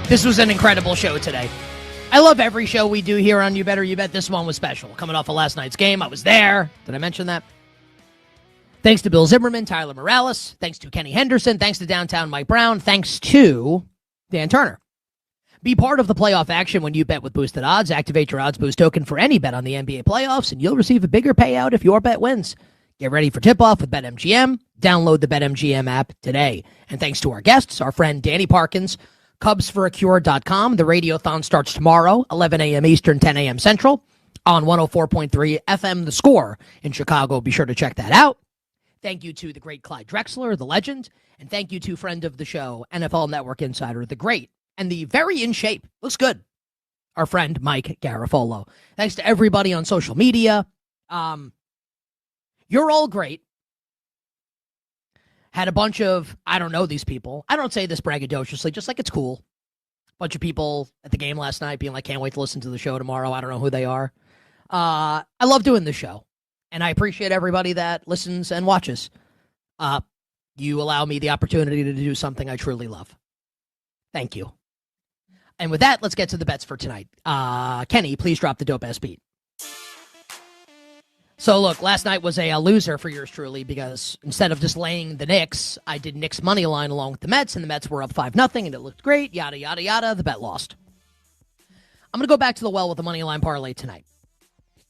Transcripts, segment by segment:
This was an incredible show today. I love every show we do here on You Better You Bet. This one was special. Coming off of last night's game, I was there. Did I mention that? Thanks to Bill Zimmerman, Tyler Morales. Thanks to Kenny Henderson. Thanks to Downtown Mike Brown. Thanks to Dan Turner. Be part of the playoff action when you bet with boosted odds. Activate your odds boost token for any bet on the NBA playoffs, and you'll receive a bigger payout if your bet wins. Get ready for tip-off with BetMGM. Download the BetMGM app today. And thanks to our guests, our friend Danny Parkins, CubsForACure.com. The Radiothon starts tomorrow, 11 a.m. Eastern, 10 a.m. Central, on 104.3 FM The Score in Chicago. Be sure to check that out. Thank you to the great Clyde Drexler, the legend, and thank you to friend of the show, NFL Network Insider, the great, and the very in shape, looks good, our friend Mike Garafolo. Thanks to everybody on social media. You're all great. Had a bunch of, I don't know these people. I don't say this braggadociously, just like it's cool. Bunch of people at the game last night being like, can't wait to listen to the show tomorrow. I don't know who they are. I love doing this show, and I appreciate everybody that listens and watches. You allow me the opportunity to do something I truly love. Thank you. And with that, let's get to the bets for tonight. Kenny, please drop the dope-ass beat. So, look, last night was a loser for yours truly because instead of just laying the Knicks, I did Knicks money line along with the Mets, and the Mets were up 5-0, and it looked great, yada, yada, yada. The bet lost. I'm going to go back to the well with the money line parlay tonight.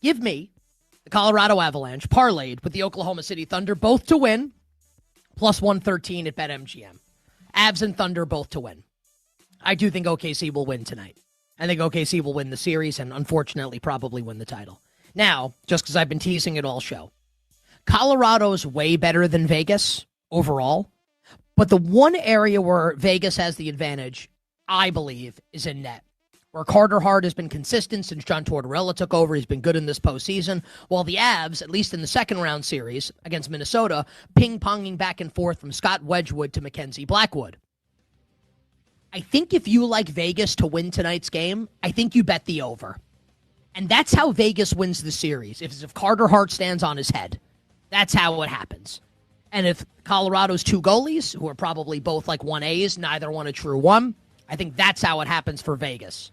Give me the Colorado Avalanche parlayed with the Oklahoma City Thunder, both to win, plus 113 at BetMGM. Avs and Thunder both to win. I do think OKC will win tonight. I think OKC will win the series and, unfortunately, probably win the title. Now, just because I've been teasing it all show, Colorado's way better than Vegas overall, but the one area where Vegas has the advantage, I believe, is in net, where Carter Hart has been consistent since John Tortorella took over. He's been good in this postseason, while the Avs, at least in the second round series against Minnesota, ping-ponging back and forth from Scott Wedgwood to Mackenzie Blackwood. I think if you like Vegas to win tonight's game, I think you bet the over. And that's how Vegas wins the series. If Carter Hart stands on his head, that's how it happens. And if Colorado's two goalies, who are probably both like 1As, neither one a true one, I think that's how it happens for Vegas.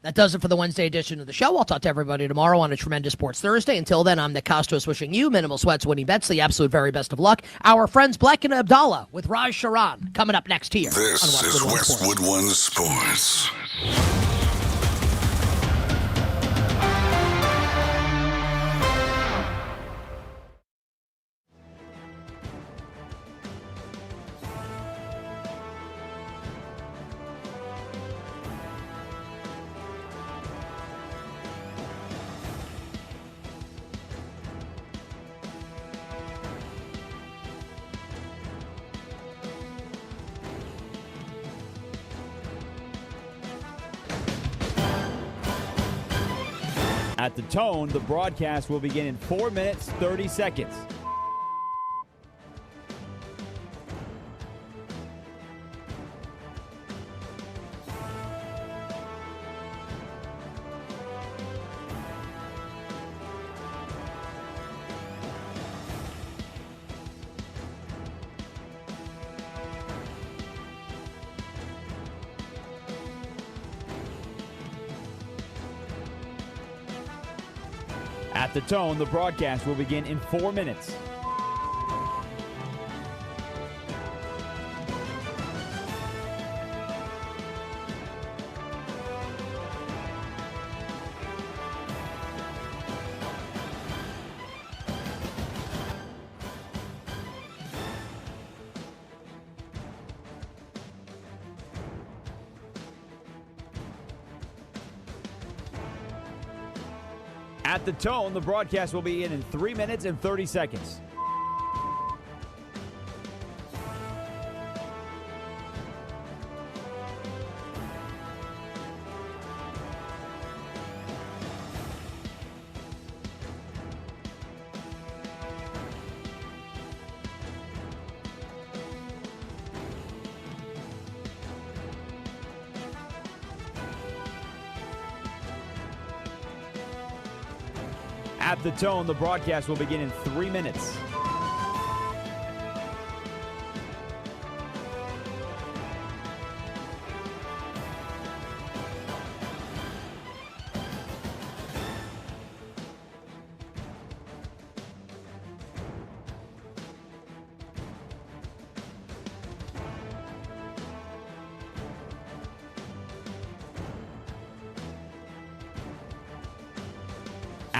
That does it for the Wednesday edition of the show. I'll talk to everybody tomorrow on a tremendous Sports Thursday. Until then, I'm Nick Costos wishing you minimal sweats, winning bets, the absolute very best of luck. Our friends Bleck and Abdalla with Raj Sharan coming up next here. This is Westwood One Sports. At the tone, the broadcast will begin in 4 minutes, 30 seconds. At the tone, the broadcast will begin in 4 minutes. At the tone, the broadcast will be in 3 minutes and 30 seconds. At the tone, the broadcast will begin in 3 minutes.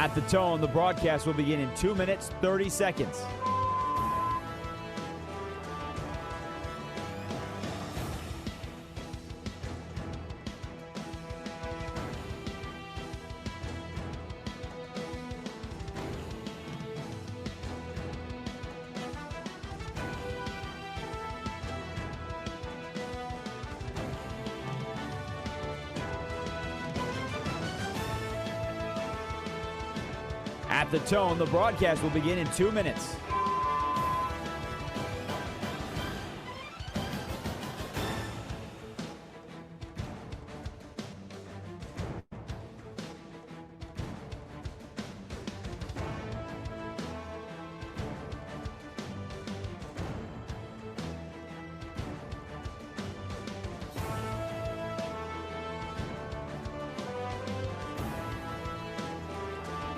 At the tone, the broadcast will begin in 2 minutes, 30 seconds. At the tone, the broadcast will begin in 2 minutes.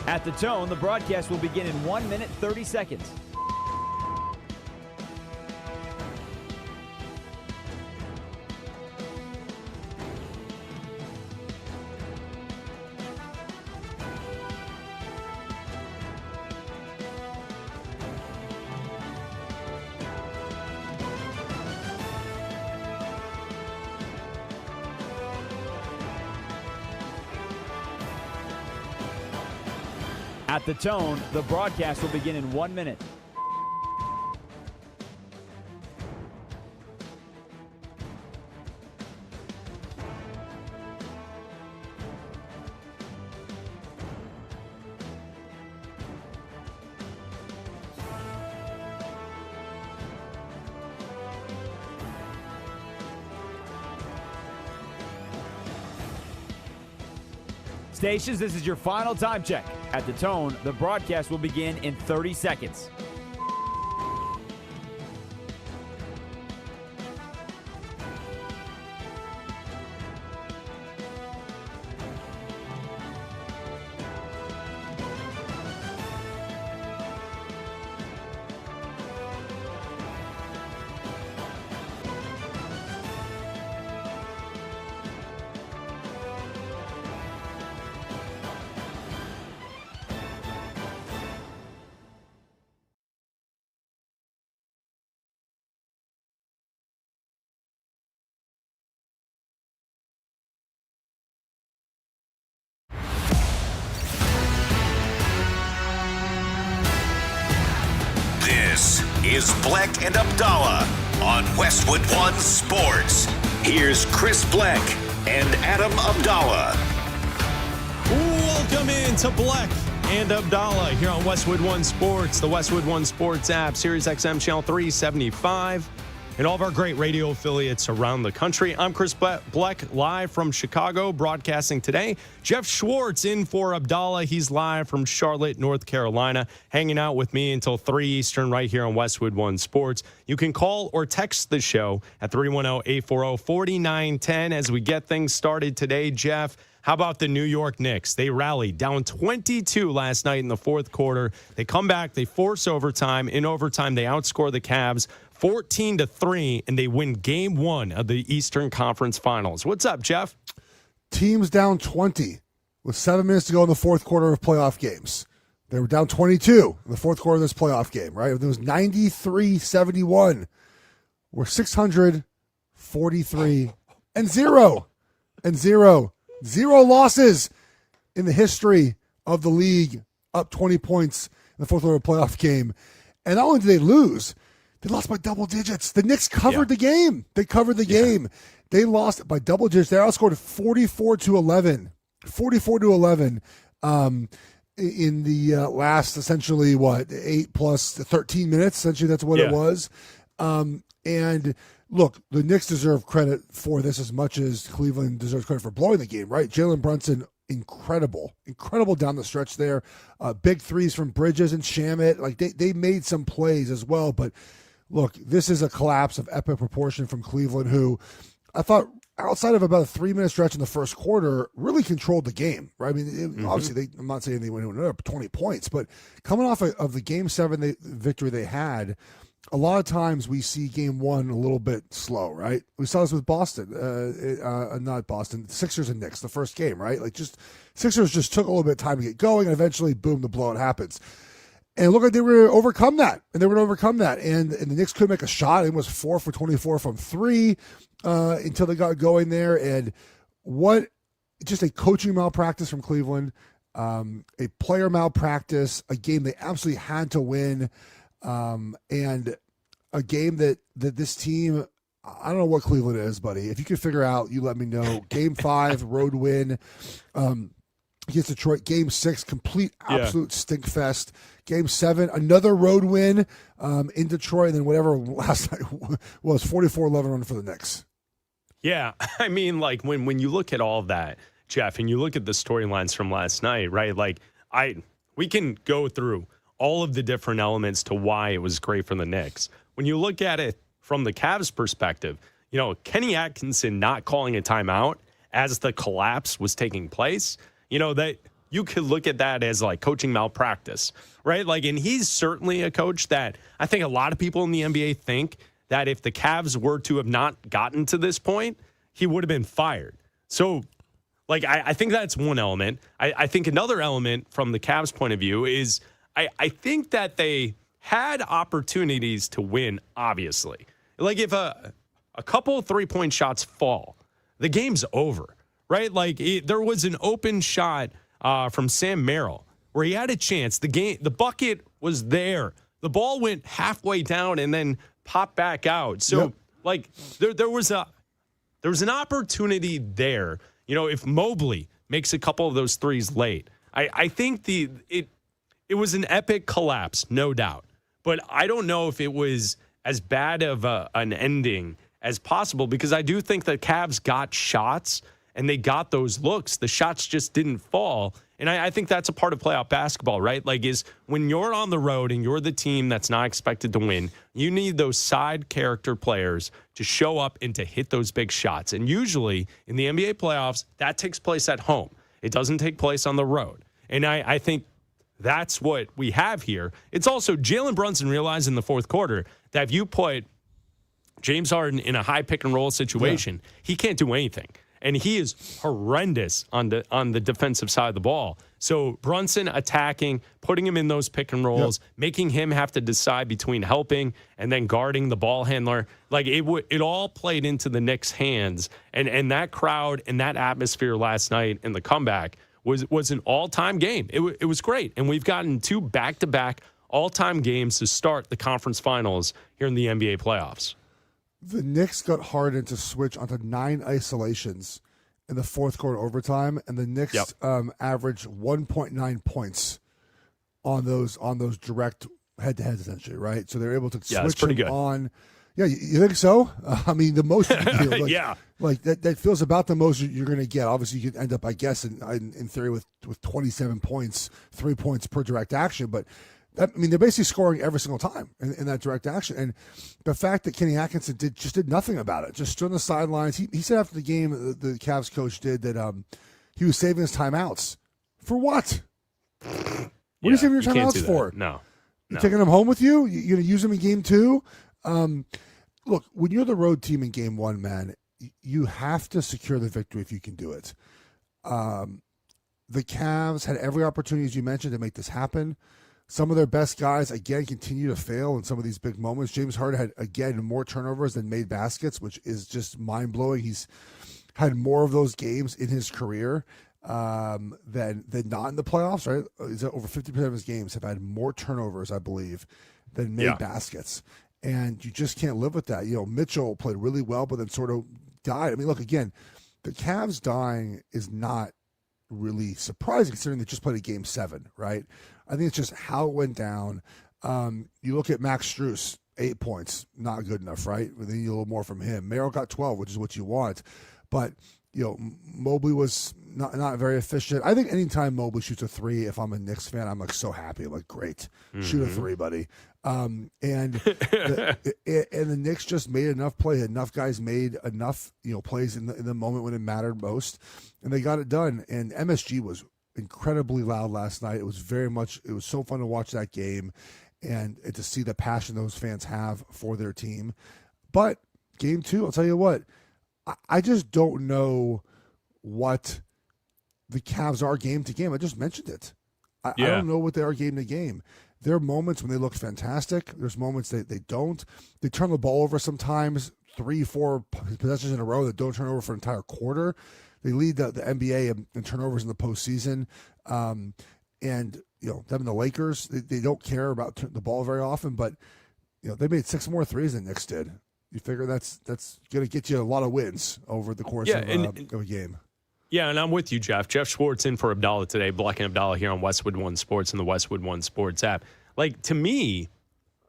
At the tone, the broadcast will begin in 1 minute, 30 seconds. At the tone, the broadcast will begin in 1 minute. Stations, this is your final time check. At the tone, the broadcast will begin in 30 seconds. This is Bleck and Abdalla on Westwood One Sports. Here's Chris Bleck and Adam Abdalla. Welcome in to Bleck and Abdalla here on Westwood One Sports, the Westwood One Sports app, Sirius XM Channel 375, and all of our great radio affiliates around the country. I'm Chris Bleck, live from Chicago, broadcasting today. Jeff Schwartz in for Abdalla. He's live from Charlotte, North Carolina, hanging out with me until 3 Eastern right here on Westwood One Sports. You can call or text the show at 310-840-4910 as we get things started today. Jeff, how about the New York Knicks? They rallied down 22 last night in the fourth quarter. They come back, they force overtime. In overtime, they outscore the Cavs 14-3, and they win game one of the Eastern Conference Finals. What's up, Jeff? Teams down 20 with 7 minutes to go in the fourth quarter of playoff games. They were down 22 in the fourth quarter of this playoff game, right? It was 93-71. We're 643 and 0. Zero losses in the history of the league, up 20 points in the fourth quarter of a playoff game. And not only did they lose, they lost by double digits. The Knicks covered the game. They covered the game. They lost by double digits. They outscored 44-11. 44-11 in the last, essentially, 8 plus 13 minutes? Essentially, that's what it was. And look, the Knicks deserve credit for this as much as Cleveland deserves credit for blowing the game, right? Jalen Brunson, incredible down the stretch there. Big threes from Bridges and Shamet. Like, they made some plays as well, but look, this is a collapse of epic proportion from Cleveland, who I thought, outside of about a 3-minute stretch in the first quarter, really controlled the game, right? I mean, obviously, I'm not saying they went another 20 points, but coming off of the Game 7 victory they had, a lot of times we see game one a little bit slow, right? We saw this with Boston, not Boston, Sixers and Knicks, the first game, right? Like just Sixers just took a little bit of time to get going, and eventually, boom, the blowout happens. And it looked like they were going to overcome that, and the Knicks couldn't make a shot. It was 4 for 24 from three until they got going there. And what just a coaching malpractice from Cleveland, a player malpractice, a game they absolutely had to win, and a game that this team, I don't know what Cleveland is, buddy. If you can figure out, you let me know. Game 5, road win against Detroit. Game 6, complete, absolute stink fest. Game 7, another road win in Detroit. And then whatever last night was, 44-11 run for the Knicks. Yeah, I mean, like when you look at all of that, Jeff, and you look at the storylines from last night, right? Like we can go through all of the different elements to why it was great for the Knicks. When you look at it from the Cavs perspective, you know, Kenny Atkinson not calling a timeout as the collapse was taking place, you know, that you could look at that as like coaching malpractice, right? Like, and he's certainly a coach that I think a lot of people in the NBA think that if the Cavs were to have not gotten to this point, he would have been fired. So, like, I think that's one element. I think another element from the Cavs' point of view is I think that they had opportunities to win, obviously. Like, if a couple of three-point shots fall, the game's over, right? Like, there was an open shot from Sam Merrill where he had a chance. The bucket was there. The ball went halfway down and then popped back out. So, like, there was an opportunity there. You know, if Mobley makes a couple of those threes late, I think it was an epic collapse, no doubt. But I don't know if it was as bad of an ending as possible, because I do think the Cavs got shots and they got those looks. The shots just didn't fall. And I think that's a part of playoff basketball, right? Like, is when you're on the road and you're the team that's not expected to win, you need those side character players to show up and to hit those big shots. And usually in the NBA playoffs, that takes place at home. It doesn't take place on the road. And I think that's what we have here. It's also Jalen Brunson realized in the fourth quarter that if you put James Harden in a high pick and roll situation, he can't do anything. And he is horrendous on the defensive side of the ball. So Brunson attacking, putting him in those pick and rolls, making him have to decide between helping and then guarding the ball handler. Like, it all played into the Knicks' hands. And that crowd and that atmosphere last night in the comeback was an all-time game. It was great. And we've gotten 2 back-to-back all-time games to start the conference finals here in the NBA playoffs. The Knicks got Harden to switch onto 9 isolations in the fourth quarter overtime, and the Knicks averaged 1.9 points on those direct head-to-heads, essentially, right? So they're able to switch pretty him good. on. Yeah, you think so? I mean, the most you can do, like that feels about the most you're going to get. Obviously, you could end up, I guess, in theory with 27 points, 3 points per direct action, but they're basically scoring every single time in that direct action. And the fact that Kenny Atkinson did nothing about it, just stood on the sidelines. He said after the game, the Cavs coach did, that he was saving his timeouts. For what? What are you saving your timeouts for? No. You're taking them home with you? You're going to use them in game 2? Look, when you're the road team in game 1, man, you have to secure the victory if you can do it. The Cavs had every opportunity, as you mentioned, to make this happen. Some of their best guys, again, continue to fail in some of these big moments. James Harden had, again, more turnovers than made baskets, which is just mind-blowing. He's had more of those games in his career than not in the playoffs, right? He's over 50% of his games have had more turnovers, I believe, than made baskets. And you just can't live with that. You know, Mitchell played really well, but then sort of died. I mean, look, again, the Cavs dying is not really surprising considering they just played a game 7, right? I think it's just how it went down. You look at Max Strus, 8 points, not good enough, right? Then you need a little more from him. Merrill got 12, which is what you want. But, you know, Mobley was not very efficient. I think anytime Mobley shoots a 3, if I'm a Knicks fan, I'm like so happy. I'm like, great, shoot a 3, buddy. And the Knicks just made enough plays. Enough guys made enough, plays in the moment when it mattered most, and they got it done. And MSG was incredibly loud last night. It was so fun to watch that game. and to see the passion those fans have for their team. But game 2, I'll tell you what, I just don't know what the Cavs are game to game. I just mentioned it. I don't know what they are game to game. There are moments when they look fantastic. There's moments they don't. They turn the ball over sometimes, 3-4 possessions in a row that don't turn over for an entire quarter. They lead the NBA in turnovers in the postseason. And, them and the Lakers, they don't care about the ball very often, but, they made 6 more threes than Knicks did. You figure that's going to get you a lot of wins over the course of a game. Yeah, and I'm with you, Jeff. Jeff Schwartz in for Abdalla today. Bleck and Abdalla here on Westwood One Sports and the Westwood One Sports app. To me,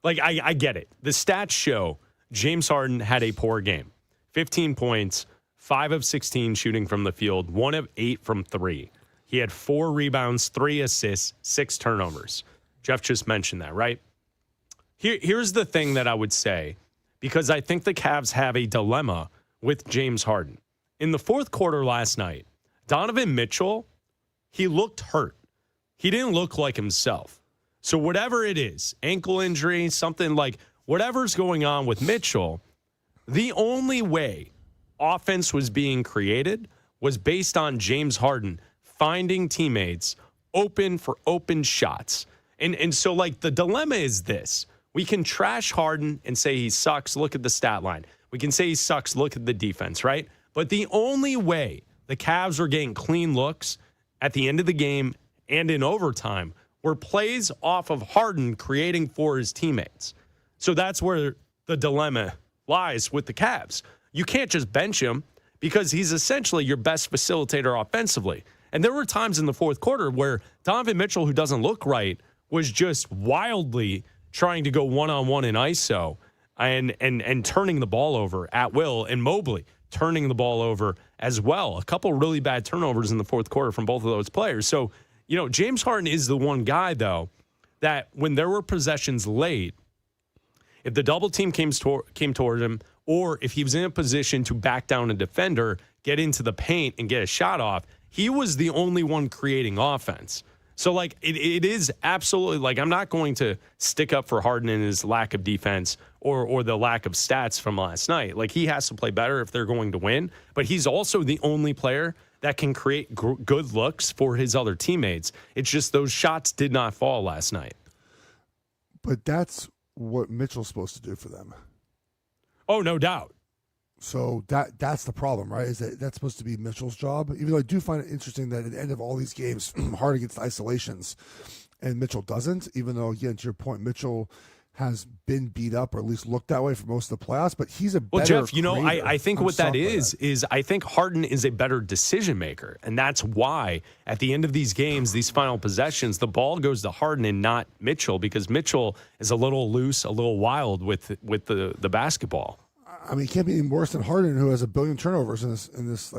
I get it. The stats show James Harden had a poor game. 15 points, 5 of 16 shooting from the field, 1 of 8 from 3. He had 4 rebounds, 3 assists, 6 turnovers. Jeff just mentioned that, right? Here's the thing that I would say, because I think the Cavs have a dilemma with James Harden. In the fourth quarter last night, Donovan Mitchell, he looked hurt. He didn't look like himself. So whatever it is, ankle injury, something like whatever's going on with Mitchell, the only way offense was being created was based on James Harden finding teammates open for open shots. And so the dilemma is this. We can trash Harden and say he sucks. Look at the stat line. We can say he sucks. Look at the defense, right? But the only way the Cavs were getting clean looks at the end of the game and in overtime were plays off of Harden creating for his teammates. So that's where the dilemma lies with the Cavs. You can't just bench him because he's essentially your best facilitator offensively. And there were times in the fourth quarter where Donovan Mitchell, who doesn't look right, was just wildly trying to go one-on-one in ISO and turning the ball over at will, and Mobley turning the ball over as well. A couple really bad turnovers in the fourth quarter from both of those players. So, James Harden is the one guy, though, that when there were possessions late, if the double team came toward him, or if he was in a position to back down a defender, get into the paint and get a shot off, he was the only one creating offense. So, it is absolutely, I'm not going to stick up for Harden and his lack of defense or the lack of stats from last night. He has to play better if they're going to win. But he's also the only player that can create good looks for his other teammates. It's just those shots did not fall last night. But that's what Mitchell's supposed to do for them. Oh, no doubt. So that's the problem, right? Is that's supposed to be Mitchell's job? Even though I do find it interesting that at the end of all these games, Harden gets the isolations and Mitchell doesn't, even though, again, to your point, Mitchell has been beat up or at least looked that way for most of the playoffs, but he's a better Well, Jeff, I think what that is I think Harden is a better decision maker. And that's why at the end of these games, these final possessions, the ball goes to Harden and not Mitchell, because Mitchell is a little loose, a little wild with the basketball. I mean, it can't be any worse than Harden, who has 1 billion turnovers in this.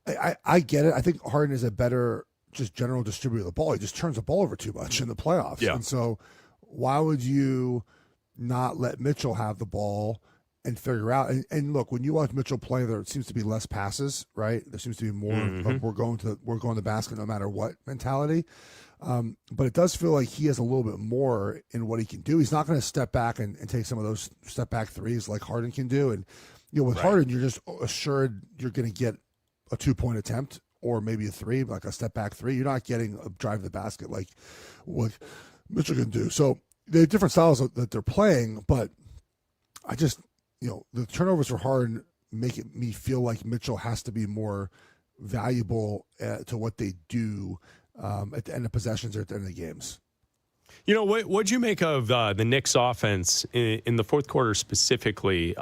I get it. I think Harden is a better just general distributor of the ball. He just turns the ball over too much in the playoffs. Yeah. And so why would you not let Mitchell have the ball and figure out? And look, when you watch Mitchell play, there seems to be less passes, right? There seems to be more of we're going to the basket no matter what mentality. But it does feel like he has a little bit more in what he can do. He's not going to step back and take some of those step back threes like Harden can do. And with Harden, you're just assured you're going to get a 2-point attempt or maybe a 3, like a step back 3. You're not getting a drive to the basket like what Mitchell can do. So they have different styles that they're playing, but I just, the turnovers for Harden make me feel like Mitchell has to be more valuable to what they do at the end of possessions or at the end of the games. What'd you make of the Knicks offense in the fourth quarter specifically?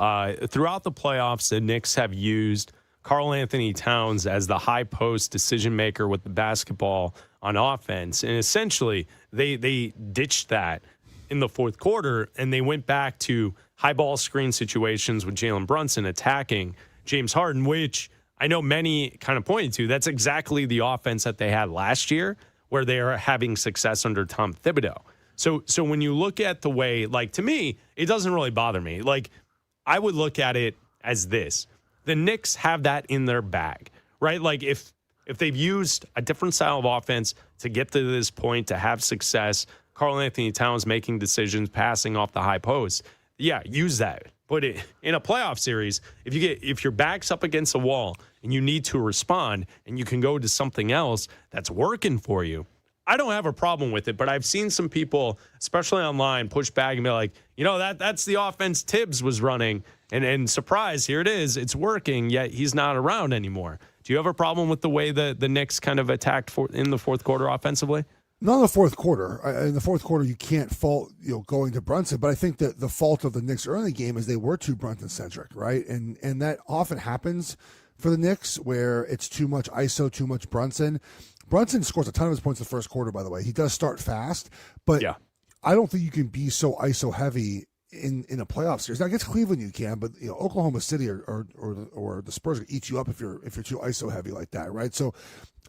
Throughout the playoffs, the Knicks have used Karl Anthony Towns as the high post decision maker with the basketball on offense. And essentially, they ditched that in the fourth quarter, and they went back to high ball screen situations with Jalen Brunson attacking James Harden, which I know many kind of pointed to. That's exactly the offense that they had last year, where they are having success under Tom Thibodeau. So when you look at the way, to me, it doesn't really bother me. I would look at it as this. The Knicks have that in their bag, right? If they've used a different style of offense to get to this point, to have success, Karl Anthony Towns making decisions, passing off the high post. Yeah, use that. But in a playoff series, if your back's up against a wall and you need to respond and you can go to something else that's working for you, I don't have a problem with it. But I've seen some people, especially online, push back and be like, that's the offense Tibbs was running. And surprise, here it is. It's working, yet he's not around anymore. Do you have a problem with the way the Knicks kind of attacked in the fourth quarter offensively? Not in the fourth quarter. In the fourth quarter, you can't fault going to Brunson, but I think that the fault of the Knicks early game is they were too Brunson-centric, right? And that often happens for the Knicks where it's too much ISO, too much Brunson. Brunson scores a ton of his points in the first quarter, by the way. He does start fast, but yeah. I don't think you can be so ISO heavy in a playoff series. Now against Cleveland you can, but Oklahoma City or the Spurs will eat you up if you're too ISO heavy like that, right? So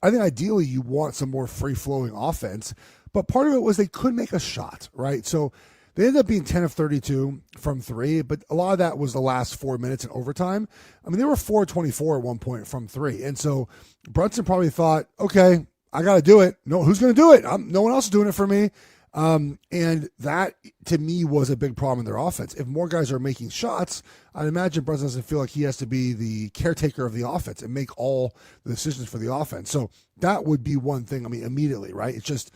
I think ideally you want some more free-flowing offense, but part of it was they could make a shot, right? So they ended up being 10 of 32 from three, but a lot of that was the last 4 minutes in overtime. I mean, they were 4-24 at one point from three. And so Brunson probably thought, okay, I got to do it. No, who's going to do it? No one else is doing it for me. And that, to me, was a big problem in their offense. If more guys are making shots, I'd imagine Brunson doesn't feel like he has to be the caretaker of the offense and make all the decisions for the offense. So that would be one thing, immediately, right? It's just,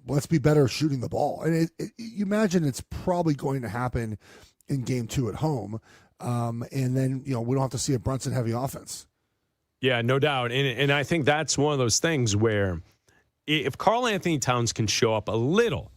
let's be better shooting the ball. And you imagine it's probably going to happen in game 2 at home. And then, we don't have to see a Brunson-heavy offense. Yeah, no doubt. And I think that's one of those things where if Karl Anthony Towns can show up a little,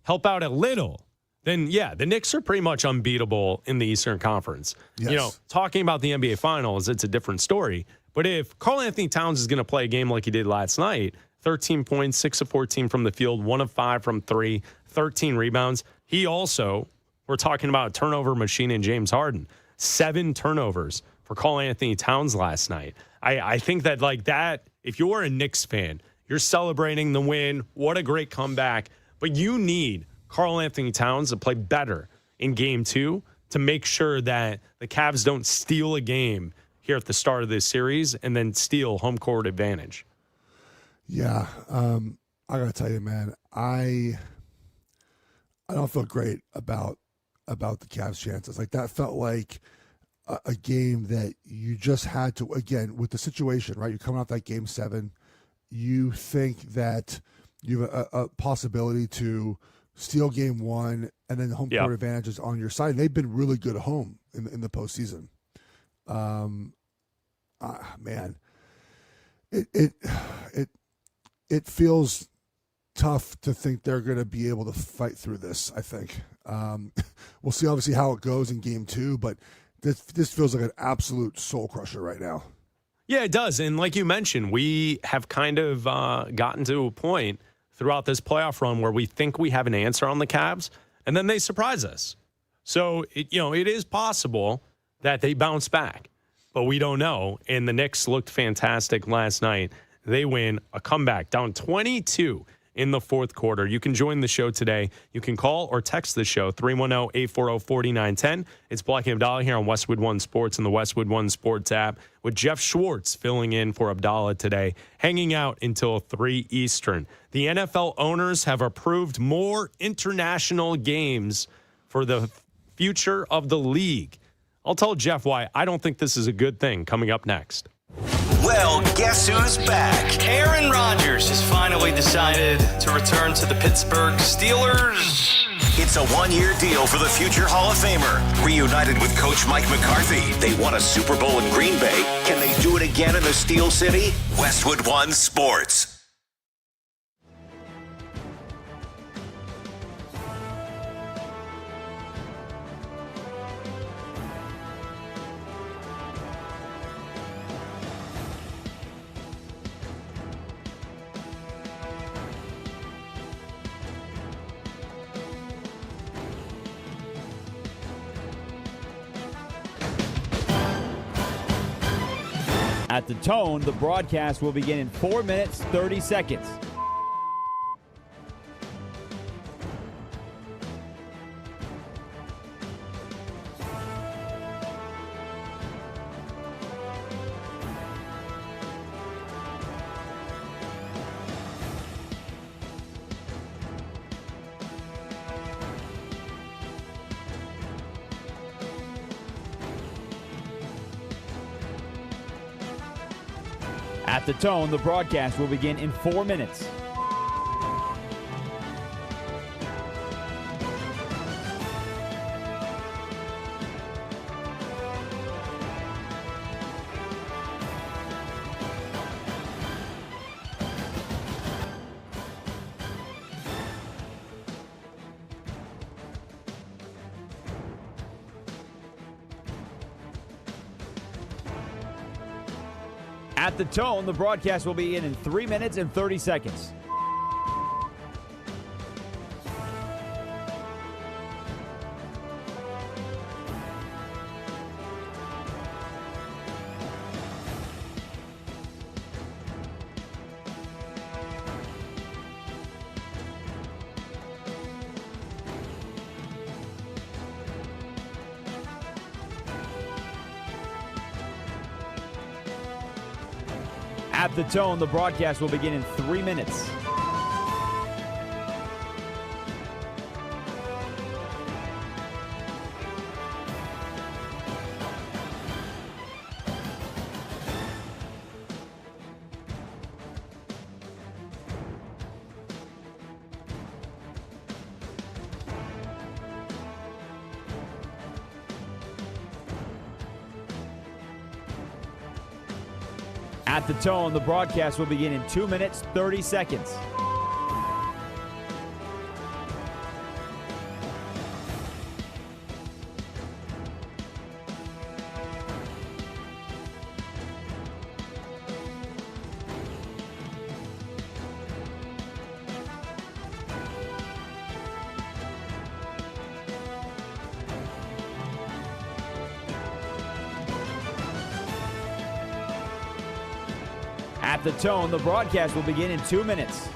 help out a little, then, yeah, the Knicks are pretty much unbeatable in the Eastern Conference. Yes. Talking about the NBA Finals, it's a different story. But if Karl Anthony Towns is going to play a game like he did last night, 13 points, 6 of 14 from the field, 1 of 5 from 3, 13 rebounds. He also, we're talking about a turnover machine in James Harden, 7 turnovers for Karl Anthony Towns last night. I think that, like that, if you're a Knicks fan, you're celebrating the win. What a great comeback. But you need Karl Anthony Towns to play better in game 2 to make sure that the Cavs don't steal a game here at the start of this series and then steal home court advantage. Yeah. I got to tell you, man, I don't feel great about the Cavs' chances. Like, that felt like a game that you just had to, again, with the situation, right? You're coming off that game 7. You think that you have a possibility to steal game 1 and then the home court advantage is on your side. And they've been really good at home in the postseason. Man, it feels tough to think they're going to be able to fight through this, I think. We'll see, obviously, how it goes in game 2, but this feels like an absolute soul crusher right now. Yeah, it does. And like you mentioned, we have kind of gotten to a point throughout this playoff run where we think we have an answer on the Cavs, and then they surprise us. So, it is possible that they bounce back, but we don't know. And the Knicks looked fantastic last night. They win a comeback down 22 in the fourth quarter. You can join the show today. You can call or text the show, 310-840-4910. It's Bleck Abdalla here on Westwood One Sports and the Westwood One Sports app with Jeff Schwartz filling in for Abdalla today, hanging out until 3 Eastern. The NFL owners have approved more international games for the future of the league. I'll tell Jeff why I don't think this is a good thing coming up next. Well, guess who's back? Aaron Rodgers has finally decided to return to the Pittsburgh Steelers. It's a one-year deal for the future Hall of Famer. Reunited with Coach Mike McCarthy, they won a Super Bowl in Green Bay. Can they do it again in the Steel City? Westwood One Sports. At the tone, the broadcast will begin in 4 minutes, 30 seconds. At the tone, the broadcast will begin in 4 minutes. At the tone, the broadcast will begin in 3 minutes and 30 seconds. At the tone, the broadcast will begin in 3 minutes. At the tone, the broadcast will begin in 2 minutes, 30 seconds. At the tone, the broadcast will begin in 2 minutes.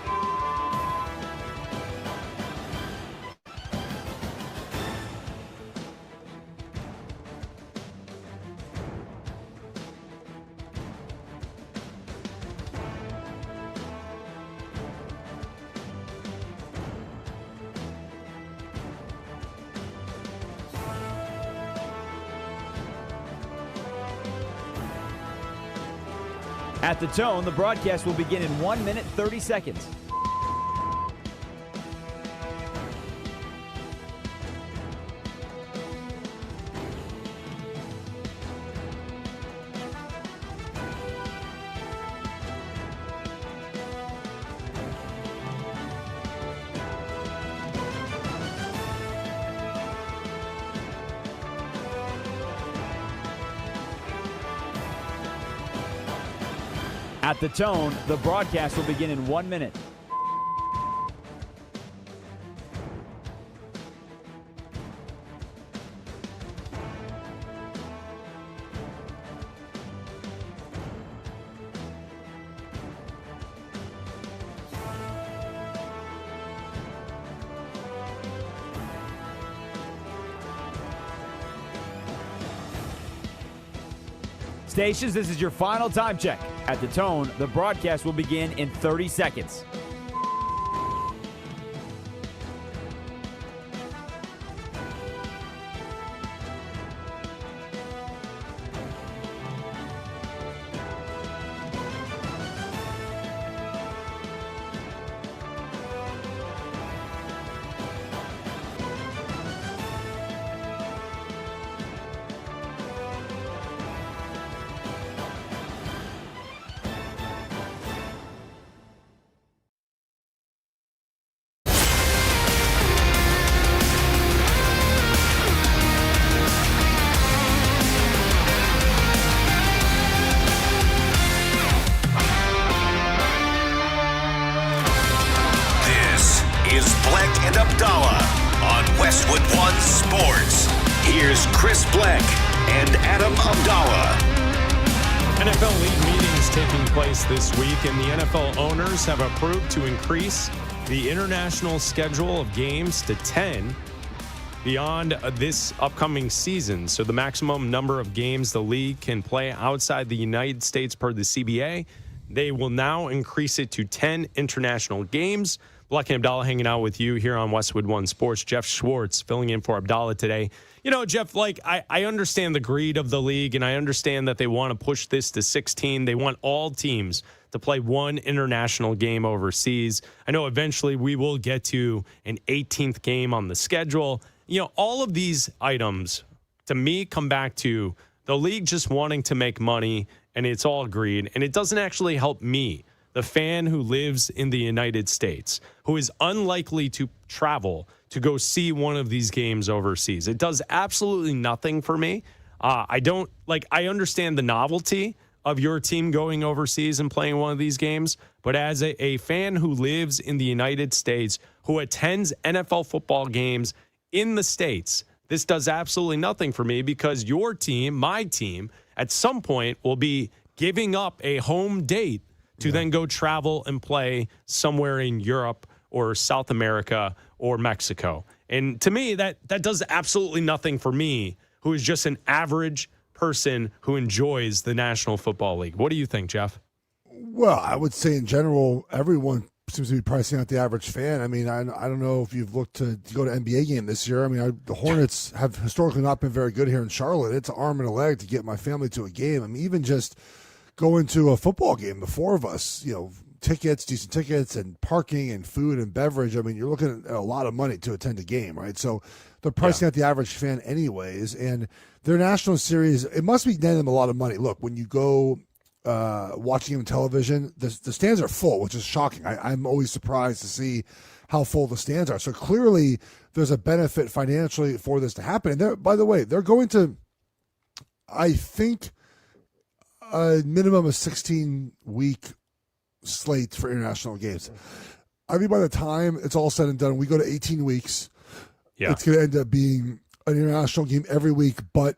At the tone, the broadcast will begin in 1 minute, 30 seconds. At the tone, the broadcast will begin in 1 minute. Stations, this is your final time check. At the tone, the broadcast will begin in 30 seconds. is Bleck and Abdalla on Westwood One Sports. Here's Chris Bleck and Adam Abdalla. NFL league meetings taking place this week, and the NFL owners have approved to increase the international schedule of games to 10 beyond this upcoming season. So the maximum number of games the league can play outside the United States per the CBA, they will now increase it to 10 international games. Bleck Abdalla hanging out with you here on Westwood One Sports. Jeff Schwartz filling in for Abdalla today. You know, Jeff, I understand the greed of the league, and I understand that they want to push this to 16. They want all teams to play one international game overseas. I know eventually we will get to an 18th game on the schedule. You know, all of these items, to me, come back to the league just wanting to make money, and it's all greed, and it doesn't actually help me, the fan who lives in the United States, who is unlikely to travel to go see one of these games overseas. It does absolutely nothing for me. I understand the novelty of your team going overseas and playing one of these games, but as a fan who lives in the United States, who attends NFL football games in the States, this does absolutely nothing for me because your team, my team, at some point will be giving up a home date to then go travel and play somewhere in Europe or South America or Mexico. And to me, that does absolutely nothing for me, who is just an average person who enjoys the National Football League. What do you think, Jeff? Well, I would say in general, everyone seems to be pricing out the average fan. I mean, I don't know if you've looked to go to NBA game this year. I mean, the Hornets have historically not been very good here in Charlotte. It's an arm and a leg to get my family to a game. I mean, even just going to a football game, the four of us, you know, tickets, decent tickets, and parking and food and beverage. I mean, you're looking at a lot of money to attend a game, right? So they're pricing out the average fan anyways. And their national series, it must be netting them a lot of money. Look, when you go watching them on television, the stands are full, which is shocking. I'm always surprised to see how full the stands are. So clearly there's a benefit financially for this to happen. And by the way, they're going to, I think, a minimum of 16-week slate for international games. I mean, by the time it's all said and done, we go to 18 weeks. Yeah. It's going to end up being an international game every week, but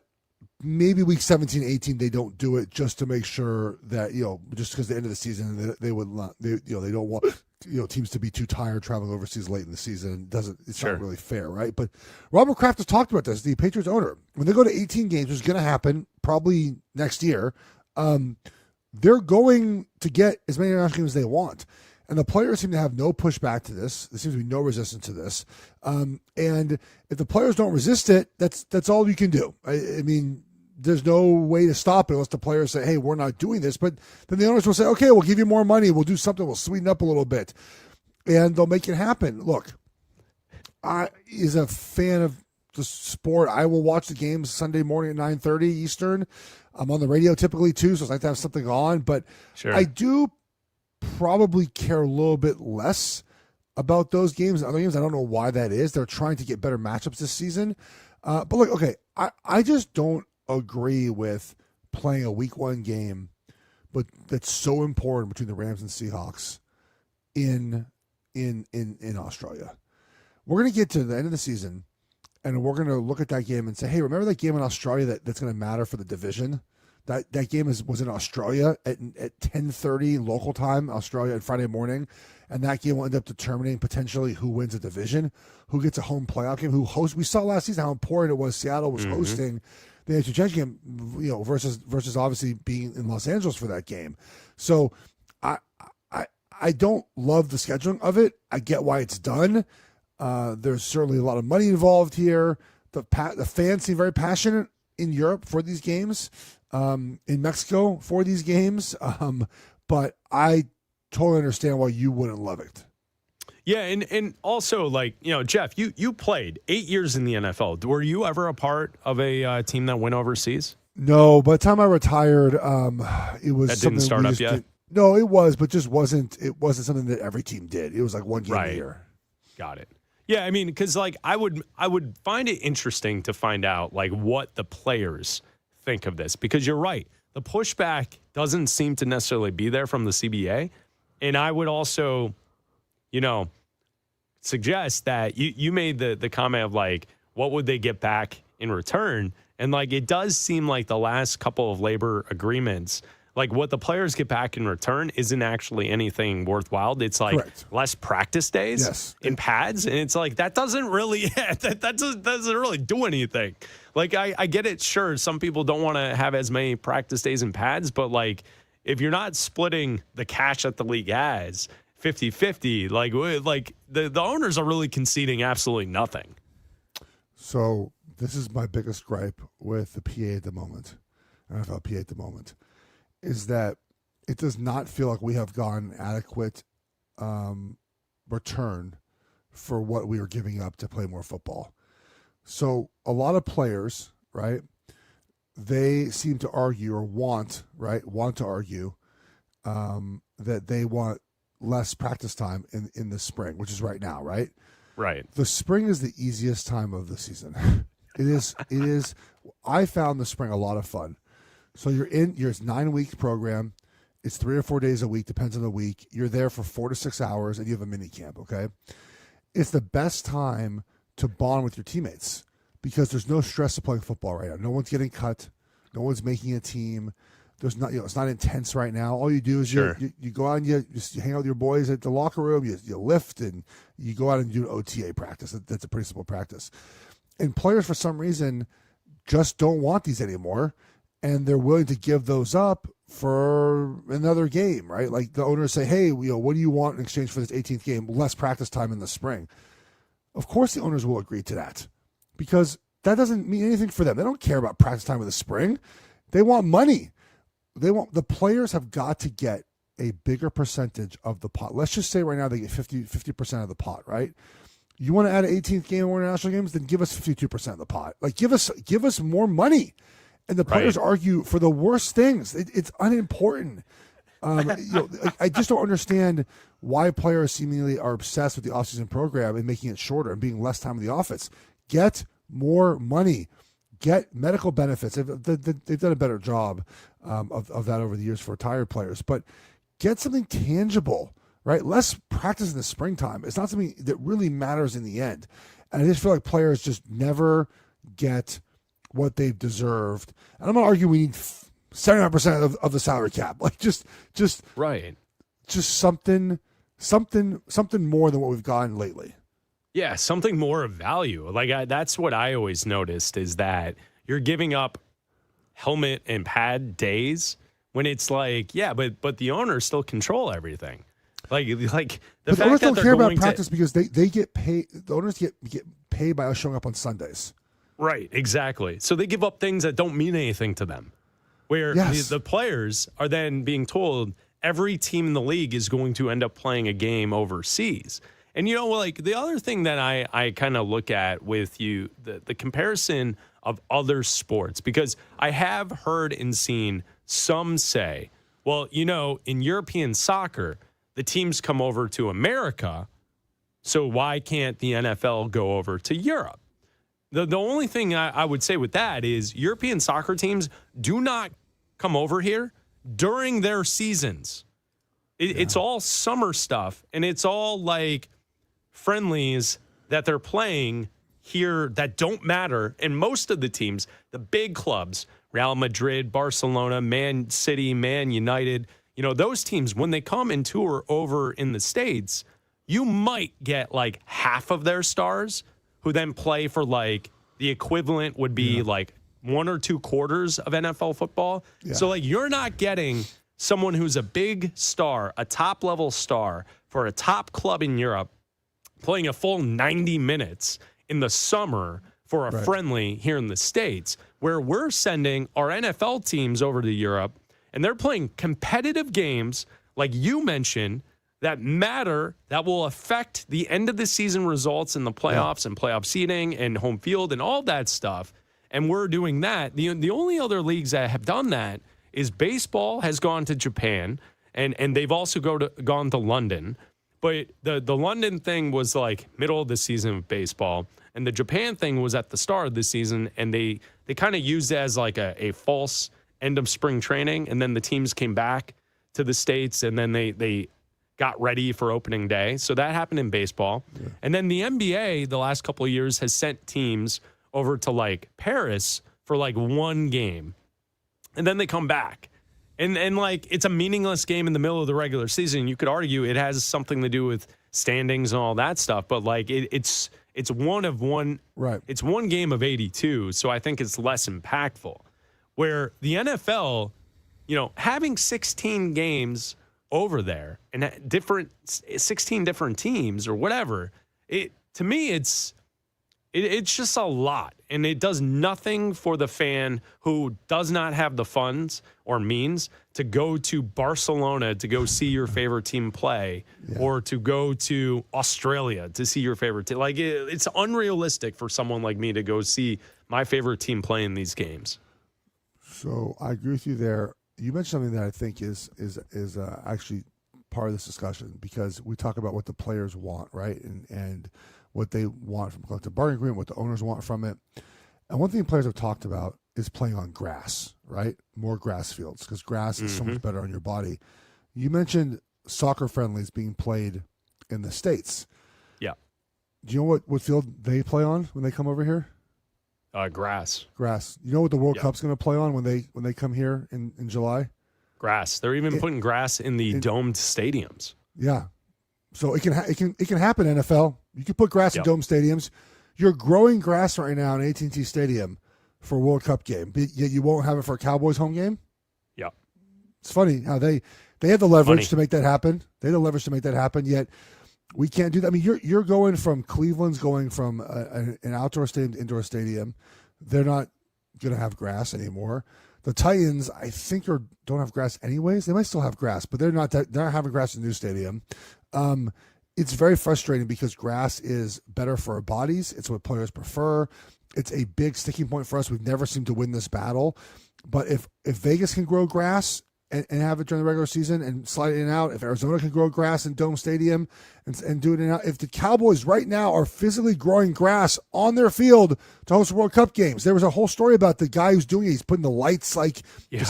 maybe week 17, 18, they don't do it just to make sure that, you know, just because the end of the season, they would not, they don't want, you know, teams to be too tired traveling overseas late in the season. It's not really fair, right? But Robert Kraft has talked about this, the Patriots owner. When they go to 18 games, which is going to happen probably next year, they're going to get as many international games as they want. And the players seem to have no pushback to this. There seems to be no resistance to this. And if the players don't resist it, that's all you can do. I mean, there's no way to stop it unless the players say, hey, we're not doing this. But then the owners will say, okay, we'll give you more money. We'll do something. We'll sweeten up a little bit. And they'll make it happen. Look, as a fan of the sport, I will watch the games Sunday morning at 9:30 Eastern. I'm on the radio typically too, so it's like to have something on. But I do probably care a little bit less about those games. Other games, I don't know why that is. They're trying to get better matchups this season. But look, okay, I just don't agree with playing a week one game, but that's so important between the Rams and Seahawks in Australia. We're going to get to the end of the season, and we're going to look at that game and say, hey, remember that game in Australia that's going to matter for the division? That game was in Australia at 10:30 local time, Australia, on Friday morning, and that game will end up determining potentially who wins a division, who gets a home playoff game, who hosts. We saw last season how important it was. Seattle was hosting the NFC Championship game, you know, versus obviously being in Los Angeles for that game. So I don't love the scheduling of it. I get why it's done. There's certainly a lot of money involved here. The fans seem very passionate in Europe for these games, in Mexico for these games. But I totally understand why you wouldn't love it. Yeah, and also, like, you know, Jeff, you played 8 years in the NFL. Were you ever a part of a team that went overseas? No, by the time I retired, it was that didn't start up yet. No, it was, but just wasn't. It wasn't something that every team did. It was like one game a year. Got it. Yeah, I mean, because like I would find it interesting to find out like what the players think of this, because you're right, the pushback doesn't seem to necessarily be there from the CBA, and I would also, you know, suggest that you made the comment of like what would they get back in return, and like it does seem like the last couple of labor agreements, like what the players get back in return isn't actually anything worthwhile. It's like less practice days in pads. And it's like, that doesn't really, that doesn't really do anything. Like, I get it. Sure. Some people don't want to have as many practice days in pads, but like, if you're not splitting the cash that the league has 50-50. Like the owners are really conceding absolutely nothing. So this is my biggest gripe with the PA at the moment, NFL PA at the moment, is that it does not feel like we have gotten adequate return for what we are giving up to play more football. So a lot of players, right, they seem to argue or want to argue that they want less practice time in the spring, which is right now, right? Right. The spring is the easiest time of the season. It is. I found the spring a lot of fun. So you're 9-week program. It's 3 or 4 days a week, depends on the week. You're there for 4 to 6 hours, and you have a mini camp, okay? It's the best time to bond with your teammates because there's no stress of playing football right now. No one's getting cut. No one's making a team. There's not, it's not intense right now. All you do is you go out and you hang out with your boys at the locker room. You lift and you go out and do an OTA practice. That's a pretty simple practice. And players, for some reason, just don't want these anymore, and they're willing to give those up for another game, right? Like the owners say, hey, what do you want in exchange for this 18th game? Less practice time in the spring. Of course the owners will agree to that because that doesn't mean anything for them. They don't care about practice time in the spring. They want money. The players have got to get a bigger percentage of the pot. Let's just say right now they get 50% of the pot, right? You want to add an 18th game or international games, then give us 52% of the pot. Like give us more money. And the players argue for the worst things. It's unimportant. I just don't understand why players seemingly are obsessed with the offseason program and making it shorter and being less time in the office. Get more money. Get medical benefits. They've done a better job of that over the years for retired players. But get something tangible, right? Less practice in the springtime. It's not something that really matters in the end. And I just feel like players just never get what they've deserved. And I'm going to argue we need 79% of the salary cap. Like just right. Just something more than what we've gotten lately. Yeah, something more of value. Like that's what I always noticed is that you're giving up helmet and pad days when it's like, yeah, but the owners still control everything. Like the fact the owners that don't care about practice because they get paid. The owners get paid by us showing up on Sundays. Right, exactly. So they give up things that don't mean anything to them. Where the players are then being told every team in the league is going to end up playing a game overseas. And, like the other thing that I kind of look at with you, the comparison of other sports, because I have heard and seen some say, well, in European soccer, the teams come over to America, so why can't the NFL go over to Europe? The only thing I would say with that is European soccer teams do not come over here during their seasons. It's all summer stuff, and it's all like friendlies that they're playing here that don't matter. And most of the teams, the big clubs, Real Madrid, Barcelona, Man City, Man United, those teams, when they come and tour over in the States, you might get like half of their stars who then play for like the equivalent would be like 1 or 2 quarters of NFL football. Yeah. So like you're not getting someone who's a big star, a top level star for a top club in Europe playing a full 90 minutes in the summer for a friendly here in the States, where we're sending our NFL teams over to Europe and they're playing competitive games like you mentioned that matter, that will affect the end of the season results in the playoffs and playoff seeding and home field and all that stuff. And we're doing that. The only other leagues that have done that is baseball has gone to Japan, and they've also gone to London. But the London thing was like middle of the season of baseball, and the Japan thing was at the start of the season, and they kind of used it as like a false end of spring training, and then the teams came back to the States, and then they got ready for opening day. So that happened in baseball. Yeah. And then the NBA the last couple of years has sent teams over to like Paris for like 1 game. And then they come back. And like it's a meaningless game in the middle of the regular season. You could argue it has something to do with standings and all that stuff, but like it's one of one. Right. It's 1 game of 82, so I think it's less impactful. Where the NFL, having 16 games over there and 16 different teams or whatever, to me, it's just a lot. And it does nothing for the fan who does not have the funds or means to go to Barcelona to go see your favorite team play or to go to Australia to see your favorite team. Like, it's unrealistic for someone like me to go see my favorite team play in these games. So I agree with you there. You mentioned something that I think is actually part of this discussion, because we talk about what the players want, right? And what they want from collective bargaining agreement, what the owners want from it. And one thing players have talked about is playing on grass, right? More grass fields, because grass is so much better on your body. You mentioned soccer friendlies being played in the States. Yeah. Do you know what field they play on when they come over here? Grass. Grass. You know what the World Cup's going to play on when they come here in July? Grass. They're even putting grass in the domed stadiums. Yeah. So it can happen, NFL. You can put grass in dome stadiums. You're growing grass right now in AT&T Stadium for a World Cup game, but yet you won't have it for a Cowboys home game? Yeah. It's funny how they have the leverage to make that happen. They have the leverage to make that happen, yet we can't do that. I mean, you're going from Cleveland's going from an outdoor stadium to indoor stadium. They're not going to have grass anymore. The Titans, I think, don't have grass anyways. They might still have grass, but they're not having grass in the new stadium. It's very frustrating because grass is better for our bodies. It's what players prefer. It's a big sticking point for us. We've never seemed to win this battle. But if Vegas can grow grass and have it during the regular season and slide it in and out, if Arizona can grow grass in Dome Stadium and do it in and out, if the Cowboys right now are physically growing grass on their field to host World Cup games, there was a whole story about the guy who's doing it. He's putting the lights I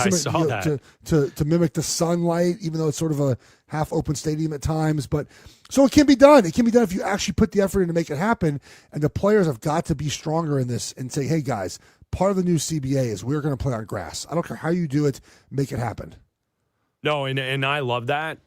saw that. To mimic the sunlight, even though it's sort of a half-open stadium at times. But so it can be done. It can be done if you actually put the effort in to make it happen. And the players have got to be stronger in this and say, hey, guys, part of the new CBA is we're going to play on grass. I don't care how you do it, make it happen. No, and I love that.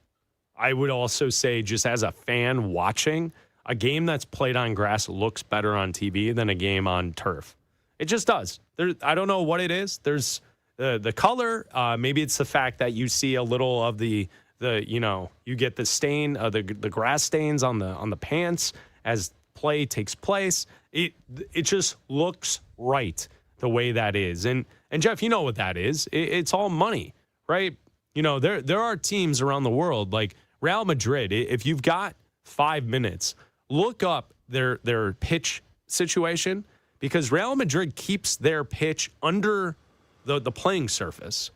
I would also say, just as a fan watching, a game that's played on grass looks better on TV than a game on turf. It just does. I don't know what it is. There's the color. Maybe it's the fact that you see a little of the you get the stain, the grass stains on the pants as play takes place. It just looks right the way that is. And Jeff, you know what that is. It's all money, right? You know, there are teams around the world like Real Madrid. If you've got 5 minutes, look up their pitch situation, because Real Madrid keeps their pitch under the playing surface.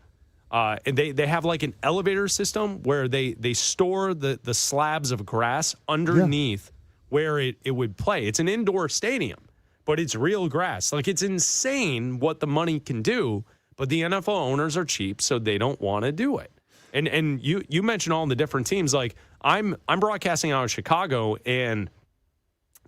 And they have like an elevator system where they store the slabs of grass underneath where it would play. It's an indoor stadium, but it's real grass. Like, it's insane what the money can do. But the NFL owners are cheap, so they don't want to do it. And you mentioned all the different teams. Like, I'm broadcasting out of Chicago, and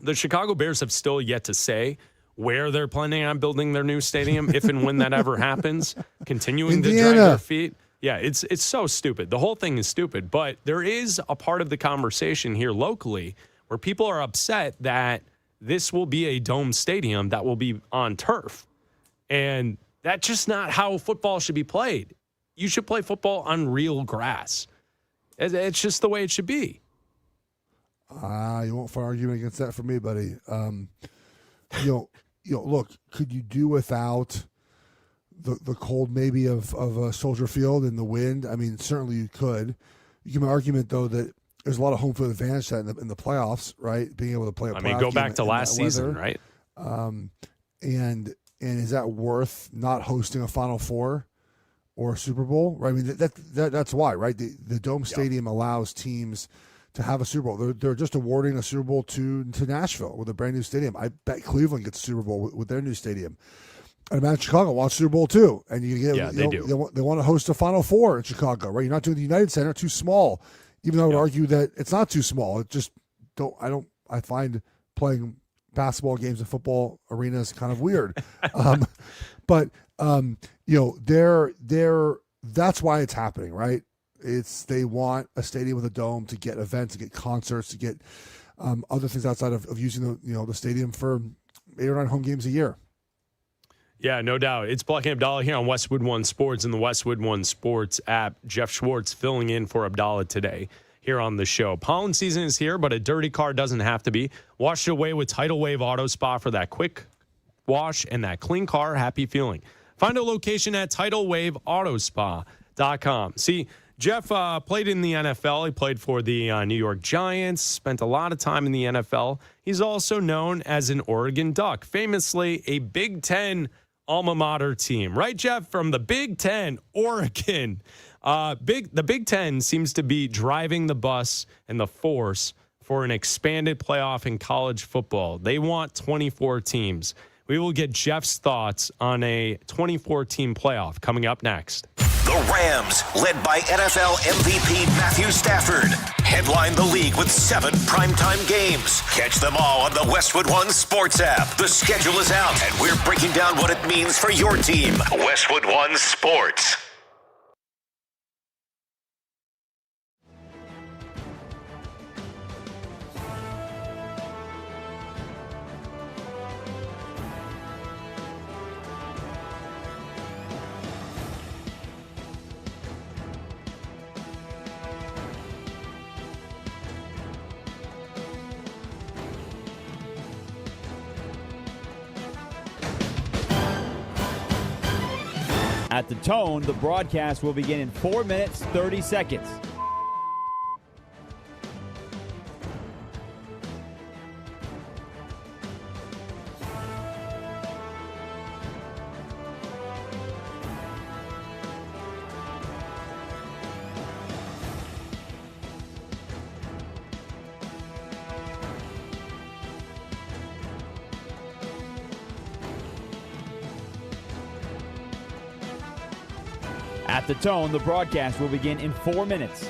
the Chicago Bears have still yet to say where they're planning on building their new stadium, if and when that ever happens. Continuing Indiana. to drag their feet. Yeah, it's so stupid. The whole thing is stupid. But there is a part of the conversation here locally where people are upset that this will be a dome stadium that will be on turf. And that's just not how football should be played. You should play football on real grass. It's just the way it should be. You won't find an argument against that from me, buddy. Look, could you do without the cold maybe of Soldier Field and the wind? I mean, certainly you could. You can make an argument, though, that there's a lot of home field advantage that in the playoffs, right? Being able to play a playoff go back game to in last that season, weather. right? And is that worth not hosting a Final Four or a Super Bowl? Right? I mean, that's why, right? The Dome Stadium allows teams to have a Super Bowl. They're just awarding a Super Bowl to Nashville with a brand new stadium. I bet Cleveland gets a Super Bowl with their new stadium. And imagine Chicago wants Super Bowl too, and they do. They want to host a Final Four in Chicago, right? You're not doing the United Center, too small. Even though I would argue that it's not too small. It just I find playing basketball games in football arenas kind of weird. But that's why it's happening, right? They want a stadium with a dome to get events, to get concerts, to get other things outside of using the stadium for 8 or 9 home games a year. Yeah, no doubt. It's Bleck Abdalla here on Westwood One Sports and the Westwood One Sports app. Jeff Schwartz filling in for Abdalla today here on the show. Pollen season is here, but a dirty car doesn't have to be. Wash it away with Tidal Wave Auto Spa for that quick wash and that clean car happy feeling. Find a location at TidalWaveAutoSpa.com. See, Jeff played in the NFL. He played for the New York Giants, spent a lot of time in the NFL. He's also known as an Oregon Duck, famously a Big Ten alma mater team. Right, Jeff? From the Big Ten, Oregon. The Big Ten seems to be driving the bus and the force for an expanded playoff in college football. They want 24 teams. We will get Jeff's thoughts on a 24-team playoff coming up next. The Rams, led by NFL MVP Matthew Stafford, headline the league with 7 primetime games. Catch them all on the Westwood One Sports app. The schedule is out, and we're breaking down what it means for your team. Westwood One Sports. At the tone, the broadcast will begin in 4 minutes, 30 seconds. At the tone, the broadcast will begin in 4 minutes.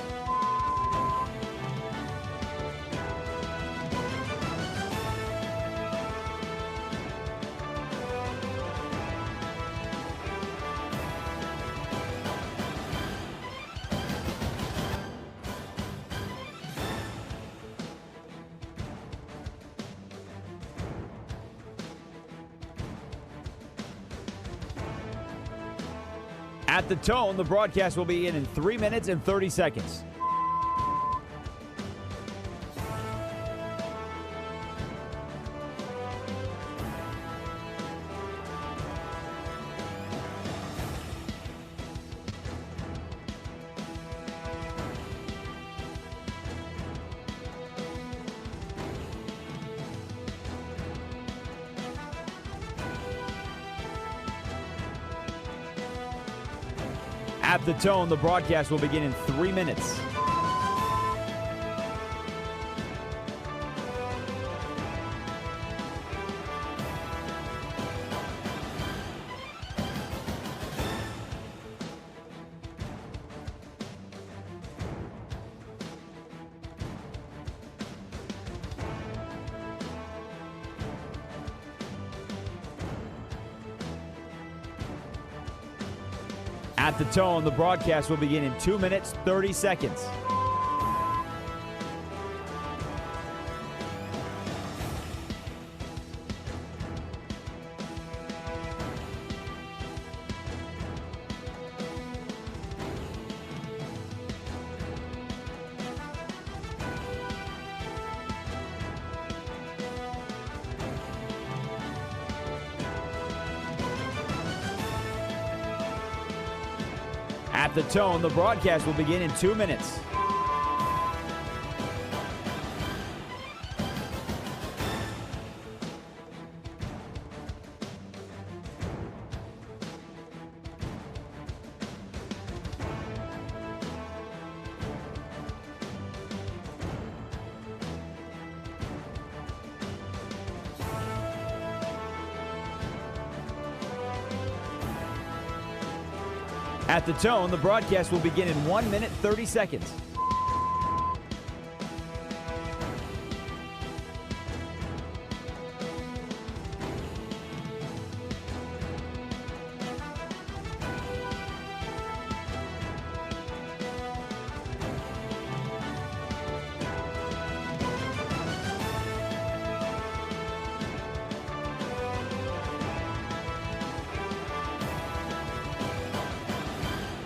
At the tone, the broadcast will begin in 3 minutes and 30 seconds. At the tone, the broadcast will begin in 3 minutes. At the tone, the broadcast will begin in 2 minutes, 30 seconds. At the tone, the broadcast will begin in 2 minutes. At the tone, the broadcast will begin in 1 minute, 30 seconds.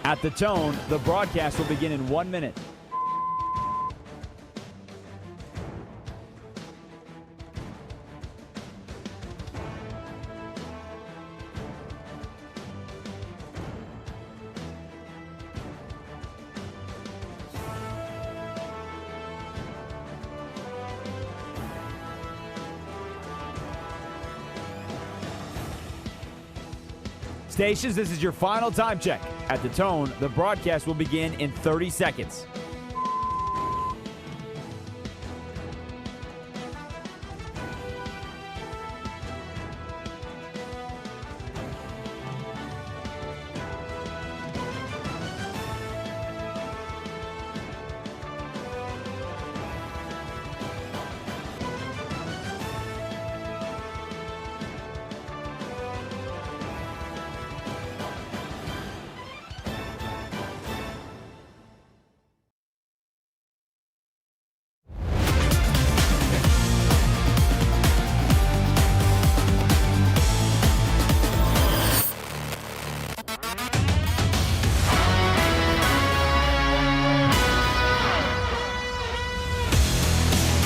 At the tone, the broadcast will begin in 1 minute. Stations, this is your final time check. At the tone, the broadcast will begin in 30 seconds.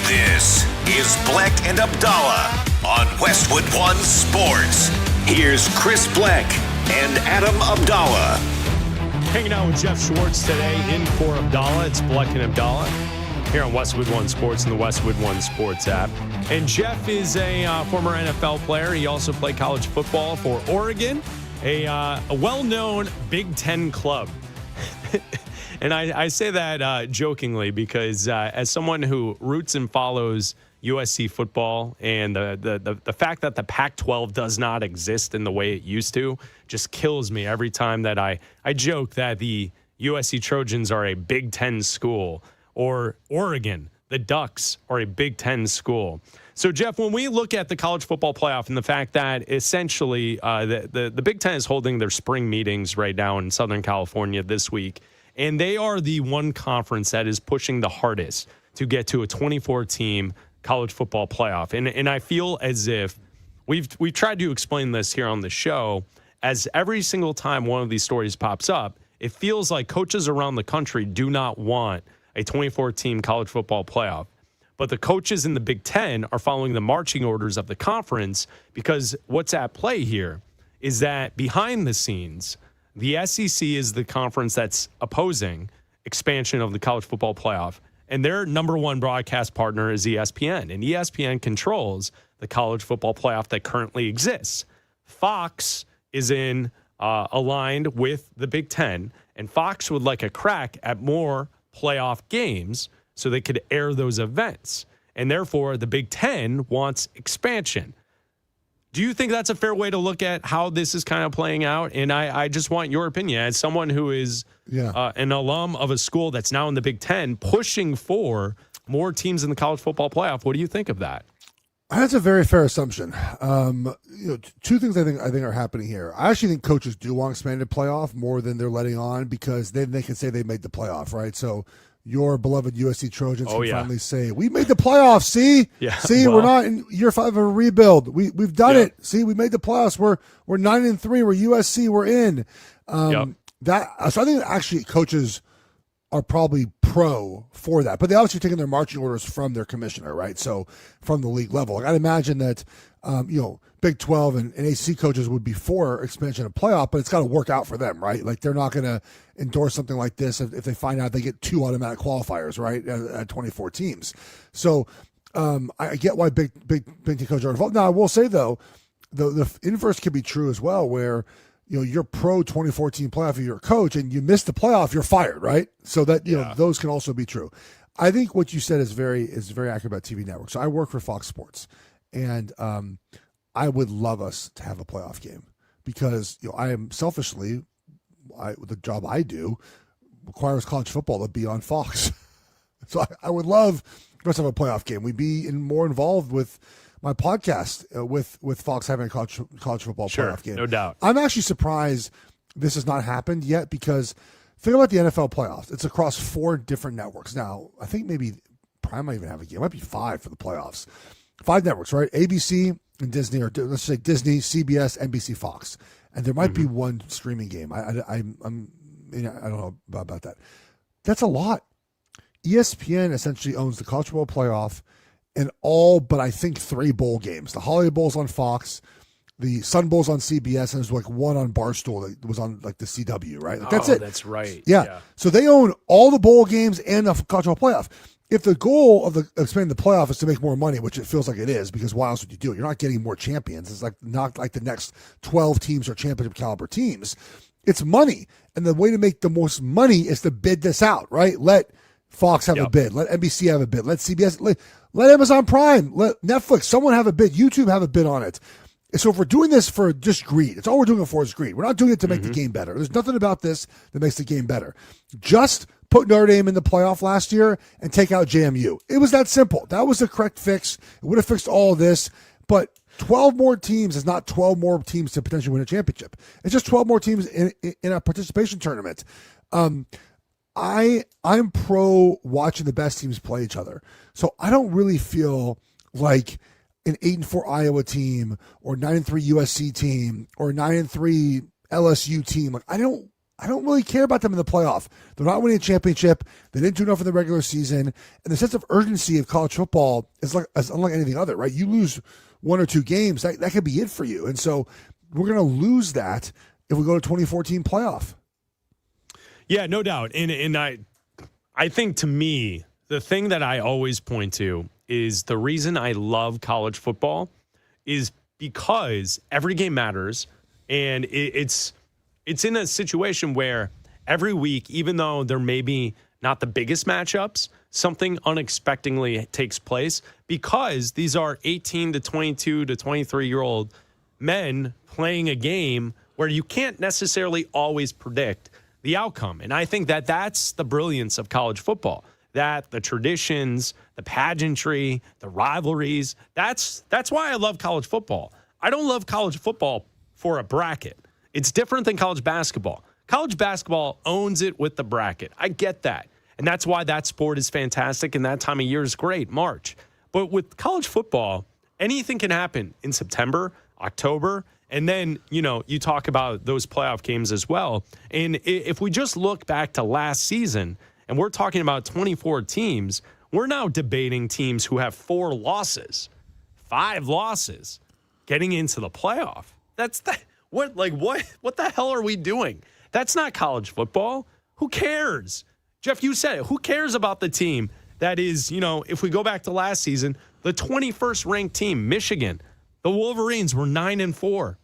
This is Bleck and Abdalla on Westwood One Sports. Here's Chris Bleck and Adam Abdalla. Hanging out with Jeff Schwartz today in for Abdalla. It's Bleck and Abdalla here on Westwood One Sports and the Westwood One Sports app. And Jeff is a former NFL player. He also played college football for Oregon, a well-known Big Ten club. And I say that jokingly because as someone who roots and follows USC football and the fact that the Pac-12 does not exist in the way it used to just kills me every time that I joke that the USC Trojans are a Big Ten school or Oregon, the Ducks, are a Big Ten school. So, Jeff, when we look at the college football playoff and the fact that essentially the Big Ten is holding their spring meetings right now in Southern California this week, and they are the one conference that is pushing the hardest to get to a 24-team college football playoff. And I feel as if we've tried to explain this here on the show, as every single time one of these stories pops up, it feels like coaches around the country do not want a 24-team college football playoff. But the coaches in the Big Ten are following the marching orders of the conference because what's at play here is that behind the scenes, the SEC is the conference that's opposing expansion of the college football playoff, and their number one broadcast partner is ESPN, and ESPN controls the college football playoff that currently exists. Fox is aligned with the Big Ten, and Fox would like a crack at more playoff games so they could air those events, and therefore the Big Ten wants expansion. Do you think that's a fair way to look at how this is kind of playing out? And I just want your opinion as someone who is an alum of a school that's now in the Big Ten pushing for more teams in the college football playoff. What do you think of that? That's a very fair assumption. Two things I think are happening here. I actually think coaches do want expanded playoff more than they're letting on because then they can say they made the playoff, right? So your beloved USC Trojans can finally say, we made the playoffs, see? Yeah, see, we're not in year 5 of a rebuild. We've done it. See, we made the playoffs. We're 9-3. We're USC. We're in. So I think actually coaches are probably pro for that. But they obviously taking their marching orders from their commissioner, right? So from the league level. Like, I'd imagine that, Big 12 and AC coaches would be for expansion of playoff, but it's got to work out for them, right? Like, they're not going to endorse something like this if they find out they get 2 automatic qualifiers, right, at 24 teams. So I get why Big Ten coaches are involved. Now, I will say, though, the inverse could be true as well, where you're pro 2014 playoff, you're a coach, and you miss the playoff, you're fired, right? So that those can also be true. I think what you said is very accurate about TV networks. So I work for Fox Sports, and I would love us to have a playoff game because I am selfishly, the job I do requires college football to be on Fox. So I would love us to have a playoff game. We'd be more involved with my podcast with Fox having a college football playoff game. No doubt. I'm actually surprised this has not happened yet because think about the NFL playoffs. It's across 4 different networks. Now, I think maybe Prime might even have a game. It might be 5 for the playoffs. 5 networks, right? ABC and Disney, or let's say Disney, CBS, NBC, Fox. And there might be one streaming game. I'm I don't know about that. That's a lot. ESPN essentially owns the college football playoff and all but I think 3 bowl games. The Holiday Bowl's on Fox, the Sun Bowl's on CBS, and there's like one on Barstool that was on like the CW, right? Like, that's it. That's right. Yeah. So they own all the bowl games and the college football playoff. If the goal of expanding the playoff is to make more money, which it feels like it is, because why else would you do it? You're not getting more champions. It's like not like the next 12 teams are championship caliber teams. It's money. And the way to make the most money is to bid this out, right? Let Fox have a bid. Let NBC have a bid. Let CBS, let Amazon Prime, let Netflix, someone have a bid. YouTube have a bid on it. So if we're doing this for just greed, it's all we're doing it for is greed. We're not doing it to make the game better. There's nothing about this that makes the game better. Just put Notre Dame in the playoff last year and take out JMU. It was that simple. That was the correct fix. It would have fixed all of this. But 12 more teams is not 12 more teams to potentially win a championship. It's just 12 more teams in a participation tournament. I'm pro watching the best teams play each other. So I don't really feel like an 8-4 Iowa team or 9-3 USC team or 9-3 LSU team. Like I don't really care about them in the playoff. They're not winning a championship. They didn't do enough in the regular season. And the sense of urgency of college football is unlike anything other, right? You lose 1 or 2 games, that could be it for you. And so we're going to lose that if we go to 2014 playoff. Yeah, no doubt. And I think to me, the thing that I always point to is the reason I love college football is because every game matters. And it's in a situation where every week, even though there may be not the biggest matchups, something unexpectedly takes place because these are 18 to 22 to 23-year-old men playing a game where you can't necessarily always predict the outcome. And I think that that's the brilliance of college football, that the traditions, the pageantry, the rivalries, that's why I love college football. I don't love college football for a bracket. It's different than college basketball. College basketball owns it with the bracket. I get that. And that's why that sport is fantastic and that time of year is great, March. But with college football, anything can happen in September, October, and then, you talk about those playoff games as well. And if we just look back to last season, and we're talking about 24 teams, we're now debating teams who have 4 losses, 5 losses, getting into the playoff. What the hell are we doing? That's not college football. Who cares? Jeff, you said it. Who cares about the team that is, if we go back to last season, the 21st ranked team, Michigan, the Wolverines were 9-4.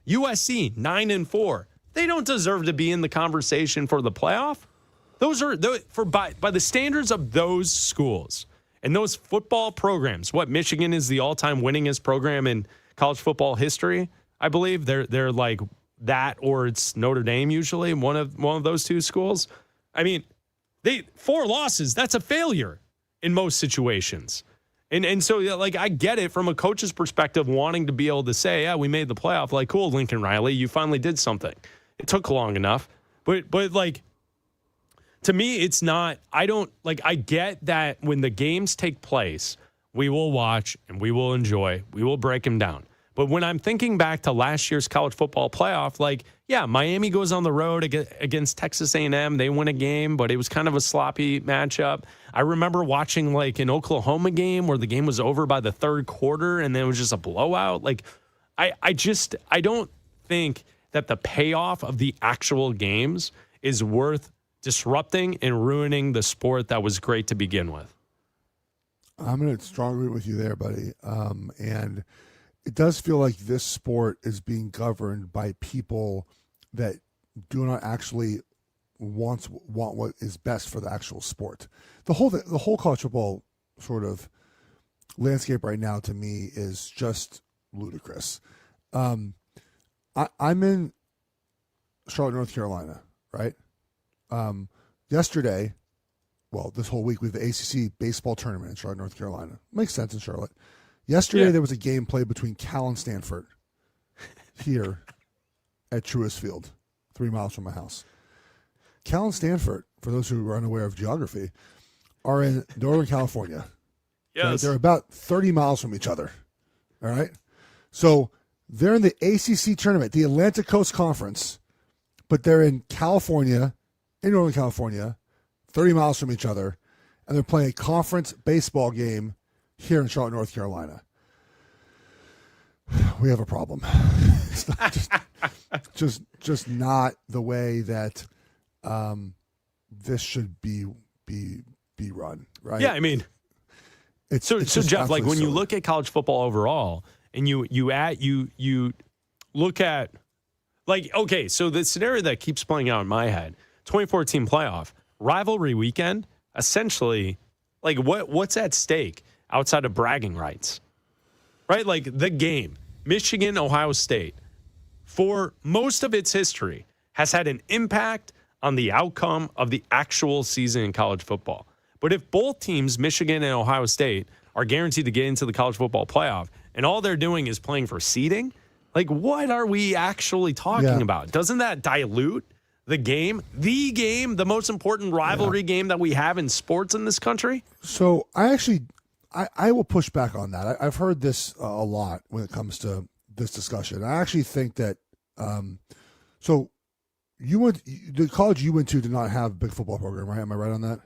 USC 9-4. They don't deserve to be in the conversation for the playoff. Those are by the standards of those schools and those football programs. What, Michigan is the all-time winningest program in college football history, I believe. They're like that, or it's Notre Dame usually, one of those two schools. I mean, 4 losses, that's a failure in most situations. And so, like, I get it from a coach's perspective, wanting to be able to say, yeah, we made the playoff. Like, cool, Lincoln Riley, you finally did something. It took long enough. But like, to me, it's not, I get that when the games take place, we will watch and we will enjoy. We will break them down. But when I'm thinking back to last year's college football playoff, like, yeah, Miami goes on the road against Texas A&M. They win a game, but it was kind of a sloppy matchup. I remember watching like an Oklahoma game where the game was over by the 3rd quarter and then it was just a blowout. Like, I don't think that the payoff of the actual games is worth disrupting and ruining the sport that was great to begin with. I'm going to strongly agree with you there, buddy. And it does feel like this sport is being governed by people that do not actually want what is best for the actual sport. The whole college football sort of landscape right now to me is just ludicrous. I'm in Charlotte, North Carolina, right? Yesterday, this whole week we have the ACC baseball tournament in Charlotte, North Carolina. Makes sense in Charlotte. Yesterday, There was a game played between Cal and Stanford here at Truist Field, 3 miles from my house. Cal and Stanford, for those who are unaware of geography, are in Northern California. Yes. They're about 30 miles from each other. All right? So they're in the ACC tournament, the Atlantic Coast Conference, but they're in California in Northern California, 30 miles from each other, and they're playing a conference baseball game here in Charlotte, North Carolina. We have a problem. It's not just not the way that this should be run, right? Yeah, I mean, so Jeff, like when you look at college football overall, and you look at, like, okay, so the scenario that keeps playing out in my head, 2014 playoff rivalry weekend, essentially, like what's at stake outside of bragging rights, right? Like the game, Michigan, Ohio State, for most of its history, has had an impact on the outcome of the actual season in college football. But if both teams, Michigan and Ohio State, are guaranteed to get into the college football playoff, and all they're doing is playing for seeding, like what are we actually talking about? Doesn't that dilute the game, the most important rivalry game that we have in sports in this country? So I will push back on that. I've heard this a lot when it comes to this discussion. I actually think that so the college you went to did not have a big football program, right? Am I right on that?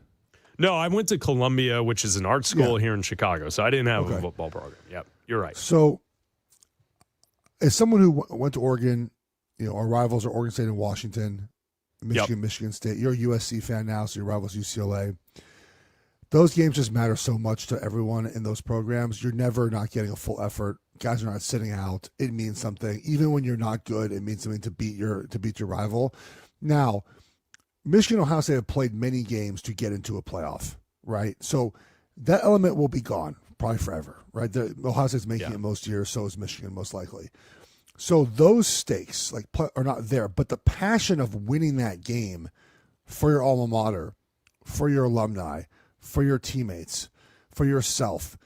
No, I went to Columbia, which is an art school here in Chicago, so I didn't have a football program. Yep, you're right. So as someone who went to Oregon, our rivals are Oregon State and Washington, Michigan State. You're a USC fan now, so your rivals UCLA. Those games just matter so much to everyone in those programs. You're never not getting a full effort. Guys are not sitting out. It means something. Even when you're not good, it means something to beat your rival. Now, Michigan and Ohio State have played many games to get into a playoff, right? So that element will be gone probably forever, right? Ohio State's making it most years, so is Michigan most likely. So those stakes are not there, but the passion of winning that game for your alma mater, for your alumni, for your teammates, for yourself,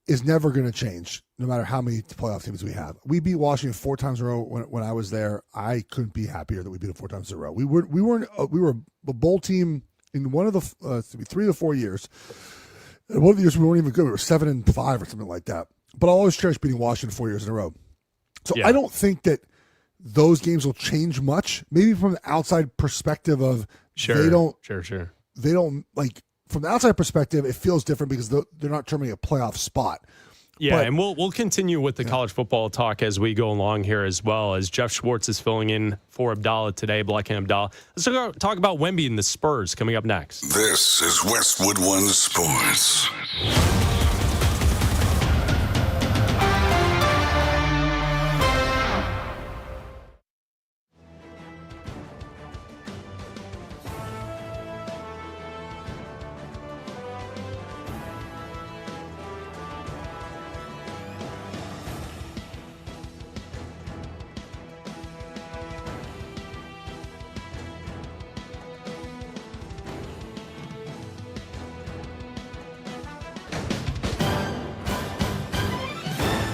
is never going to change, no matter how many playoff teams we have. We beat Washington 4 times in a row when I was there. I couldn't be happier that we beat them 4 times in a row. We were a bowl team in one of the 3 to 4 years. And one of the years we weren't even good. We were 7-5 or something like that. But I always cherish beating Washington 4 years in a row. So I don't think that those games will change much. Maybe from the outside perspective of they don't like. From the outside perspective, it feels different because they're not determining a playoff spot. Yeah, and we'll continue with the college football talk as we go along here, as well as Jeff Schwartz is filling in for Abdalla today, Bleck Abdalla. Let's talk about Wemby and the Spurs coming up next. This is Westwood One Sports.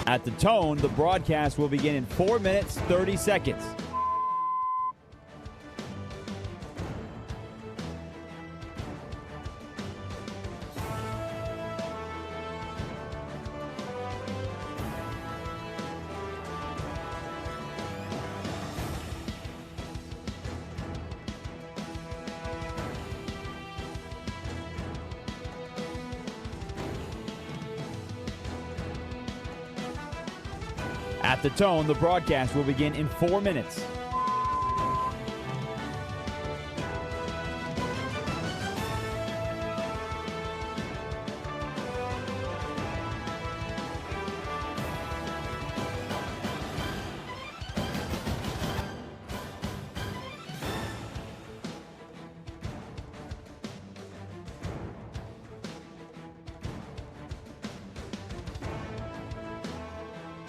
At the tone, the broadcast will begin in 4 minutes, 30 seconds. At the tone, the broadcast will begin in 4 minutes.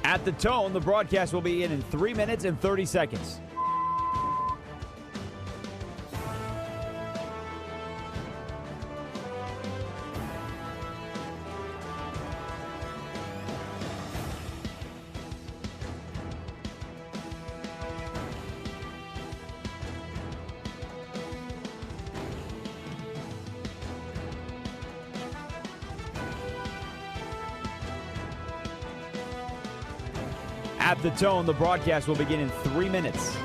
At the tone, the broadcast will begin in 3 minutes and 30 seconds. At the tone, the broadcast will begin in 3 minutes.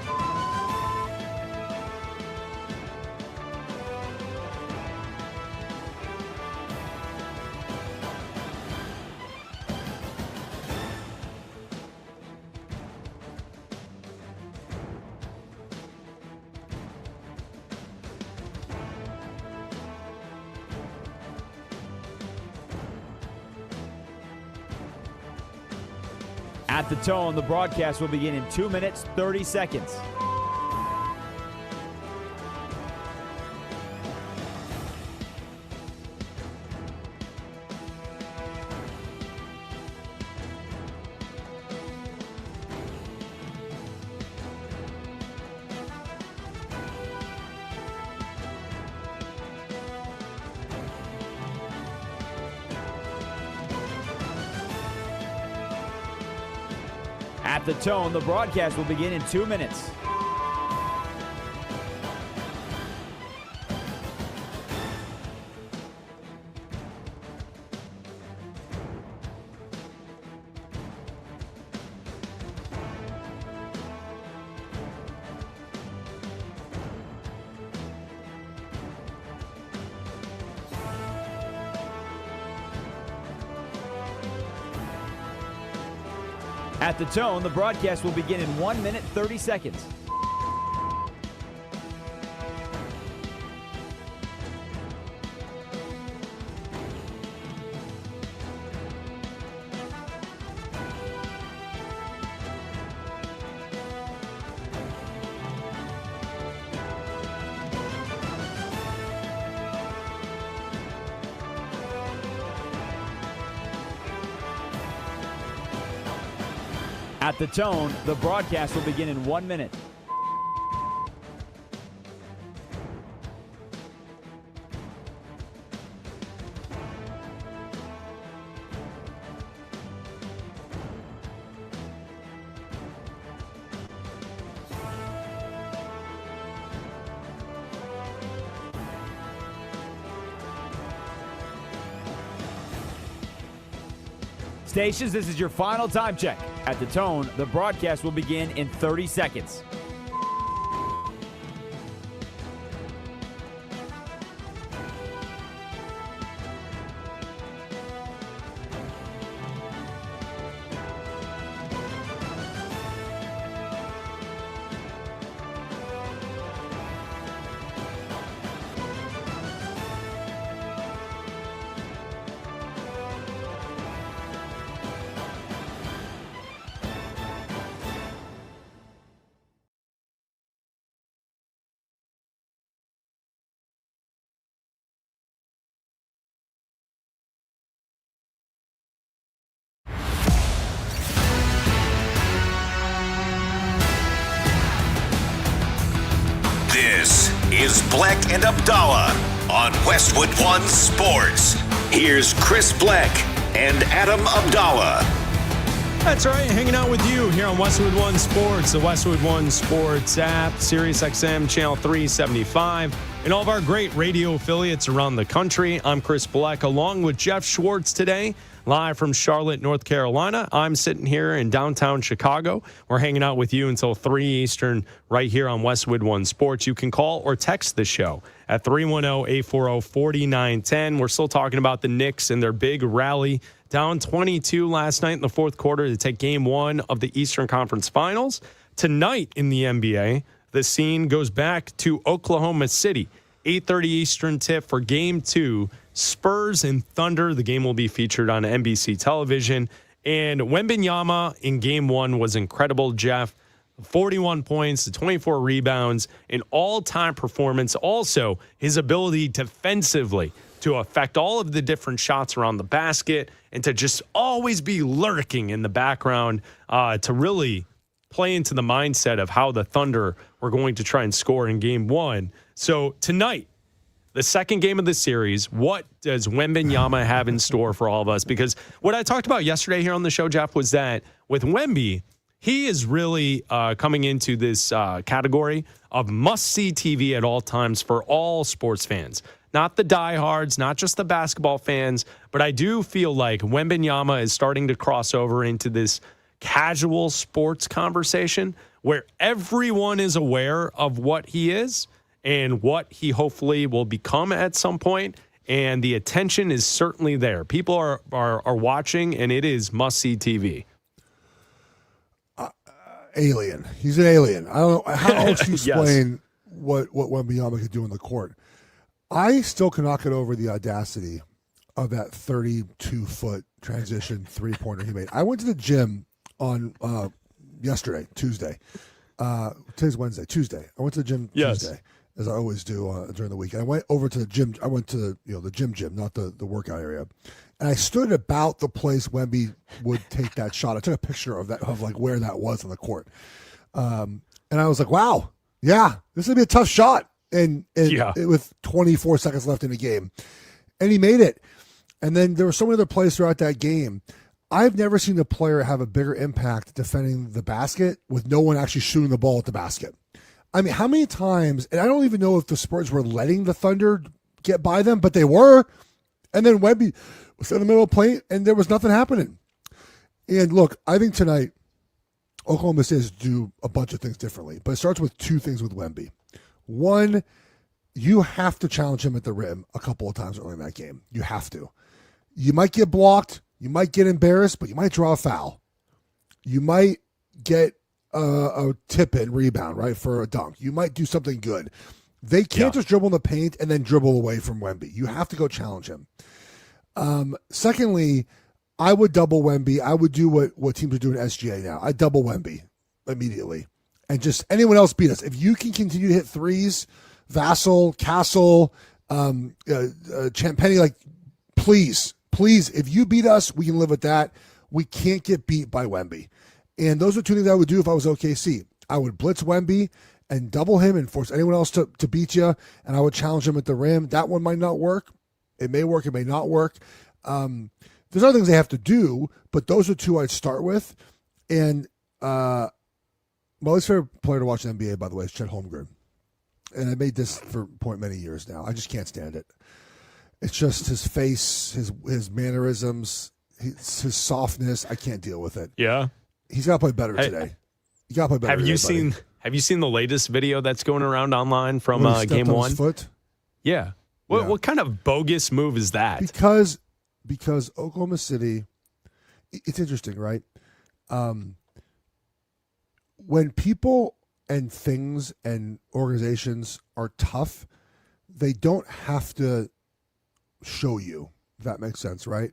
At the tone, the broadcast will begin in 2 minutes, 30 seconds. At the tone, the broadcast will begin in 2 minutes. At the tone, the broadcast will begin in 1 minute, 30 seconds. At the tone, the broadcast will begin in 1 minute. Stations, this is your final time check. At the tone, the broadcast will begin in 30 seconds. This is Bleck and Abdalla on Westwood One Sports. Here's Chris Bleck and Adam Abdalla. That's right, hanging out with you here on Westwood One Sports, the Westwood One Sports app, Sirius XM Channel 375, and all of our great radio affiliates around the country. I'm Chris Bleck, along with Jeff Schwartz today, live from Charlotte, North Carolina. I'm sitting here in downtown Chicago. We're hanging out with you until 3 Eastern right here on Westwood One Sports. You can call or text the show at 310-840-4910. We're still talking about the Knicks and their big rally down 22 last night in the fourth quarter to take game one of the Eastern Conference Finals. Tonight in the NBA, the scene goes back to Oklahoma City. 8:30 Eastern tip for game two, Spurs and Thunder. The game will be featured on NBC television. And Wembanyama in game one was incredible, Jeff. 41 points, 24 rebounds, an all-time performance. Also, his ability defensively to affect all of the different shots around the basket and to just always be lurking in the background to really play into the mindset of how the Thunder were going to try and score in game one. So tonight, the second game of the series, what does Wembanyama have in store for all of us? Because what I talked about yesterday here on the show, Jeff, was that with Wemby, he is really coming into this category of must-see TV at all times for all sports fans. Not the diehards, not just the basketball fans, but I do feel like Wembanyama is starting to cross over into this casual sports conversation where everyone is aware of what he is and what he hopefully will become at some point, and the attention is certainly there. People are watching, and it is must-see TV. Alien. He's an alien. I don't know how else to explain Yes. what Wembanyama could do in the court. I still cannot get over the audacity of that 32-foot transition three-pointer he made. I went to the gym on yesterday, Tuesday. Today's Wednesday. Tuesday. I went to the gym Tuesday, as I always do during the week. I went over to the gym. I went to the gym, not the workout area. And I stood about the place Wemby would take that shot. I took a picture of that, of like where that was on the court. And I was like, wow, yeah, this is gonna be a tough shot. And with 24 seconds left in the game. And he made it. And then there were so many other plays throughout that game. I've never seen a player have a bigger impact defending the basket with no one actually shooting the ball at the basket. I mean, how many times, and I don't even know if the Spurs were letting the Thunder get by them, but they were. And then Wemby was in the middle of the plate, and there was nothing happening. And look, I think tonight, Oklahoma City has to do a bunch of things differently, but it starts with two things with Wemby. One, you have to challenge him at the rim a couple of times early in that game. You have to. You might get blocked. You might get embarrassed, but you might draw a foul. You might get a tip-in rebound, right, for a dunk. You might do something good. They can't just dribble in the paint and then dribble away from Wemby. You have to go challenge him. Secondly, I would double Wemby. I would do what teams are doing at SGA now. I double Wemby immediately. And just anyone else beat us. If you can continue to hit threes, Vassell, Castle, Champagny, like, please, if you beat us, we can live with that. We can't get beat by Wemby. And those are two things I would do if I was OKC. I would blitz Wemby and double him and force anyone else to beat you, and I would challenge him at the rim. That one might not work. It may work. It may not work. There's other things they have to do, but those are two I'd start with. And my least favorite player to watch in the NBA, by the way, is Chet Holmgren. And I made this point many years now. I just can't stand it. It's just his face, his mannerisms, his softness. I can't deal with it. Yeah. He's got to play better today. You got to play better. Have you seen the latest video that's going around online from game one? Foot? Yeah. What kind of bogus move is that? Because Oklahoma City, it's interesting, right? When people and things and organizations are tough, they don't have to show you, if that makes sense, right?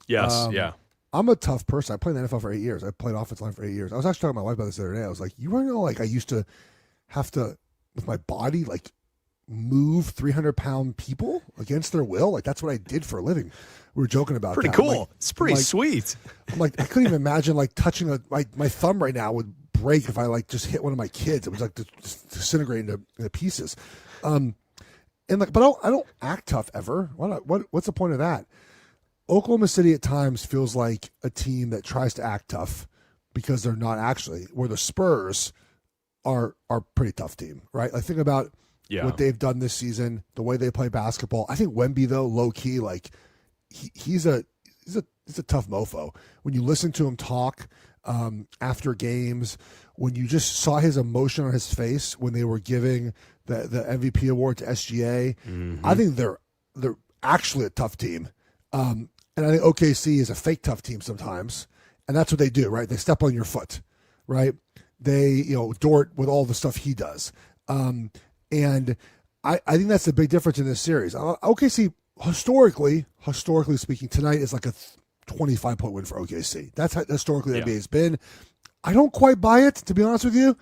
Yes, yeah. I'm a tough person. I played in the NFL for 8 years. I played offensive line for 8 years. I was actually talking to my wife about this the other day. I was like, you want to know, like, I used to have to, with my body, like, move 300-pound people against their will. Like, that's what I did for a living. We were joking about pretty that. Cool. Like, it's pretty sweet. I'm like, I couldn't even imagine, like, touching my thumb right now would break if I, like, just hit one of my kids. It was, like, just disintegrating into pieces. And, like, but I don't act tough ever. What's the point of that? Oklahoma City at times feels like a team that tries to act tough because they're not actually, where the Spurs are a pretty tough team, right? Like, think about what they've done this season, the way they play basketball. I think Wemby, though, low key, like, he's a tough mofo. When you listen to him talk after games, when you just saw his emotion on his face when they were giving the MVP award to SGA, I think they're actually a tough team. And I think OKC is a fake tough team sometimes, and that's what they do, right? They step on your foot, right? They, Dort with all the stuff he does. And I think that's the big difference in this series. OKC, historically speaking, tonight is like a 25-point win for OKC. That's how historically the NBA has been. I don't quite buy it, to be honest with you.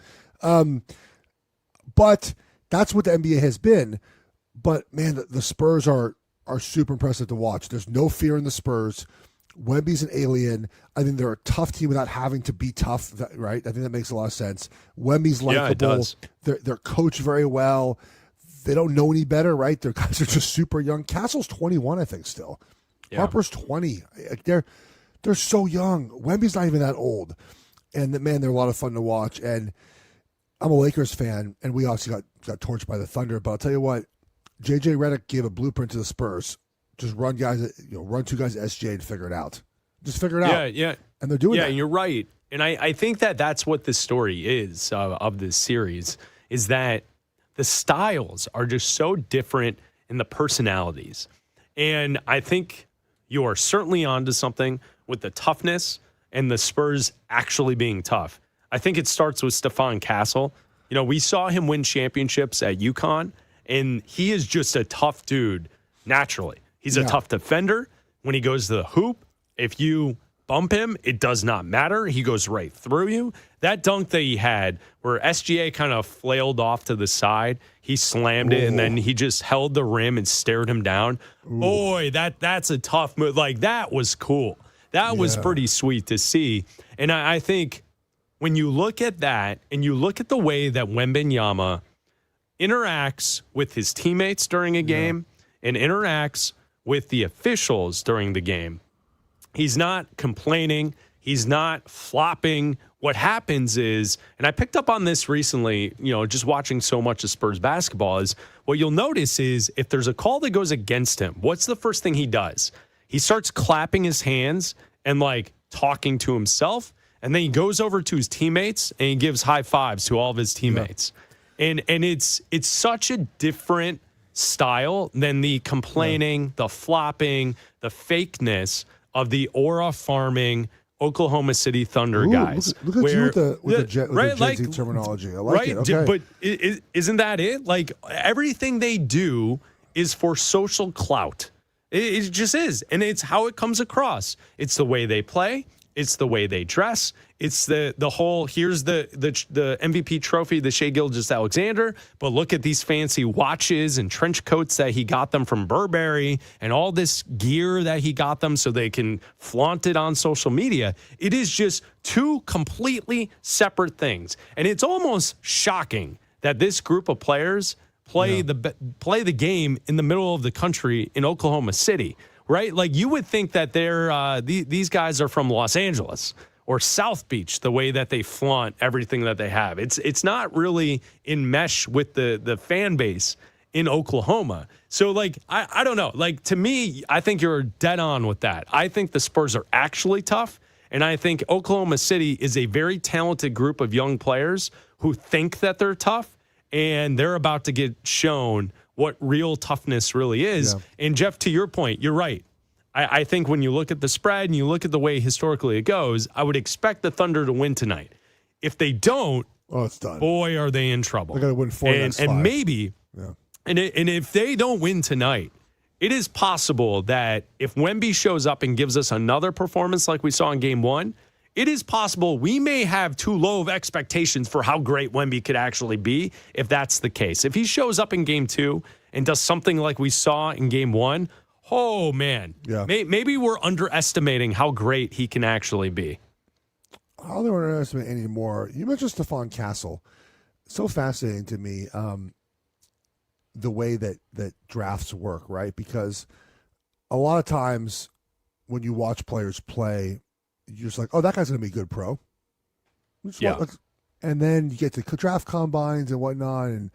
But that's what the NBA has been. But, man, the Spurs are super impressive to watch. There's no fear in the Spurs. Wemby's an alien. I think they're a tough team without having to be tough, right? I think that makes a lot of sense. Wemby's likable. Yeah, it does. They're coached very well. They don't know any better, right? Their guys are just super young. Castle's 21, I think, still. Yeah. Harper's 20. They're so young. Wemby's not even that old. And, man, they're a lot of fun to watch. And I'm a Lakers fan, and we obviously got torched by the Thunder. But I'll tell you what, JJ Redick gave a blueprint to the Spurs. Just run two guys at SJ and figure it out. Just figure it out. Yeah. And they're doing that. Yeah, you're right. And I think that's what the story is of this series, is that the styles are just so different in the personalities. And I think you are certainly onto something with the toughness and the Spurs actually being tough. I think it starts with Stephon Castle. We saw him win championships at UConn, and he is just a tough dude naturally. He's a tough defender. When he goes to the hoop, if you bump him, it does not matter. He goes right through you. That dunk that he had where SGA kind of flailed off to the side, he slammed it, and then he just held the rim and stared him down. Boy, that's a tough move. Like, that was cool. That was pretty sweet to see. And I think when you look at that and you look at the way that Wembanyama interacts with his teammates during a game and interacts with the officials during the game, he's not complaining. He's not flopping. What happens is, and I picked up on this recently, just watching so much of Spurs basketball, is what you'll notice is if there's a call that goes against him, what's the first thing he does? He starts clapping his hands and like talking to himself, and then he goes over to his teammates and he gives high fives to all of his teammates. Yeah. And it's such a different style than the complaining, the flopping, the fakeness of the aura farming Oklahoma City Thunder guys. Look at you with the Gen Z terminology. I like it. Okay. But isn't that it? Like, everything they do is for social clout. It just is. And it's how it comes across. It's the way they play. It's the way they dress. It's the whole, here's the MVP trophy, the Shai Gilgeous-Alexander, but look at these fancy watches and trench coats that he got them from Burberry and all this gear that he got them so they can flaunt it on social media. It is just two completely separate things. And it's almost shocking that this group of players play the game in the middle of the country in Oklahoma City, right? Like, you would think that these guys are from Los Angeles or South Beach, the way that they flaunt everything that they have. It's not really in mesh with the fan base in Oklahoma. So, like, I don't know. Like, to me, I think you're dead on with that. I think the Spurs are actually tough, and I think Oklahoma City is a very talented group of young players who think that they're tough, and they're about to get shown what real toughness really is. Yeah. And, Jeff, to your point, you're right. I think when you look at the spread and you look at the way historically it goes, I would expect the Thunder to win tonight. If they don't, it's done. Boy, are they in trouble. They're going to win 4 next 5. And maybe, and if they don't win tonight, it is possible that if Wemby shows up and gives us another performance like we saw in Game 1, it is possible we may have too low of expectations for how great Wemby could actually be if that's the case. If he shows up in Game 2 and does something like we saw in Game 1, oh, man. Yeah. Maybe we're underestimating how great he can actually be. I don't think we're underestimating anymore. You mentioned Stephon Castle. So fascinating to me, the way that drafts work, right? Because a lot of times when you watch players play, you're just like, oh, that guy's going to be a good pro. And then you get to draft combines and whatnot, and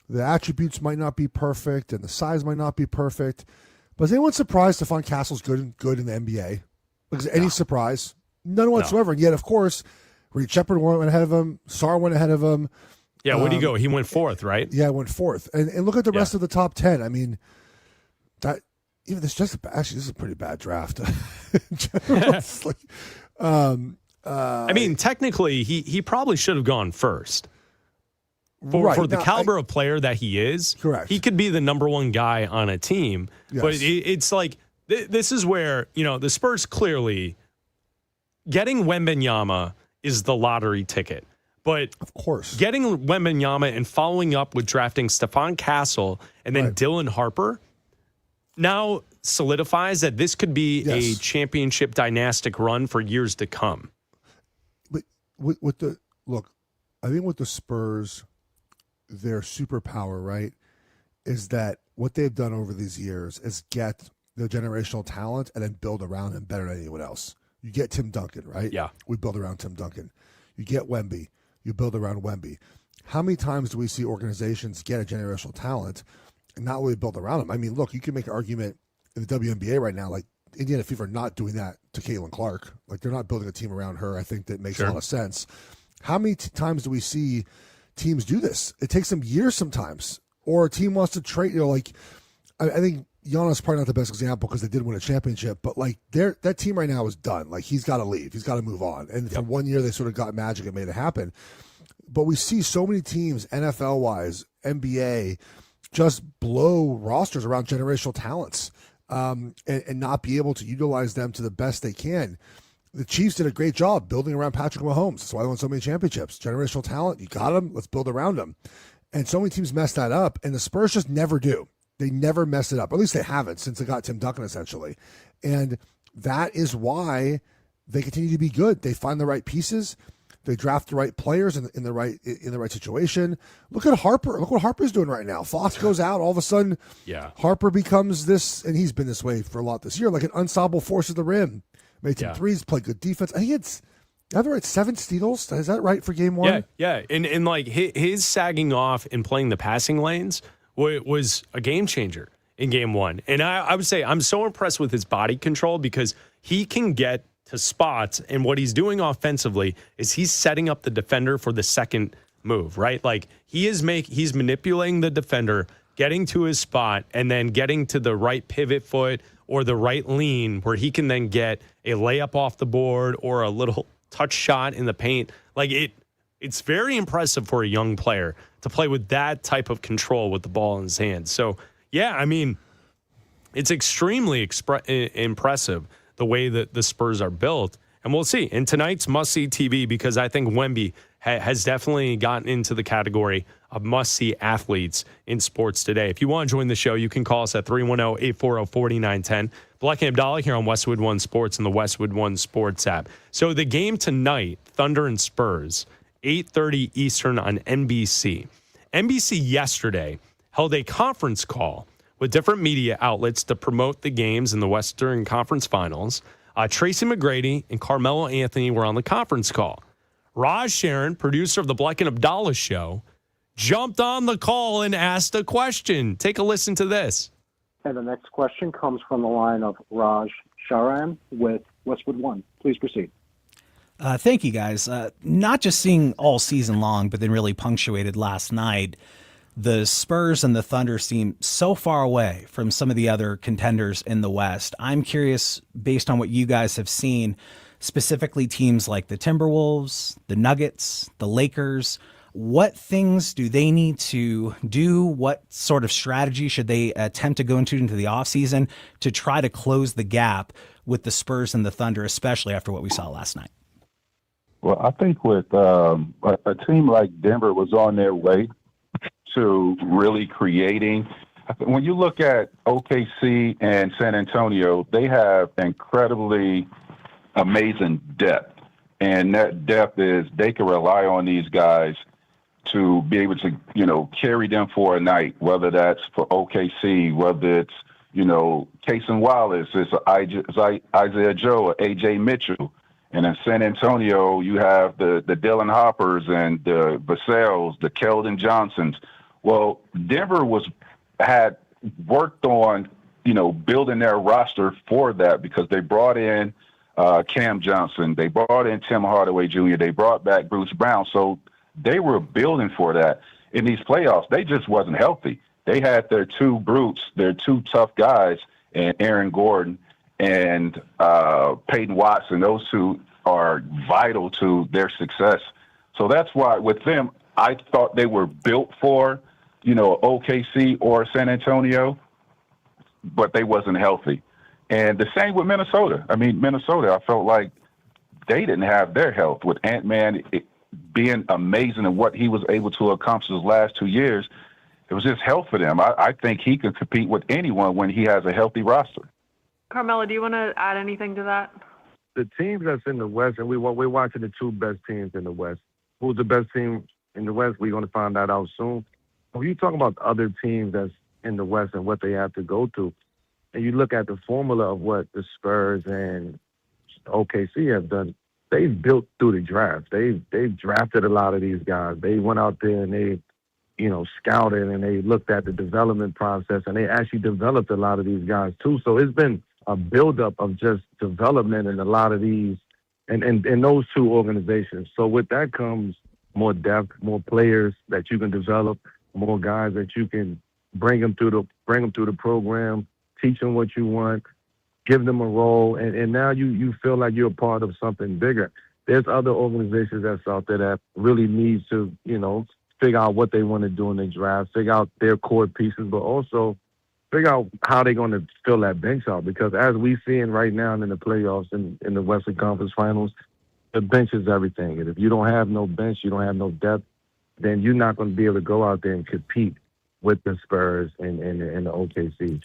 the attributes might not be perfect, and the size might not be perfect. But is anyone surprised Stephon Castle's good in the NBA? Is any surprise? None whatsoever. And yet, of course, Reed Shepard went ahead of him. Sarr went ahead of him. Yeah, where'd he go? He went 4th, right? Yeah, went 4th. And look at the rest of the top 10. I mean, this is a pretty bad draft. I mean, technically, he probably should have gone first. For the caliber of player that he is, correct. He could be the number one guy on a team. Yes. But it's like, this is where, the Spurs clearly, getting Wembanyama is the lottery ticket. But of course, getting Wembanyama and following up with drafting Stephon Castle and then Dylan Harper now solidifies that this could be a championship dynastic run for years to come. But I think with the Spurs, their superpower, right, is that what they've done over these years is get the generational talent and then build around him better than anyone else. You get Tim Duncan, right? Yeah. We build around Tim Duncan. You get Wemby. You build around Wemby. How many times do we see organizations get a generational talent and not really build around him? I mean, look, you can make an argument in the WNBA right now, like Indiana Fever not doing that to Caitlin Clark. Like, they're not building a team around her. I think that makes a lot of sense. How many times do we see teams do this? It takes them years sometimes. Or a team wants to trade, I think Giannis probably not the best example because they did win a championship, but like that team right now is done. Like, he's got to leave. He's got to move on. And for 1 year, they sort of got magic and made it happen. But we see so many teams, NFL-wise, NBA, just blow rosters around generational talents and not be able to utilize them to the best they can. the Chiefs did a great job building around Patrick Mahomes. That's why they won so many championships. Generational talent, you got him, let's build around him. And so many teams mess that up, and the Spurs just never do. They never mess it up. Or at least they haven't since they got Tim Duncan, essentially. And that is why they continue to be good. They find the right pieces. They draft the right players in the right situation. Look at Harper. Look what Harper's doing right now. Fox goes out. All of a sudden, Harper becomes this, and he's been this way for a lot this year, like an unstoppable force at the rim. Made some threes, played good defense. I think it's, I have it right, 7 steals. Is that right for game one? Yeah. And like his sagging off and playing the passing lanes was a game changer in game one. And I would say I'm so impressed with his body control because he can get to spots, and what he's doing offensively is he's setting up the defender for the second move, right? Like he's manipulating the defender, getting to his spot, and then getting to the right pivot foot or the right lean where he can then get a layup off the board or a little touch shot in the paint. Like it's very impressive for a young player to play with that type of control with the ball in his hands. So, yeah, I mean, it's extremely impressive the way that the Spurs are built. And we'll see. In tonight's must-see TV, because I think Wemby has definitely gotten into the category of must-see athletes in sports today. If you want to join the show, you can call us at 310-840-4910. Bleck Abdalla here on Westwood One Sports and the Westwood One Sports app. So the game tonight, Thunder and Spurs, 8:30 Eastern on NBC. NBC yesterday held a conference call with different media outlets to promote the games in the Western Conference Finals. Tracy McGrady and Carmelo Anthony were on the conference call. Raj Sharon, producer of the Bleck and Abdalla show, jumped on the call and asked a question. Take a listen to this. And the next question comes from the line of Raj Sharan with Westwood One. Please proceed. Thank you, guys. Not just seeing all season long, but then really punctuated last night. The Spurs and the Thunder seem so far away from some of the other contenders in the West. I'm curious, based on what you guys have seen, specifically teams like the Timberwolves, the Nuggets, the Lakers, what things do they need to do? What sort of strategy should they attempt to go into the offseason to try to close the gap with the Spurs and the Thunder, especially after what we saw last night? Well, I think with a team like Denver was on their way to really creating. When you look at OKC and San Antonio, they have incredibly amazing depth. And that depth is they can rely on these guys to be able to, carry them for a night, whether that's for OKC, whether it's, Cason Wallace, it's Isaiah Joe or AJ Mitchell. And in San Antonio, you have the Dylan Hoppers and the Vassell's, the Keldon Johnsons. Well, Denver had worked on, building their roster for that because they brought in Cam Johnson. They brought in Tim Hardaway Jr. They brought back Bruce Brown. So they were building for that. In these playoffs, they just wasn't healthy. They had their two brutes, their two tough guys, and Aaron Gordon and Peyton Watson. Those two are vital to their success. So that's why with them, I thought they were built for, OKC or San Antonio, but they wasn't healthy. And the same with Minnesota. I mean, Minnesota, I felt like they didn't have their health with Ant-Man being amazing and what he was able to accomplish his last 2 years. It was just health for them. I think he can compete with anyone when he has a healthy roster. Carmelo, do you want to add anything to that? The teams that's in the West, and we're watching the two best teams in the West. Who's the best team in the West? We're going to find that out soon. When you talk about other teams that's in the West and what they have to go to, and you look at the formula of what the Spurs and OKC have done, they've built through the draft. They've drafted a lot of these guys. They went out there and they, scouted and they looked at the development process and they actually developed a lot of these guys too. So it's been a buildup of just development in a lot of these and those two organizations. So with that comes more depth, more players that you can develop, more guys that you can bring them through the program, teach them what you want, give them a role, and now you feel like you're a part of something bigger. There's other organizations that's out there that really needs to, figure out what they want to do in the draft, figure out their core pieces, but also figure out how they're going to fill that bench out, because as we seeing right now in the playoffs in the Western Conference Finals, the bench is everything. And if you don't have no bench, you don't have no depth, then you're not going to be able to go out there and compete with the Spurs and the OKC.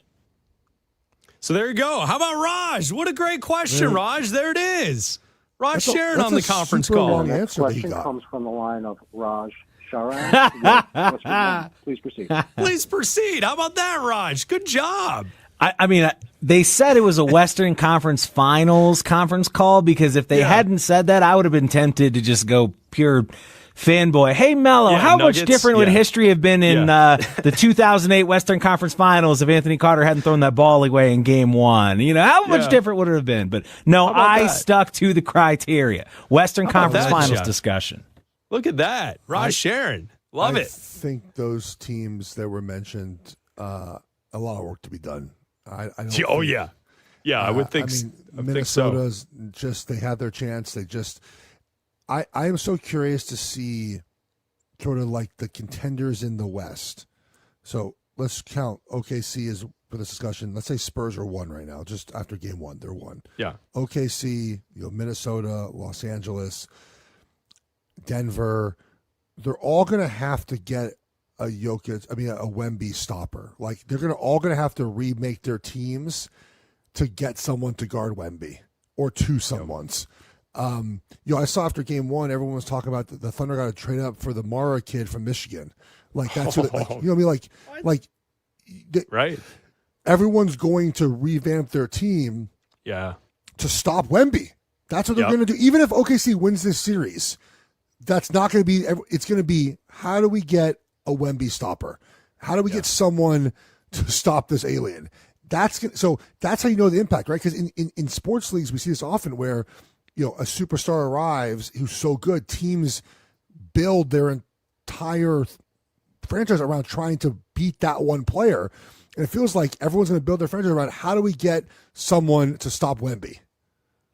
So there you go. How about Raj? What a great question, Raj. There it is. Raj Sharon on the conference call. Long Next answer question that he got. comes from the line of Raj Sharan. with Westwood One. Please proceed. Please proceed. How about that, Raj? Good job. I mean, they said it was a Western Conference Finals conference call, because if they hadn't said that, I would have been tempted to just go pure fanboy. Hey, Mello, how much different would history have been in the 2008 Western Conference Finals if Anthony Carter hadn't thrown that ball away in Game 1? You know, how much different would it have been? But no, I stuck to the criteria. Western Conference Finals discussion. Look at that. Raj Sharon. Love it. I think those teams that were mentioned, a lot of work to be done. I don't think, Yeah, I would think, Minnesota's think so. just, they had their chance. They just, I am so curious to see sort of like the contenders in the West. So let's count OKC as for this discussion. Let's say Spurs are 1 right now, just after Game 1, they're 1. Yeah. OKC, Minnesota, Los Angeles, Denver, they're all going to have to get a Wemby stopper. Like, they're all going to have to remake their teams to get someone to guard Wemby or two someone's. I saw after Game 1, everyone was talking about the Thunder got to trade up for the Mara kid from Michigan. Like, that's what, you know what I mean? Right. Everyone's going to revamp their team. Yeah. To stop Wemby. That's what they're going to do. Even if OKC wins this series, that's not going to be. It's going to be, how do we get a Wemby stopper? How do we get someone to stop this alien? That's how you know the impact, right? Because in sports leagues, we see this often where, a superstar arrives who's so good, teams build their entire franchise around trying to beat that one player. And it feels like everyone's going to build their franchise around, how do we get someone to stop Wemby?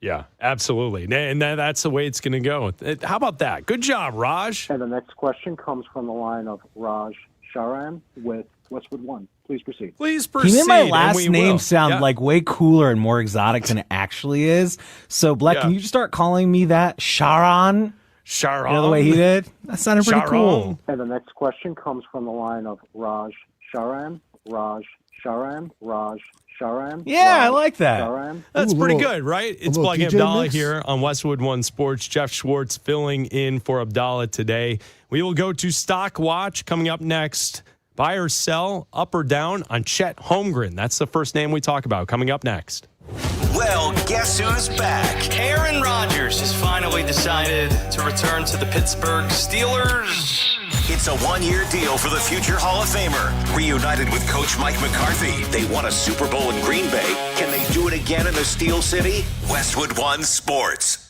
Yeah, absolutely. And that's the way it's going to go. How about that? Good job, Raj. And the next question comes from the line of Raj Sharan with Westwood One. Please proceed. Please proceed. He made my last name sound like way cooler and more exotic than it actually is. So, Bleck, can you just start calling me that? Sharon? Sharon. You know the way he did? That sounded pretty cool. And the next question comes from the line of Raj Sharan. Raj Sharan. Yeah, I like that. Sharan. That's pretty good, right? It's Bleck Abdalla here on Westwood One Sports. Jeff Schwartz filling in for Abdalla today. We will go to Stock Watch coming up next. Buy or sell, up or down on Chet Holmgren. That's the first name we talk about coming up next. Well, guess who's back? Aaron Rodgers has finally decided to return to the Pittsburgh Steelers. It's a one-year deal for the future Hall of Famer. Reunited with Coach Mike McCarthy, they won a Super Bowl in Green Bay. Can they do it again in the Steel City? Westwood One Sports.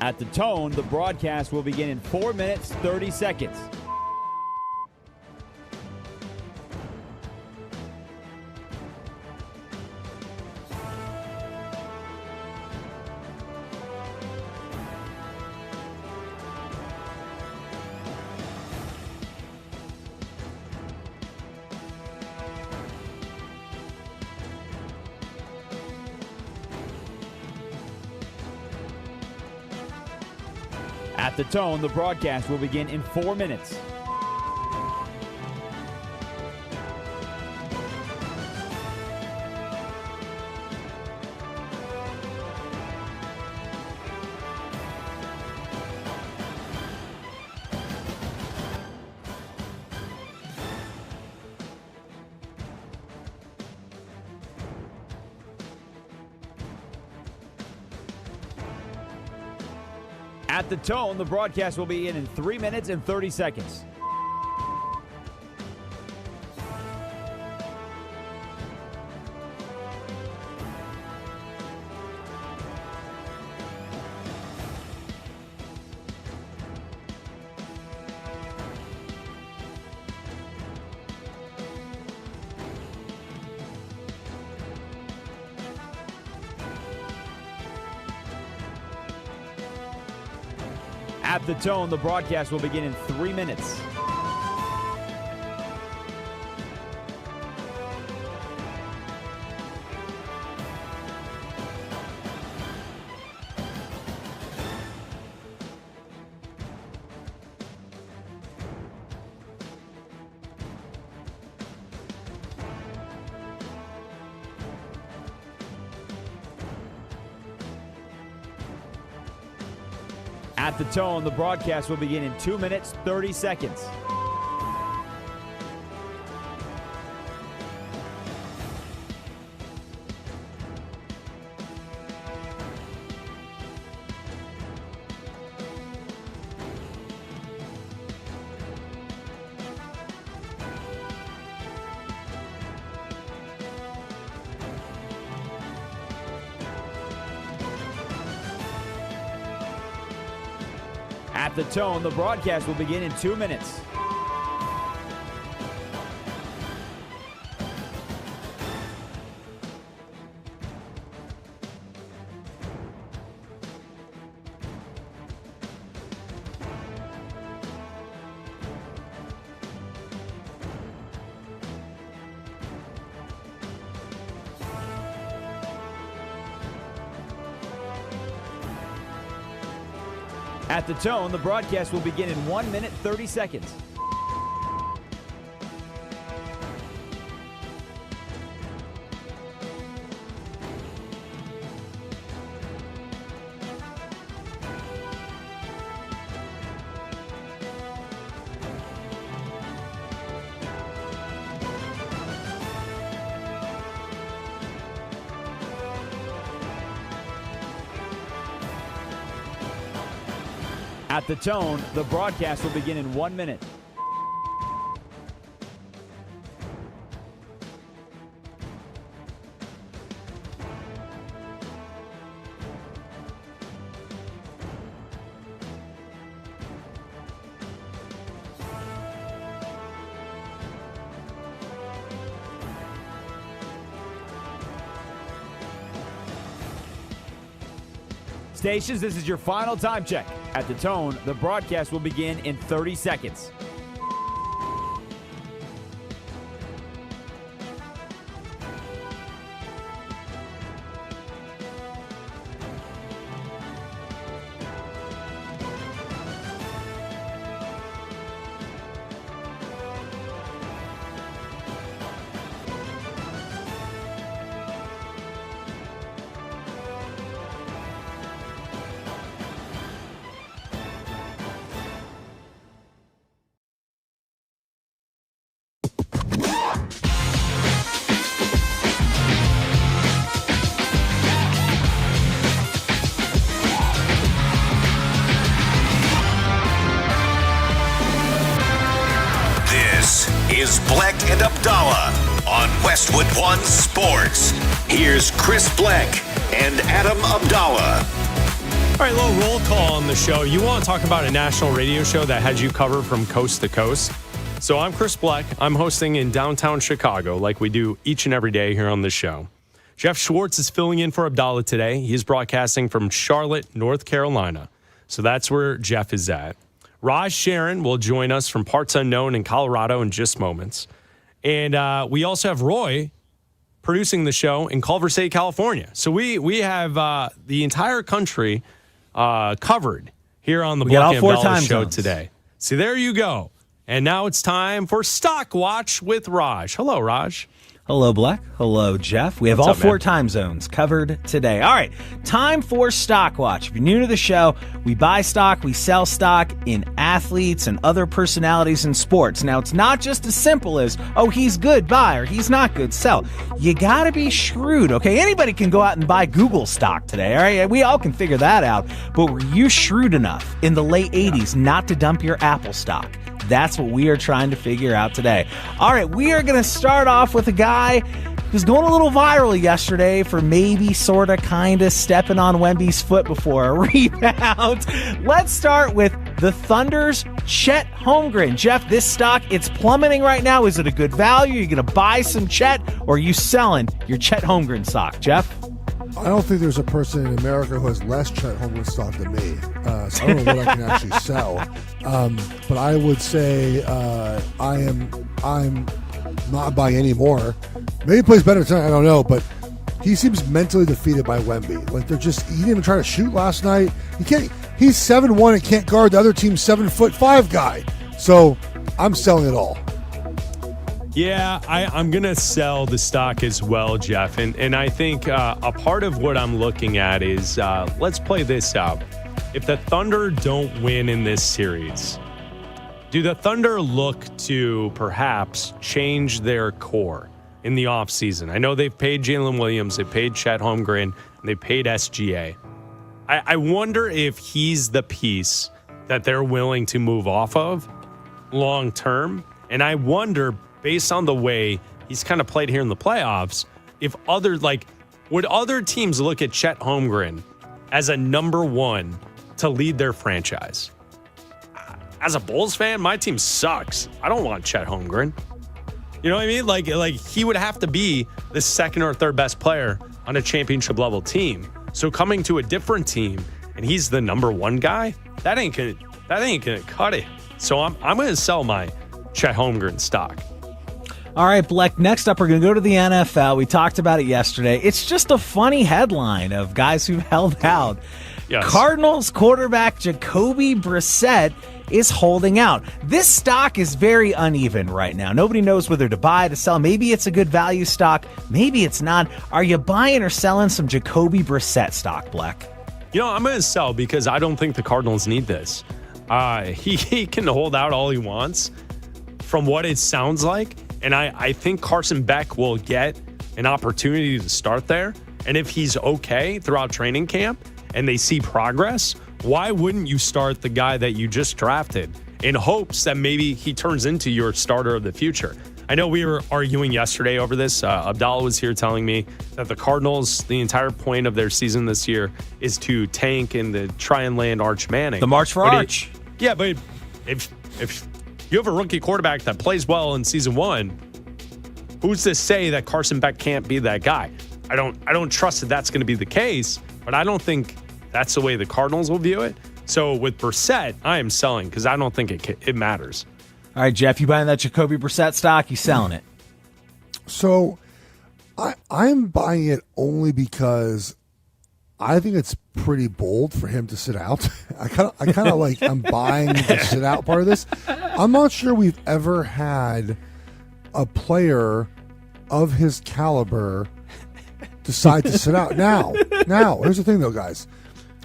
At the tone, the broadcast will begin in 4 minutes, 30 seconds. At the tone, the broadcast will begin in 4 minutes. At the tone, the broadcast will be in 3 minutes and 30 seconds. At the tone, the broadcast will begin in 3 minutes. At the tone, the broadcast will begin in 2 minutes, 30 seconds. At the tone, the broadcast will begin in 2 minutes. At the tone, the broadcast will begin in 1 minute, 30 seconds. At the tone, the broadcast will begin in 1 minute. Stations, this is your final time check. At the tone, the broadcast will begin in 30 seconds. Is Bleck and Abdalla on Westwood One Sports. Here's Chris Bleck and Adam Abdalla. All right, a little roll call on the show. You want to talk about a national radio show that had you covered from coast to coast? So I'm Chris Bleck. I'm hosting in downtown Chicago like we do each and every day here on the show. Jeff Schwartz is filling in for Abdalla today. He's broadcasting from Charlotte, North Carolina. So that's where Jeff is at. Raj Sharon will join us from Parts Unknown in Colorado in just moments. And we also have Roy producing the show in Culver City, California. So we have the entire country covered here on the Bleck and Abdalla show today. See, there you go. And now it's time for Stock Watch with Raj. Hello, Raj. Hello, Bleck. Hello, Jeff. We have all four time zones covered today. All right, time for Stock Watch. If you're new to the show, we buy stock, we sell stock in athletes and other personalities in sports. Now, it's not just as simple as, oh, he's good, buy, or he's not good, sell. You got to be shrewd, okay? Anybody can go out and buy Google stock today, all right? We all can figure that out. But were you shrewd enough in the late 80s not to dump your Apple stock? That's what we are trying to figure out today. All right, we are going to start off with a guy who's going a little viral yesterday for maybe sort of kind of stepping on Wemby's foot before a rebound. Let's start with the Thunder's Chet Holmgren. Jeff, this stock, it's plummeting right now. Is it a good value? Are you going to buy some Chet, or are you selling your Chet Holmgren stock, Jeff? I don't think there's a person in America who has less Chet Holmgren stock than me. So I don't know what I can actually sell. But I would say I'm not buying any more. Maybe he plays better tonight. I don't know, but he seems mentally defeated by Wemby. Like he didn't even try to shoot last night. He can't. He's 7'1" and can't guard the other team's 7'5" guy. So I'm selling it all. Yeah, I'm going to sell the stock as well, Jeff. And I think a part of what I'm looking at is let's play this out. If the Thunder don't win in this series, do the Thunder look to perhaps change their core in the offseason? I know they've paid Jalen Williams, they paid Chet Holmgren, and they paid SGA. I wonder if he's the piece that they're willing to move off of long term. And I wonder, based on the way he's kind of played here in the playoffs, if would other teams look at Chet Holmgren as a number one to lead their franchise? As a Bulls fan, my team sucks. I don't want Chet Holmgren. You know what I mean? Like he would have to be the second or third best player on a championship level team. So coming to a different team and he's the number one guy, that ain't gonna cut it. So I'm gonna sell my Chet Holmgren stock. All right, Bleck, next up, we're going to go to the NFL. We talked about it yesterday. It's just a funny headline of guys who've held out. Yes. Cardinals quarterback Jacoby Brissett is holding out. This stock is very uneven right now. Nobody knows whether to buy, to sell. Maybe it's a good value stock. Maybe it's not. Are you buying or selling some Jacoby Brissett stock, Bleck? You know, I'm going to sell because I don't think the Cardinals need this. He can hold out all he wants from what it sounds like. And I think Carson Beck will get an opportunity to start there. And if he's okay throughout training camp and they see progress, why wouldn't you start the guy that you just drafted in hopes that maybe he turns into your starter of the future? I know we were arguing yesterday over this. Abdalla was here telling me that the Cardinals, the entire point of their season this year is to tank and to try and land Arch Manning. The march for Arch. But if you have a rookie quarterback that plays well in season one, who's to say that Carson Beck can't be that guy? I don't trust that that's going to be the case, but I don't think that's the way the Cardinals will view it. So with Brissett, I am selling because I don't think it matters. All right, Jeff, you buying that Jacoby Brissett stock? You selling it? So I'm buying it only because I think it's pretty bold for him to sit out. I kind of like I'm buying the sit out part of this. I'm not sure we've ever had a player of his caliber decide to sit out. Now, here's the thing though, guys.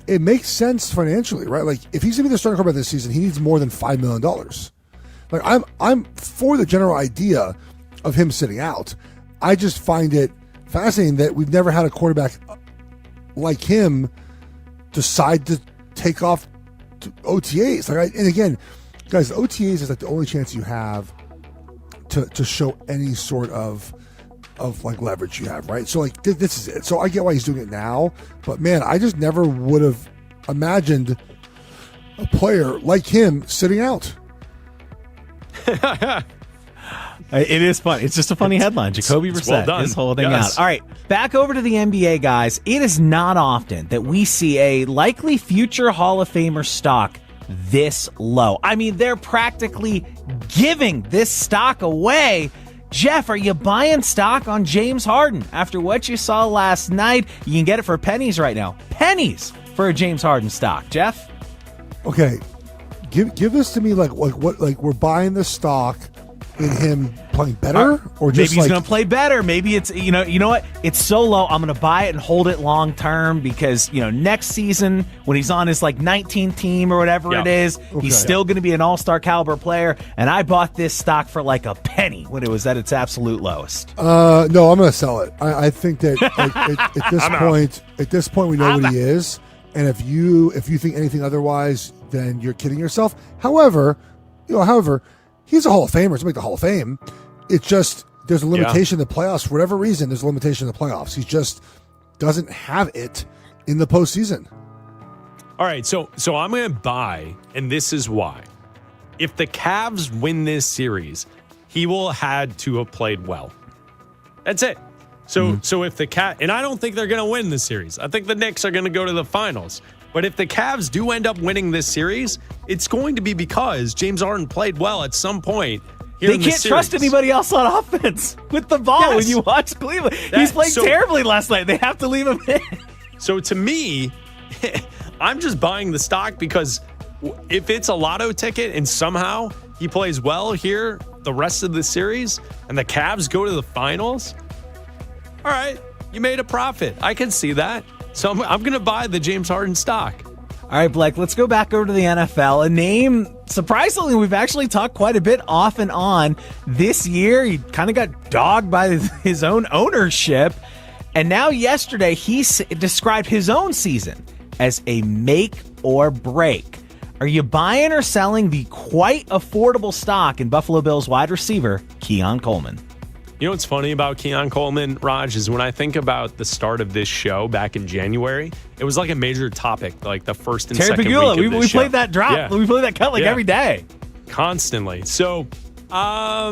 It makes sense financially, right? Like if he's gonna be the starting quarterback this season, he needs more than $5 million. Like I'm for the general idea of him sitting out. I just find it fascinating that we've never had a quarterback like him decide to take off to OTAs. And again, guys, OTAs is like the only chance you have to show any sort of like leverage you have, right? So like this is it. So I get why he's doing it now, but man, I just never would have imagined a player like him sitting out. It is fun. It's just a funny headline. Jacoby Brissett is holding out. All right, back over to the NBA, guys. It is not often that we see a likely future Hall of Famer stock this low. I mean, they're practically giving this stock away. Jeff, are you buying stock on James Harden? After what you saw last night, you can get it for pennies right now. Pennies for a James Harden stock. Jeff? Okay. Give this to me like we're buying the stock in him playing better, or just maybe he's going to play better. Maybe it's you know what? It's so low. I'm going to buy it and hold it long term because next season when he's on his 19th team or whatever it is, he's still going to be an all-star caliber player. And I bought this stock for like a penny when it was at its absolute lowest. No, I'm going to sell it. I think that at this point we know what he is, and if you think anything otherwise, then you're kidding yourself. However, he's a Hall of Famer to make the Hall of Fame. It's just there's a limitation in the playoffs. For whatever reason, there's a limitation in the playoffs. He just doesn't have it in the postseason. All right, so I'm going to buy, and this is why. If the Cavs win this series, he will had to have played well. That's it. So if the and I don't think they're going to win this series. I think the Knicks are going to go to the finals. But if the Cavs do end up winning this series, it's going to be because James Harden played well at some point. They can't trust anybody else on offense with the ball when you watch Cleveland. He's playing terribly last night. They have to leave him in. So to me, I'm just buying the stock because if it's a lotto ticket and somehow he plays well here the rest of the series and the Cavs go to the finals, all right, you made a profit. I can see that. So I'm going to buy the James Harden stock. All right, Bleck, let's go back over to the NFL. A name, surprisingly, we've actually talked quite a bit off and on this year. He kind of got dogged by his own ownership. And now yesterday, he described his own season as a make or break. Are you buying or selling the quite affordable stock in Buffalo Bills wide receiver, Keon Coleman? You know what's funny about Keon Coleman, Raj, is when I think about the start of this show back in January, it was like a major topic, like the first and Terry second Pagula, week of this we show. played that drop. Yeah. We played that cut every day. Constantly. So, yeah,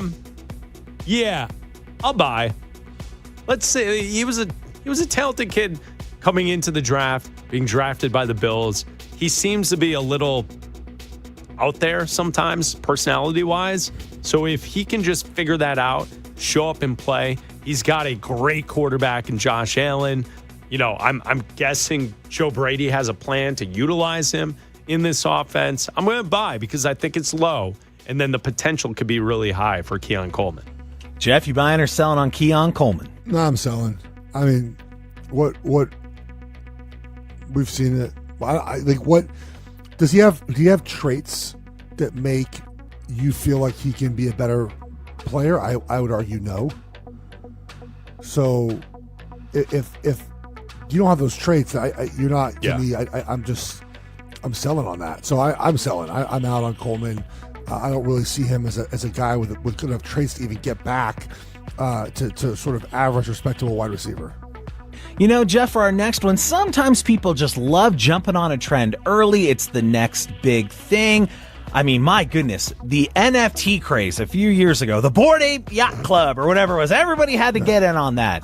I'll buy. Let's say he was a talented kid coming into the draft, being drafted by the Bills. He seems to be a little out there sometimes, personality-wise. So if he can just figure that out, show up and play. He's got a great quarterback in Josh Allen. You know, I'm guessing Joe Brady has a plan to utilize him in this offense. I'm going to buy because I think it's low, and then the potential could be really high for Keon Coleman. Jeff, you buying or selling on Keon Coleman? No, I'm selling. I mean, what we've seen it. Like, what does he have? Do you have traits that make you feel like he can be a better player? I would argue no. So if you don't have those traits, you're not to me. I'm selling on that. So I'm selling. I'm out on Coleman. I don't really see him as a guy with good enough traits to even get back to sort of average, respectable wide receiver. You know, Jeff, for our next one, sometimes people just love jumping on a trend early. It's the next big thing. I mean, my goodness, the NFT craze a few years ago, the Bored Ape Yacht Club or whatever it was, everybody had to get in on that.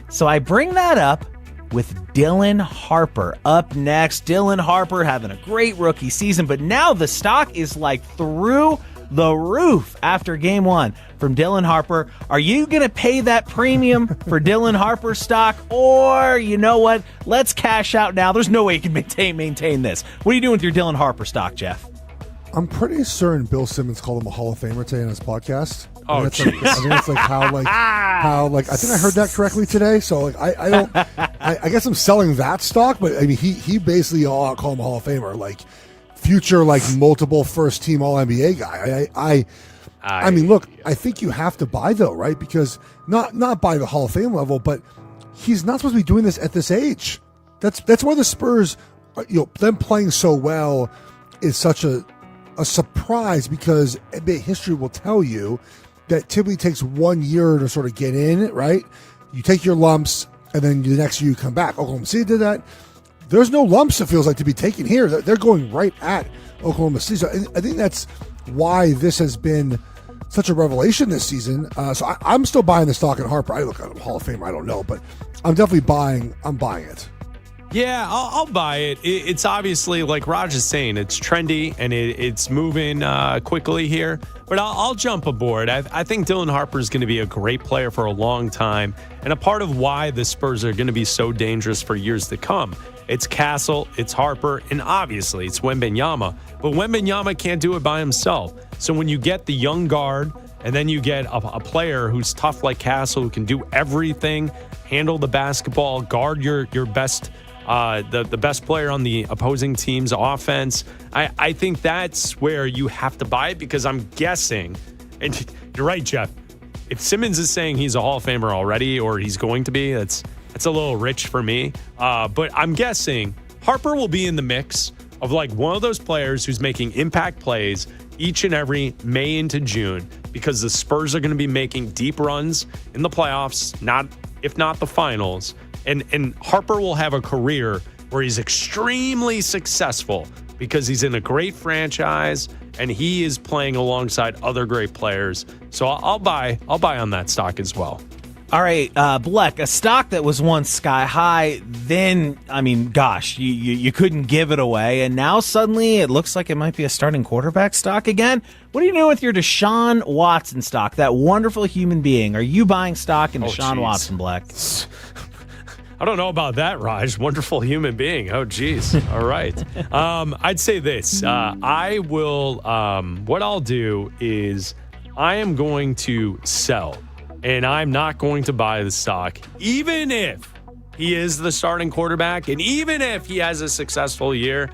So I bring that up with Dylan Harper up next. Dylan Harper having a great rookie season, but now the stock is like through the roof after game one from Dylan Harper. Are you going to pay that premium for Dylan Harper stock? Or, you know what? Let's cash out now. There's no way you can maintain this. What are you doing with your Dylan Harper stock, Jeff? I'm pretty certain Bill Simmons called him a Hall of Famer today on his podcast. Oh, I think it's like how I think I heard that correctly today. So like I guess I'm selling that stock, but I mean he basically all out called him a Hall of Famer, like future like multiple first team All NBA guy. I mean, look, I think you have to buy though, right? Because not by the Hall of Fame level, but he's not supposed to be doing this at this age. That's why the Spurs, them playing so well is such a surprise, because NBA history will tell you that typically takes 1 year to sort of get in, right? You take your lumps, and then the next year you come back. Oklahoma City did that. There's no lumps, it feels like, to be taken here. They're going right at Oklahoma City. So I think that's why this has been such a revelation this season. So I'm still buying the stock at Harper. I look at him Hall of Famer, I don't know, but I'm definitely buying it. Yeah, I'll buy it. It's obviously, like Raj is saying, it's trendy and it's moving quickly here. But I'll jump aboard. I think Dylan Harper is going to be a great player for a long time, and a part of why the Spurs are going to be so dangerous for years to come. It's Castle, it's Harper, and obviously it's Wembanyama. But Wembanyama can't do it by himself. So when you get the young guard, and then you get a player who's tough like Castle, who can do everything, handle the basketball, guard your best. The best player on the opposing team's offense. I think that's where you have to buy it, because I'm guessing, and you're right, Jeff, if Simmons is saying he's a Hall of Famer already, or he's going to be, that's a little rich for me. But I'm guessing Harper will be in the mix of like one of those players who's making impact plays each and every May into June, because the Spurs are going to be making deep runs in the playoffs, if not the finals. And Harper will have a career where he's extremely successful because he's in a great franchise and he is playing alongside other great players. So I'll buy on that stock as well. All right, Bleck, a stock that was once sky high, then, gosh, you couldn't give it away, and now suddenly it looks like it might be a starting quarterback stock again. What are you doing with your Deshaun Watson stock, that wonderful human being? Are you buying stock in Deshaun Watson, Bleck? I don't know about that, Raj. Wonderful human being. Oh, geez. All right. I'd say this. I will, what I'll do is I am going to sell. And I'm not going to buy the stock, even if he is the starting quarterback and even if he has a successful year.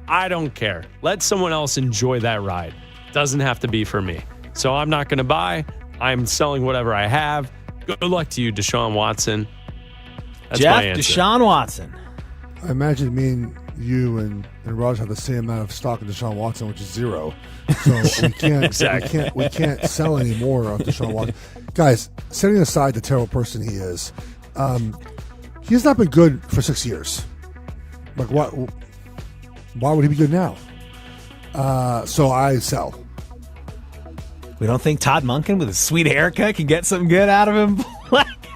I don't care. Let someone else enjoy that ride. Doesn't have to be for me. So I'm not going to buy. I'm selling whatever I have. Good luck to you, Deshaun Watson. That's Jeff, my answer. Deshaun Watson. I imagine me and you and Raj have the same amount of stock in Deshaun Watson, which is 0. So we can't Exactly. we can't sell any more of Deshaun Watson. Guys, setting aside the terrible person he is, he has not been good for 6 years. Like, why would he be good now? So I sell. We don't think Todd Monken with a sweet haircut can get something good out of him?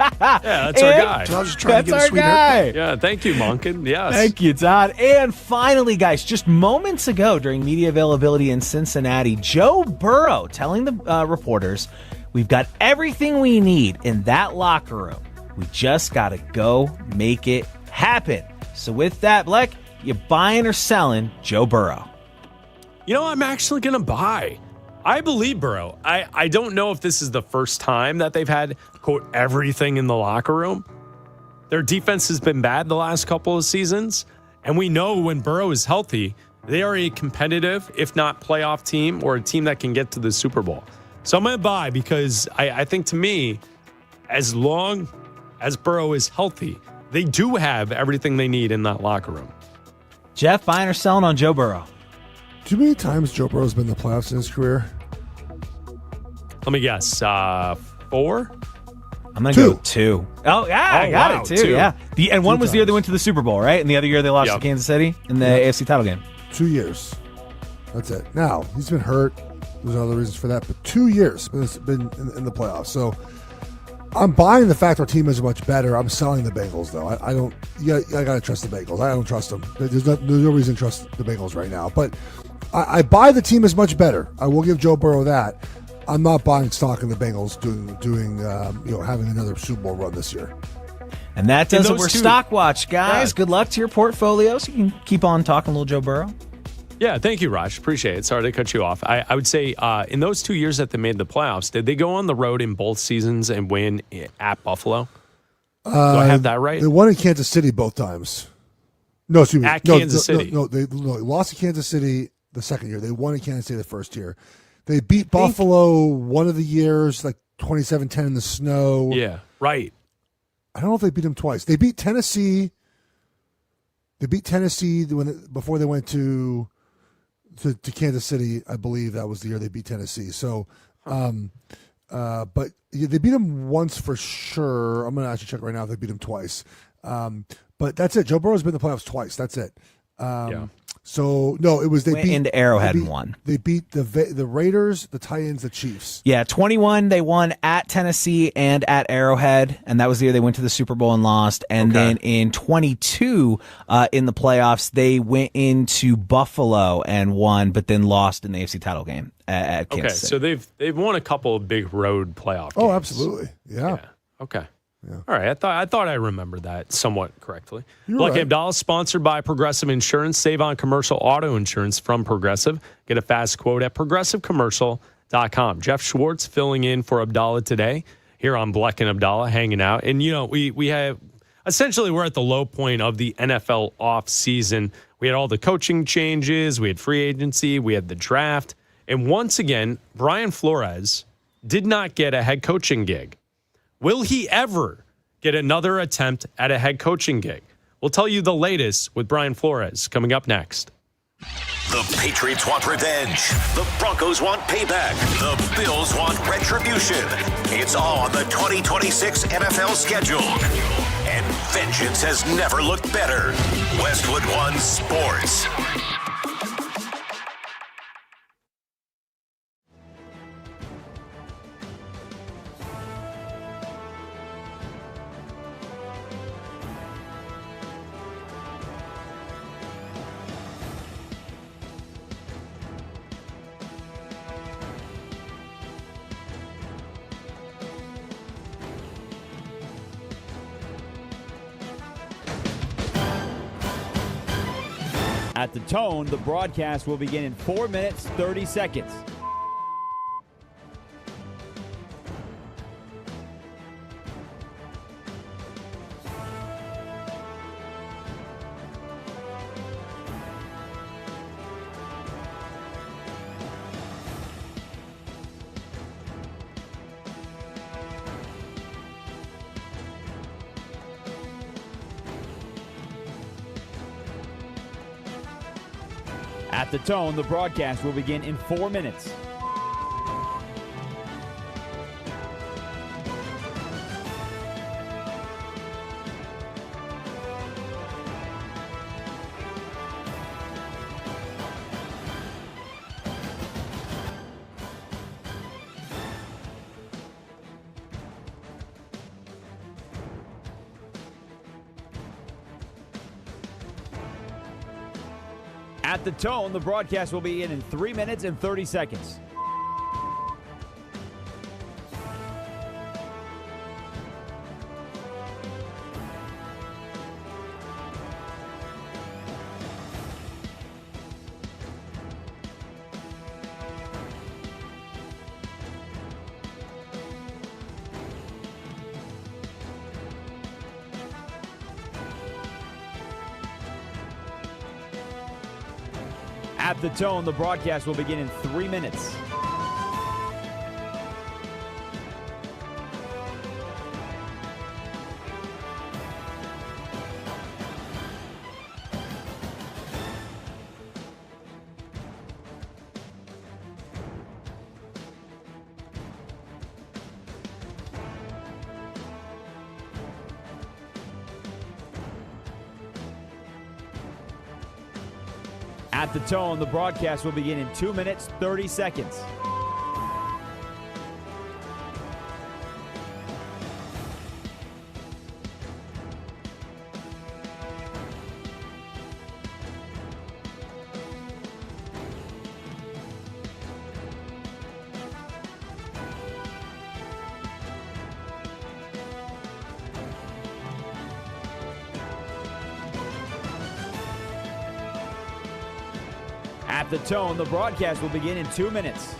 Yeah, that's our guy. Todd's trying to get That's a our sweet guy. haircut. Yeah, thank you, Monken. Yes. Thank you, Todd. And finally, guys, just moments ago during media availability in Cincinnati, Joe Burrow telling the reporters, we've got everything we need in that locker room. We just got to go make it happen. So with that, Bleck, you buying or selling Joe Burrow? You know, I'm actually going to buy. I believe Burrow. I don't know if this is the first time that they've had, quote, everything in the locker room. Their defense has been bad the last couple of seasons. And we know when Burrow is healthy, they are a competitive, if not playoff team, or a team that can get to the Super Bowl. So I'm going to buy because I think, to me, as long as Burrow is healthy, they do have everything they need in that locker room. Jeff, buying or selling on Joe Burrow? Do you know how many times Joe Burrow's been in the playoffs in his career? Let me guess. 4? I'm going to go 2. Oh, yeah, I got wow, it, too. 2. Yeah. And one was the year they went to the Super Bowl, right? And the other year they lost to Kansas City in the AFC title game. 2 years. That's it. Now, he's been hurt. There's other reasons for that, but 2 years been in the playoffs. So I'm buying the fact our team is much better. I'm selling the Bengals, though. I don't. I got to trust the Bengals. I don't trust them. There's no reason to trust the Bengals right now. But I buy the team is much better. I will give Joe Burrow that. I'm not buying stock in the Bengals doing having another Super Bowl run this year. And that does it. We're two- Stock Watch, guys. Yeah. Good luck to your portfolios. You can keep on talking a little Joe Burrow. Yeah, thank you, Raj. Appreciate it. Sorry to cut you off. I would say in those 2 years that they made the playoffs, did they go on the road in both seasons and win at Buffalo? Do I have that right? They won in Kansas City both times. No, excuse me. At Kansas City. No, they lost to Kansas City the second year. They won in Kansas City the first year. They beat Buffalo one of the years, like 27-10 in the snow. Yeah, right. I don't know if they beat them twice. They beat Tennessee. Before they went to Kansas City. I believe that was the year they beat Tennessee. So, but they beat them once for sure. I'm going to actually check right now if they beat them twice. But that's it. Joe Burrow's been in the playoffs twice. That's it. Yeah. So no, it was they Went beat into Arrowhead and won. They beat the Raiders, the Titans, the Chiefs. Yeah, 21 they won at Tennessee and at Arrowhead, and that was the year they went to the Super Bowl and lost. And then in 22 in the playoffs, they went into Buffalo and won, but then lost in the AFC title game at Kansas City. So they've won a couple of big road playoff games. Oh, absolutely. Yeah. Okay. Yeah. All right. I thought I remembered that somewhat correctly. You're Bleck right. Abdalla, sponsored by Progressive Insurance. Save on commercial auto insurance from Progressive. Get a fast quote at progressivecommercial.com. Jeff Schwartz filling in for Abdalla today here on Bleck and Abdalla, hanging out. And, we have essentially we're at the low point of the NFL off season. We had all the coaching changes. We had free agency. We had the draft. And once again, Brian Flores did not get a head coaching gig. Will he ever get another attempt at a head coaching gig? We'll tell you the latest with Brian Flores coming up next. The Patriots want revenge. The Broncos want payback. The Bills want retribution. It's all on the 2026 NFL schedule. And vengeance has never looked better. Westwood One Sports. At the tone, the broadcast will begin in 4 minutes, 30 seconds. At the tone, the broadcast will begin in 4 minutes. At the tone, the broadcast will begin in 3 minutes and 30 seconds. At the tone, the broadcast will begin in 3 minutes. At the tone, the broadcast will begin in 2 minutes, 30 seconds. At the tone, the broadcast will begin in 2 minutes.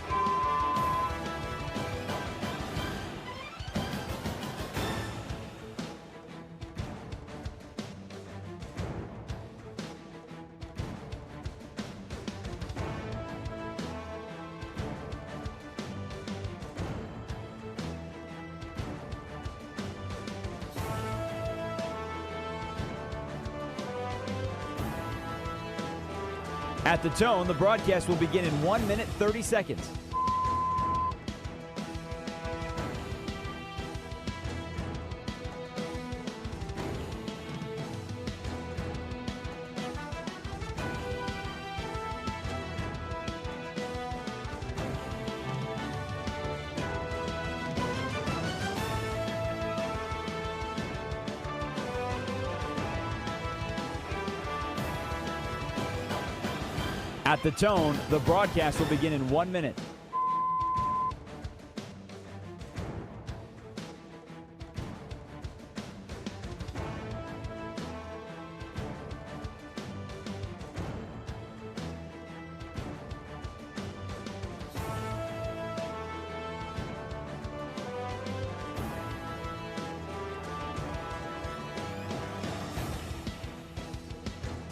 At the tone, the broadcast will begin in 1 minute, 30 seconds. At the tone, the broadcast will begin in 1 minute.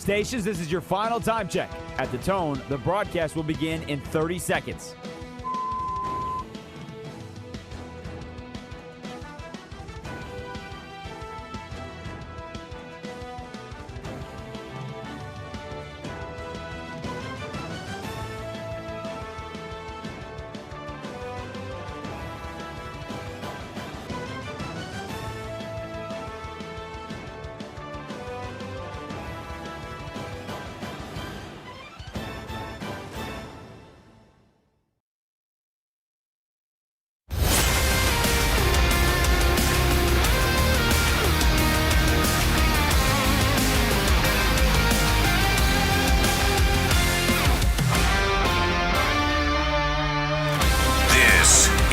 Stations, this is your final time check. At the tone, the broadcast will begin in 30 seconds.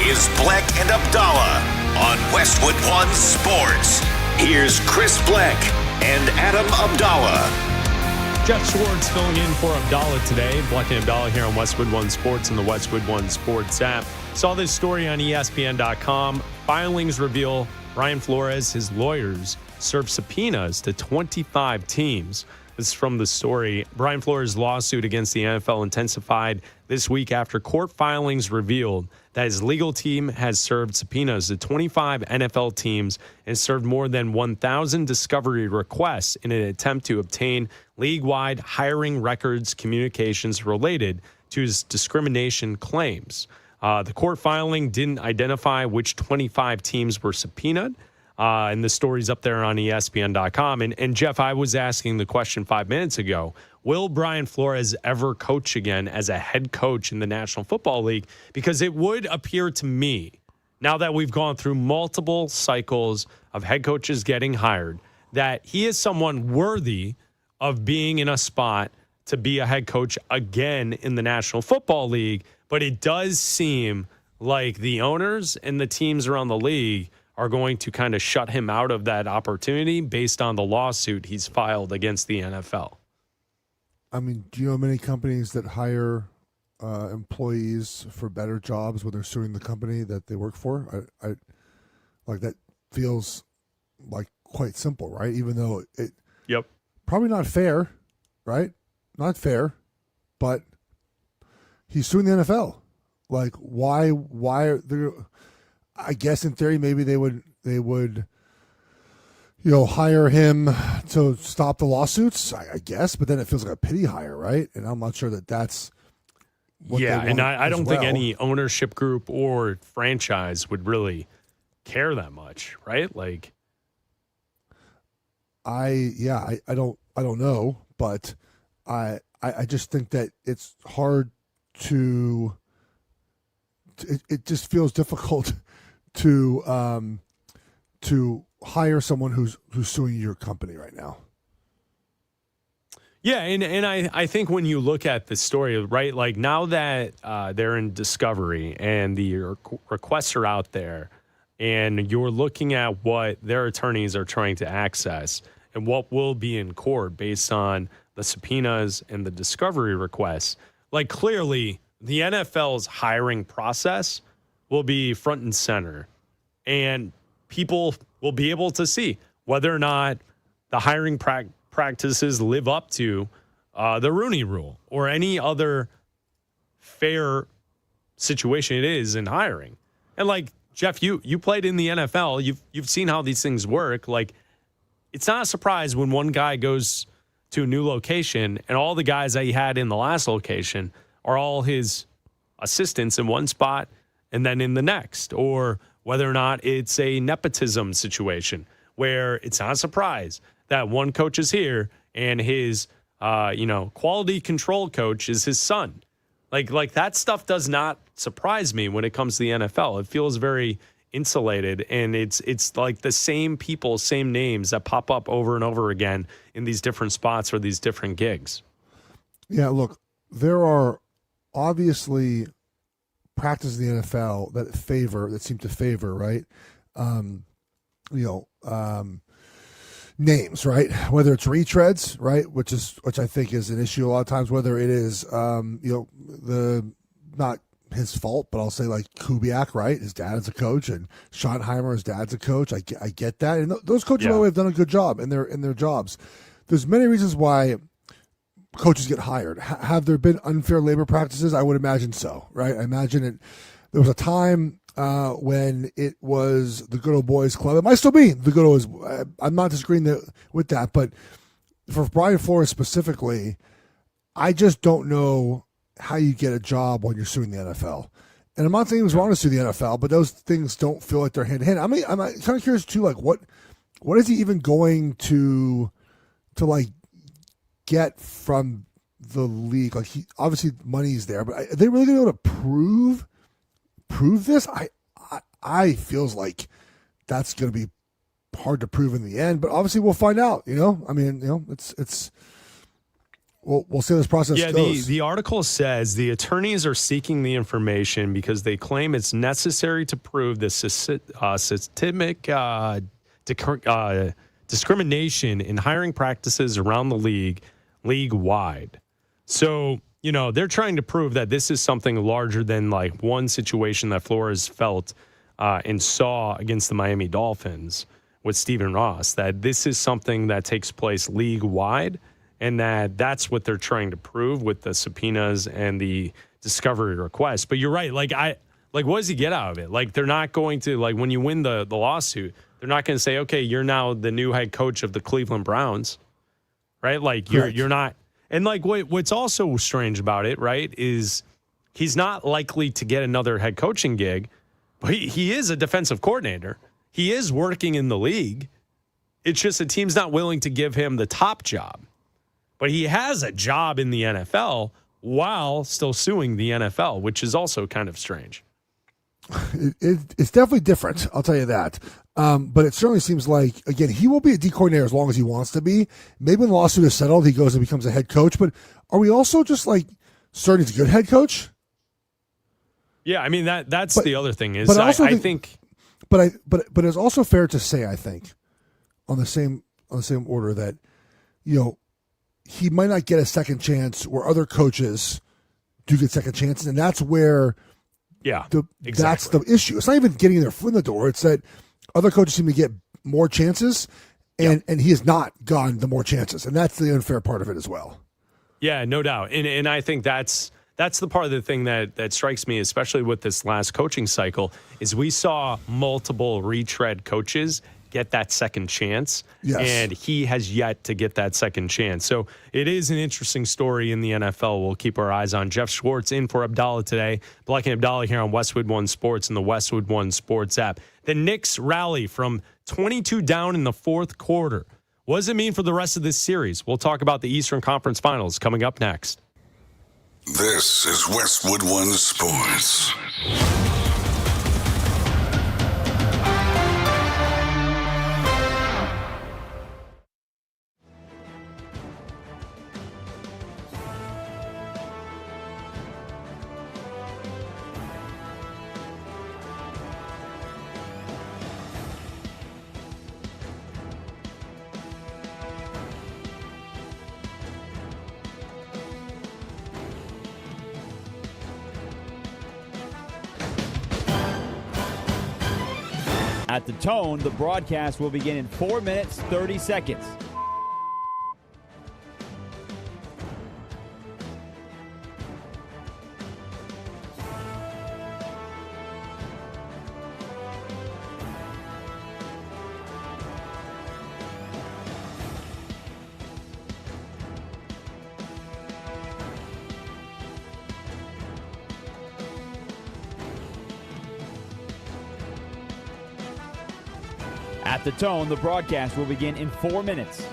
is Bleck and Abdalla on Westwood One Sports. Here's Chris Bleck and Adam Abdalla. Jeff Schwartz filling in for Abdalla today. Bleck and Abdalla here on Westwood One Sports and the Westwood One Sports app. Saw this story on ESPN.com. Filings reveal Brian Flores, his lawyers, served subpoenas to 25 teams. This is from the story. Brian Flores' lawsuit against the NFL intensified this week after court filings revealed that his legal team has served subpoenas to 25 NFL teams and served more than 1,000 discovery requests in an attempt to obtain league-wide hiring records communications related to his discrimination claims. The court filing didn't identify which 25 teams were subpoenaed. And the story's up there on ESPN.com. And Jeff, I was asking the question 5 minutes ago, will Brian Flores ever coach again as a head coach in the National Football League? Because it would appear to me, now that we've gone through multiple cycles of head coaches getting hired, that he is someone worthy of being in a spot to be a head coach again in the National Football League. But it does seem like the owners and the teams around the league are going to kind of shut him out of that opportunity based on the lawsuit he's filed against the NFL. I mean, do you know many companies that hire employees for better jobs when they're suing the company that they work for? I like that feels like quite simple, right? Even though it probably not fair, right? Not fair, but he's suing the NFL. Like, why are there? I guess in theory, maybe they would, hire him to stop the lawsuits, I guess, but then it feels like a pity hire, right? And I'm not sure that that's what they want. And I don't think any ownership group or franchise would really care that much, right? Like, I don't know, but I just think that it's hard to. It just feels difficult to hire someone who's suing your company right now. Yeah, and I think when you look at the story, right, like now that they're in discovery and the requests are out there and you're looking at what their attorneys are trying to access and what will be in court based on the subpoenas and the discovery requests, like clearly the NFL's hiring process will be front and center, and people will be able to see whether or not the hiring practices live up to the Rooney Rule or any other fair situation it is in hiring. And like Jeff, you played in the NFL, you've seen how these things work. Like, it's not a surprise when one guy goes to a new location and all the guys that he had in the last location are all his assistants in one spot and then in the next, or whether or not it's a nepotism situation where it's not a surprise that one coach is here and his, quality control coach is his son. Like that stuff does not surprise me when it comes to the NFL. It feels very insulated, and it's like the same people, same names that pop up over and over again in these different spots or these different gigs. Yeah, look, there are obviously practices in the NFL that seem to favor, right? Names, right? Whether it's retreads, right, which I think is an issue a lot of times. Whether it is, not his fault, but I'll say like Kubiak, right? His dad is a coach, and Schottenheimer, his dad's a coach. I get that, and those coaches by the way have done a good job in their jobs. There's many reasons why coaches get hired. Have there been unfair labor practices? I would imagine so, right? I imagine it. There was a time when it was the good old boys club. It might still be the good old boys. I'm not disagreeing with that, but for Brian Flores specifically, I just don't know how you get a job when you're suing the NFL. And I'm not saying it was wrong to sue the NFL, but those things don't feel like they're hand in hand. I mean, I'm kind of curious too, like what is he even going to like get from the league? Like, he obviously money's there, but are they really going to be able to prove this? I feels like that's going to be hard to prove in the end, but obviously we'll find out. I mean, it's. We'll see how this process goes. The article says the attorneys are seeking the information because they claim it's necessary to prove the systemic discrimination in hiring practices around the league league-wide. So, they're trying to prove that this is something larger than like one situation that Flores felt and saw against the Miami Dolphins with Stephen Ross, that this is something that takes place league-wide, and that's what they're trying to prove with the subpoenas and the discovery request. But you're right. Like, what does he get out of it? Like, they're not going to, like, when you win the lawsuit, they're not going to say, okay, you're now the new head coach of the Cleveland Browns, right? Like, you're not. And, like, what's also strange about it, right, is he's not likely to get another head coaching gig, but he is a defensive coordinator. He is working in the league. It's just the team's not willing to give him the top job. But he has a job in the NFL while still suing the NFL, which is also kind of strange. It's definitely different, I'll tell you that. But it certainly seems like, again, he will be a D coordinator as long as he wants to be. Maybe when the lawsuit is settled, he goes and becomes a head coach. But are we also just like certain he's a good head coach? Yeah, I mean that's the other thing is but I think. But it's also fair to say, I think, on the same order that, he might not get a second chance where other coaches do get second chances, and that's where that's the issue. It's not even getting their foot in the door. It's that other coaches seem to get more chances, and he has not gotten the more chances, and that's the unfair part of it as well. Yeah, no doubt. And I think that's the part of the thing that strikes me, especially with this last coaching cycle, is we saw multiple retread coaches get that second chance, and he has yet to get that second chance. So it is an interesting story in the NFL. We'll keep our eyes on. Jeff Schwartz in for Abdalla today. Bleck and Abdalla here on Westwood One Sports and the Westwood One Sports app. The Knicks rally from 22 down in the fourth quarter. What does it mean for the rest of this series? We'll talk about the Eastern Conference Finals coming up next. This is Westwood One Sports. At the tone, the broadcast will begin in 4 minutes, 30 seconds. At the tone, the broadcast will begin in 4 minutes.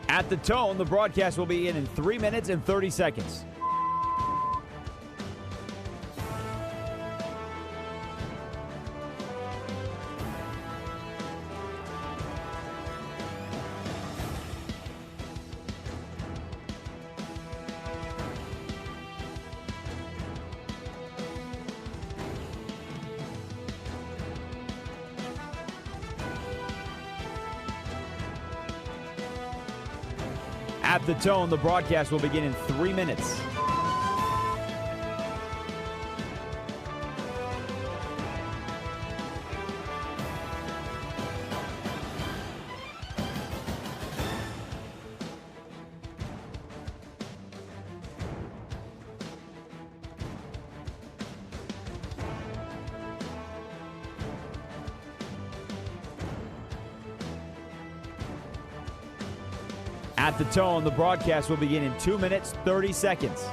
At the tone, the broadcast will be in 3 minutes and 30 seconds. At the tone, the broadcast will begin in 3 minutes. At the tone, the broadcast will begin in 2 minutes, 30 seconds.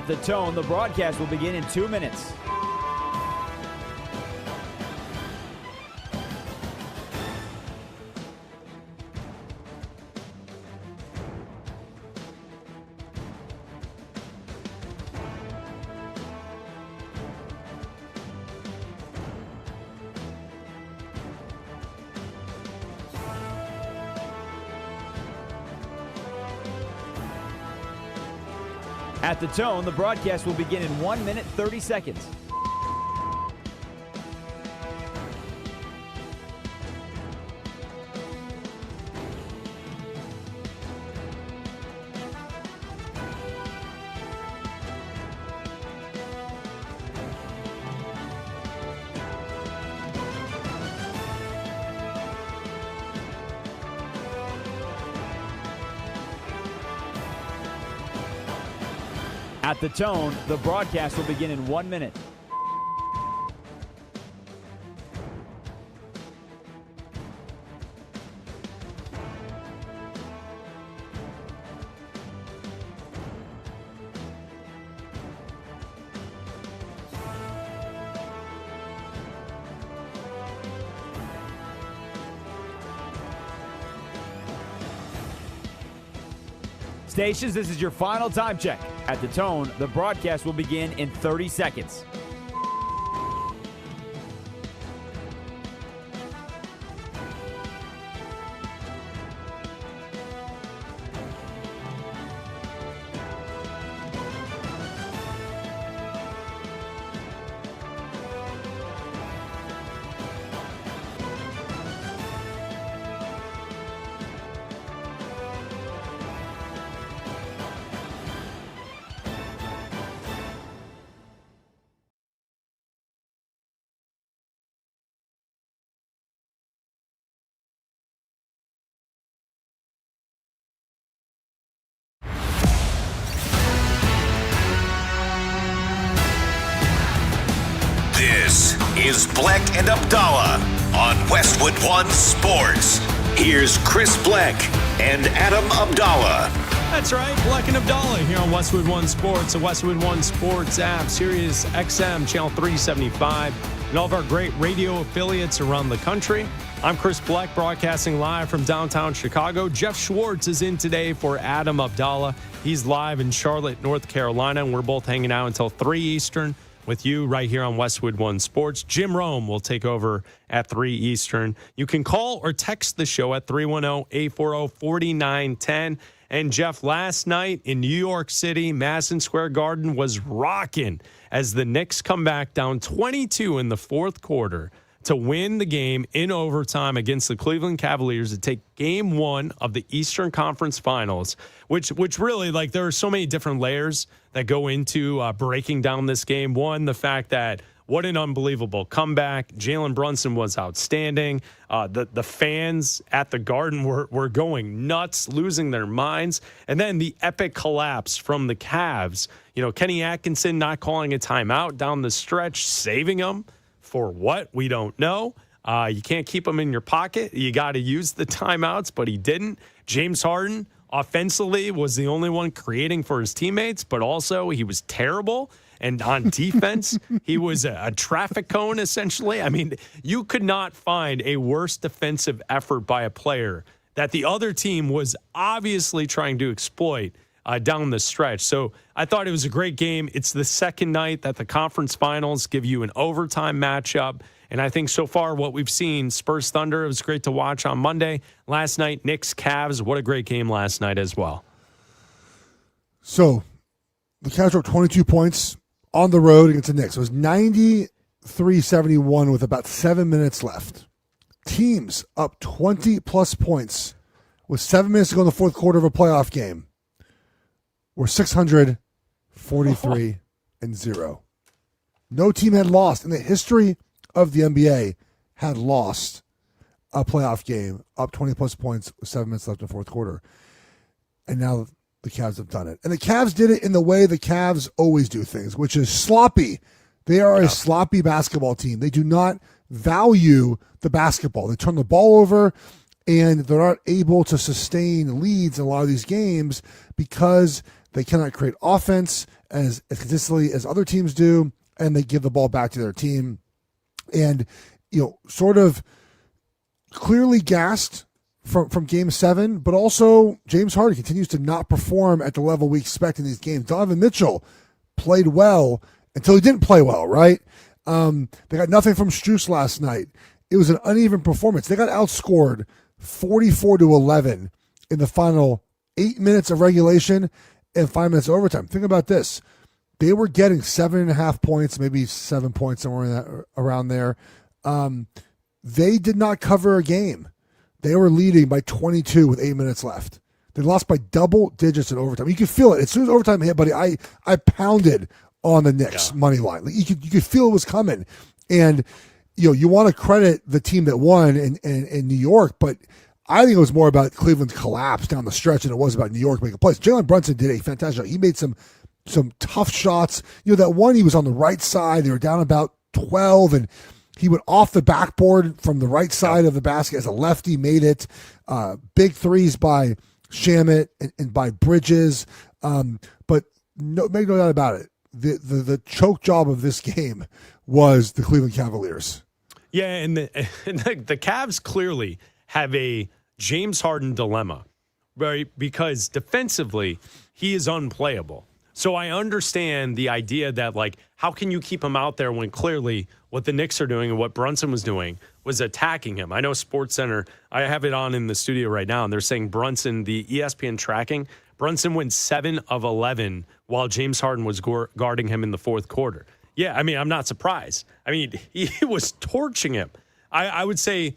At the tone, the broadcast will begin in 2 minutes. At the tone, the broadcast will begin in 1 minute, 30 seconds. At the tone, the broadcast will begin in 1 minute. Stations, this is your final time check. At the tone, the broadcast will begin in 30 seconds. This is Bleck and Abdalla on Westwood One Sports. Here's Chris Bleck and Adam Abdalla. That's right, Bleck and Abdalla here on Westwood One Sports, the Westwood One Sports app, Sirius XM, channel 375, and all of our great radio affiliates around the country. I'm Chris Bleck, broadcasting live from downtown Chicago. Jeff Schwartz is in today for Adam Abdalla. He's live in Charlotte, North Carolina, and we're both hanging out until 3 Eastern with you right here on Westwood One Sports. Jim Rome will take over at 3 Eastern. You can call or text the show at 310-840-4910. And Jeff, last night in New York City, Madison Square Garden was rocking as the Knicks come back down 22 in the fourth quarter to win the game in overtime against the Cleveland Cavaliers to take game one of the Eastern Conference Finals, which really, like, there are so many different layers that go into breaking down this game. One, the fact that what an unbelievable comeback. Jalen Brunson was outstanding. The fans at the Garden were going nuts, losing their minds. And then the epic collapse from the Cavs. You know, Kenny Atkinson not calling a timeout down the stretch, saving them. For what? We don't know. You can't keep them in your pocket. You got to use the timeouts, but he didn't. James Harden, offensively, was the only one creating for his teammates, but also he was terrible. And on defense, he was a traffic cone, essentially. I mean, you could not find a worse defensive effort by a player that the other team was obviously trying to exploit down the stretch. So I thought it was a great game. It's the second night that the conference finals give you an overtime matchup. And I think so far what we've seen, Spurs Thunder, it was great to watch on Monday. Last night, Knicks Cavs, what a great game last night as well. So the Cavs were up 22 points on the road against the Knicks. It was 93-71 with about 7 minutes left. Teams up 20-plus points with 7 minutes to go in the fourth quarter of a playoff game. We're 643-0. No team had lost in the history of the NBA had lost a playoff game up 20-plus points with 7 minutes left in the fourth quarter. And now the Cavs have done it. And the Cavs did it in the way the Cavs always do things, which is sloppy. They are a sloppy basketball team. They do not value the basketball. They turn the ball over, and they're not able to sustain leads in a lot of these games because They cannot create offense as consistently as other teams do, and they give the ball back to their team. And, sort of clearly gassed from Game 7, but also James Harden continues to not perform at the level we expect in these games. Donovan Mitchell played well until he didn't play well, right? They got nothing from Strus last night. It was an uneven performance. They got outscored 44-11 in the final 8 minutes of regulation and 5 minutes of overtime. Think about this. They were getting 7.5 points, maybe 7 points, somewhere around there. They did not cover a game. They were leading by 22 with 8 minutes left. They lost by double digits in overtime. You could feel it. As soon as overtime hit, buddy, I pounded on the Knicks money line. Like, you could feel it was coming. And, you want to credit the team that won in New York, but I think it was more about Cleveland's collapse down the stretch than it was about New York making plays. Jalen Brunson did a fantastic job. He made some tough shots. That one, he was on the right side. They were down about 12, and he went off the backboard from the right side of the basket as a lefty, made it. Big threes by Shamet and by Bridges. But make no doubt about it. The choke job of this game was the Cleveland Cavaliers. Yeah, and the Cavs clearly have a James Harden dilemma, right? Because defensively, he is unplayable. So I understand the idea that, like, how can you keep him out there when clearly what the Knicks are doing and what Brunson was doing was attacking him? I know SportsCenter, I have it on in the studio right now, and they're saying Brunson, the ESPN tracking, Brunson went 7 of 11 while James Harden was guarding him in the fourth quarter. Yeah, I mean, I'm not surprised. I mean, he was torching him. I would say,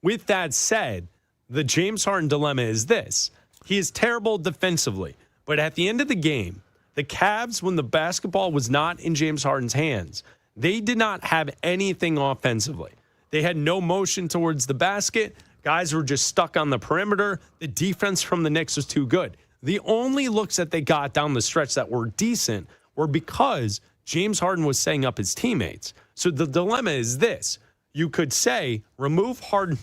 with that said, the James Harden dilemma is this. He is terrible defensively, but at the end of the game, the Cavs, when the basketball was not in James Harden's hands, they did not have anything offensively. They had no motion towards the basket. Guys were just stuck on the perimeter. The defense from the Knicks was too good. The only looks that they got down the stretch that were decent were because James Harden was setting up his teammates. So the dilemma is this. You could say, remove Harden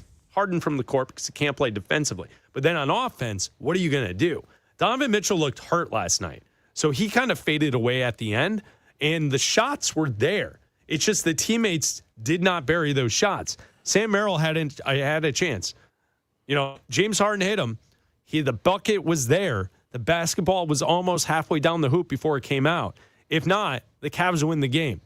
from the court because he can't play defensively. But then on offense, what are you going to do? Donovan Mitchell looked hurt last night. So he kind of faded away at the end, and the shots were there. It's just the teammates did not bury those shots. Sam Merrill had a chance. James Harden hit him. The bucket was there. The basketball was almost halfway down the hoop before it came out. If not, the Cavs win the game.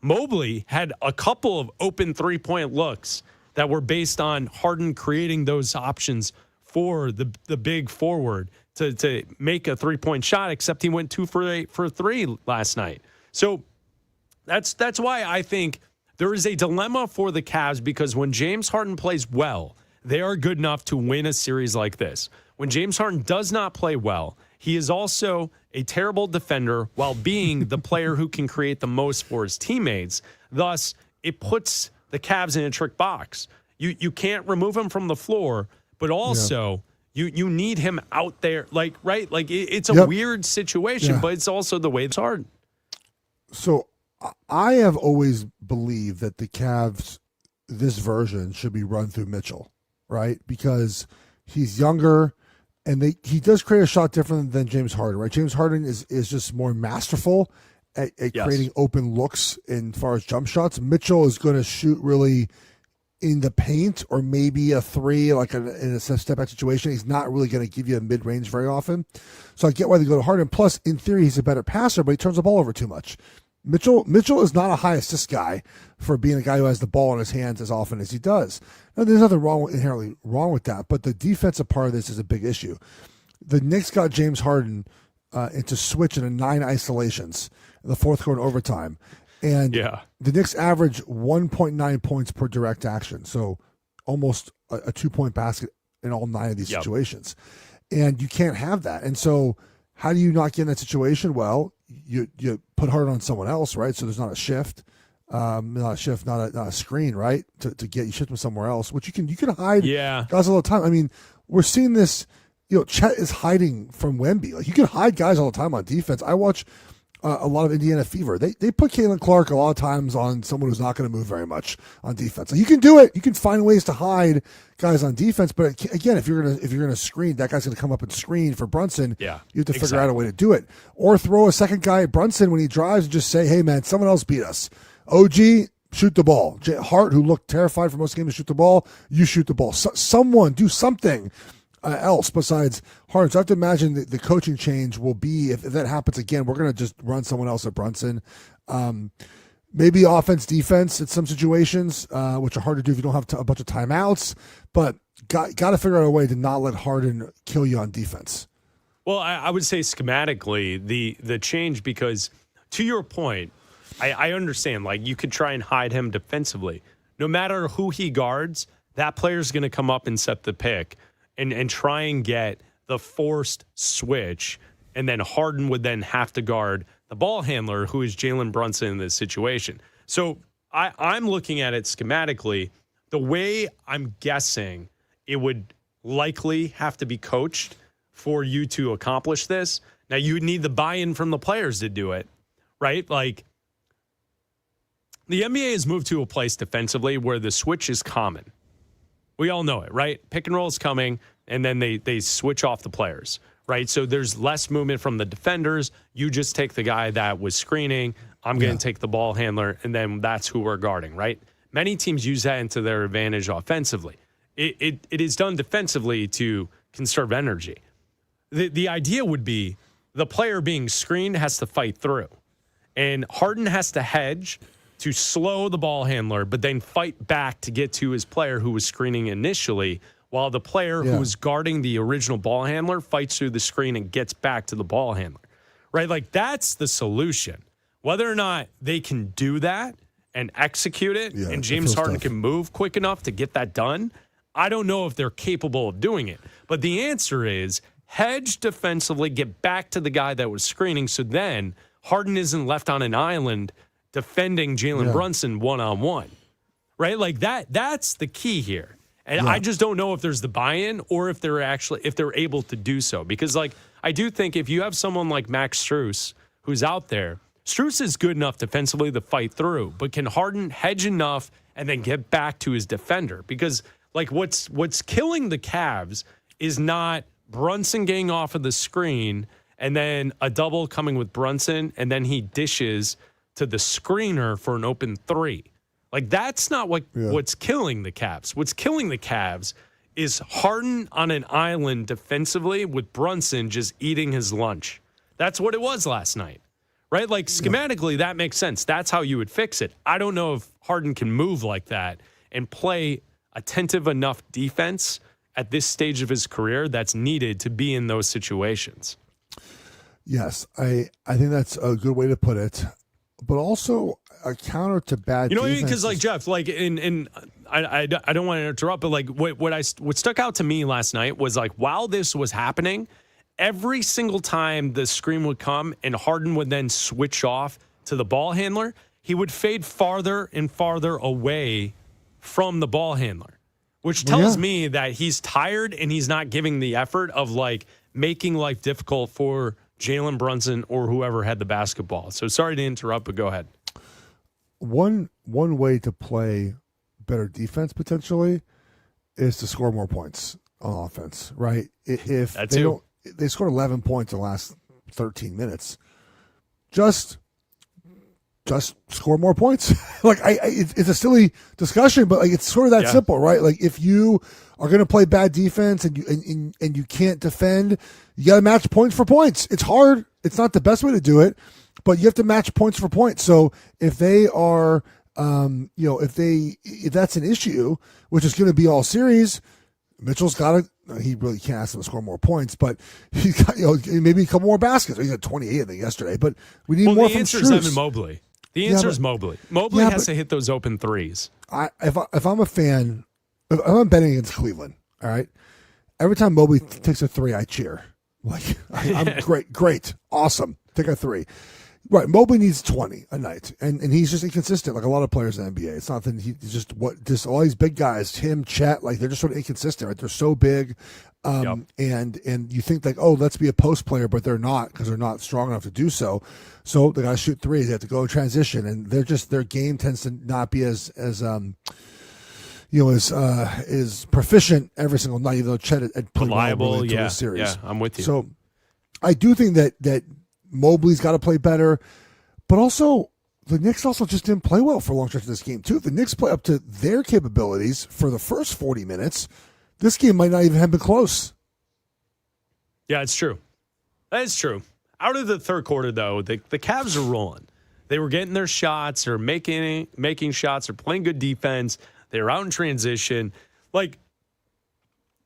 Mobley had a couple of open three-point looks that were based on Harden creating those options for the big forward to make a three-point shot, except he went 2 for 8 for 3 last night. So that's why I think there is a dilemma for the Cavs, because when James Harden plays well, they are good enough to win a series like this. When James Harden does not play well, he is also a terrible defender while being the player who can create the most for his teammates. Thus, it puts the Cavs in a trick box. You can't remove him from the floor, but also you need him out there. It's a weird situation, but it's also the way it's hard. So I have always believed that the Cavs, this version, should be run through Mitchell, right? Because he's younger, and he does create a shot different than James Harden, right? James Harden is just more masterful at creating open looks in far as jump shots. Mitchell is going to shoot really in the paint, or maybe a three, like in a step-back situation. He's not really going to give you a mid-range very often. So I get why they go to Harden. Plus, in theory, he's a better passer, but he turns the ball over too much. Mitchell is not a high assist guy for being a guy who has the ball in his hands as often as he does. Now, there's nothing inherently wrong with that, but the defensive part of this is a big issue. The Knicks got James Harden into switch into 9 isolations in the fourth quarter overtime. And the Knicks average 1.9 points per direct action, so almost a 2-point basket in all 9 of these situations. And you can't have that. And so how do you not get in that situation? Well, you put Harden on someone else, right? So there's not a shift, not a screen, right? To get you shift them somewhere else, which you can hide guys all the time. I mean, we're seeing this. Chet is hiding from Wemby. Like, you can hide guys all the time on defense. I watch a lot of Indiana fever. They put Caitlin Clark a lot of times on someone who's not going to move very much on defense. Like, you can do it. You can find ways to hide guys on defense. But again, if you're gonna screen, that guy's going to come up and screen for Brunson. Yeah, you have to figure out a way to do it, or throw a second guy at Brunson when he drives and just say, "Hey man, someone else beat us." OG, shoot the ball. Hart, who looked terrified for most of the game, to shoot the ball. You shoot the ball. Someone do something else besides Harden. So I have to imagine the coaching change will be, if that happens again, we're going to just run someone else at Brunson. Maybe offense, defense in some situations, which are hard to do if you don't have a bunch of timeouts. But got to figure out a way to not let Harden kill you on defense. Well, I would say schematically the change, because to your point, I understand, like, you could try and hide him defensively. No matter who he guards, that player's going to come up and set the pick and try and get the forced switch, and then Harden would then have to guard the ball handler, who is Jalen Brunson in this situation. So I'm looking at it schematically. The way I'm guessing it would likely have to be coached for you to accomplish this. Now, you would need the buy-in from the players to do it, right? Like, the NBA has moved to a place defensively where the switch is common. We all know it, right? Pick and roll is coming, and then they switch off the players, right? So there's less movement from the defenders. You just take the guy that was screening. I'm going to take the ball handler, and then that's who we're guarding, right? Many teams use that into their advantage offensively. It is done defensively to conserve energy. The idea would be the player being screened has to fight through, and Harden has to hedge to slow the ball handler, but then fight back to get to his player who was screening initially, while the player who was guarding the original ball handler fights through the screen and gets back to the ball handler, right? Like, that's the solution. Whether or not they can do that and execute it, and James Harden can move quick enough to get that done, I don't know if they're capable of doing it. But the answer is hedge defensively, get back to the guy that was screening, so then Harden isn't left on an island defending Jalen Brunson one-on-one, right? Like, that's the key here. And I just don't know if there's the buy-in or if they're able to do so. Because, like, I do think if you have someone like Max Strus who's out there, Strus is good enough defensively to fight through, but can Harden hedge enough and then get back to his defender? Because, like, what's killing the Cavs is not Brunson getting off of the screen and then a double coming with Brunson, and then he dishes to the screener for an open three. Like, that's not what's killing the Cavs. What's killing the Cavs is Harden on an island defensively with Brunson just eating his lunch. That's what it was last night, right? Like, schematically, that makes sense. That's how you would fix it. I don't know if Harden can move like that and play attentive enough defense at this stage of his career that's needed to be in those situations. Yes, I think that's a good way to put it. But also a counter to bad. You know what I mean? Because, like, Jeff, like, I don't want to interrupt, but, like, what stuck out to me last night was, like, while this was happening, every single time the screen would come and Harden would then switch off to the ball handler, he would fade farther and farther away from the ball handler, which tells me that he's tired and he's not giving the effort of, like, making life difficult for Jalen Brunson or whoever had the basketball. So sorry to interrupt, but go ahead. One way to play better defense potentially is to score more points on offense, right? If they scored 11 points in the last 13 minutes, just score more points. Like, it's a silly discussion, but, like, it's sort of that simple, right? Like, if you are going to play bad defense and you can't defend, you got to match points for points. It's hard. It's not the best way to do it, but you have to match points for points. So if they are, if that's an issue, which is going to be all series, Mitchell's got to. He really can't ask them to score more points, but he's got, maybe a couple more baskets. He got 28, I think, yesterday. But we need more from Strus. The answer is Evan Mobley. The answer is Mobley. Mobley has to hit those open threes. If I'm a fan, if I'm betting against Cleveland, all right, every time Mobley takes a three, I cheer. Like, I'm great, awesome. Take a three. Right, Mobley needs 20 a night, and he's just inconsistent, like a lot of players in the NBA. It's not that he's just all these big guys, Tim, Chet, like they're just sort of inconsistent, right? They're so big, and you think like, oh, let's be a post player, but they're not because they're not strong enough to do so. So they got to shoot threes, they have to go in transition, and their game tends to not be as proficient every single night, even though Chet had played reliable, into the series. Yeah, I'm with you. So I do think that Mobley's got to play better, but also the Knicks also just didn't play well for a long stretch of this game too. If the Knicks play up to their capabilities for the first 40 minutes, this game might not even have been close. Yeah, it's true. That's true. Out of the third quarter, though, the Cavs are rolling. They were getting their shots, or making shots, or playing good defense. They were out in transition. Like,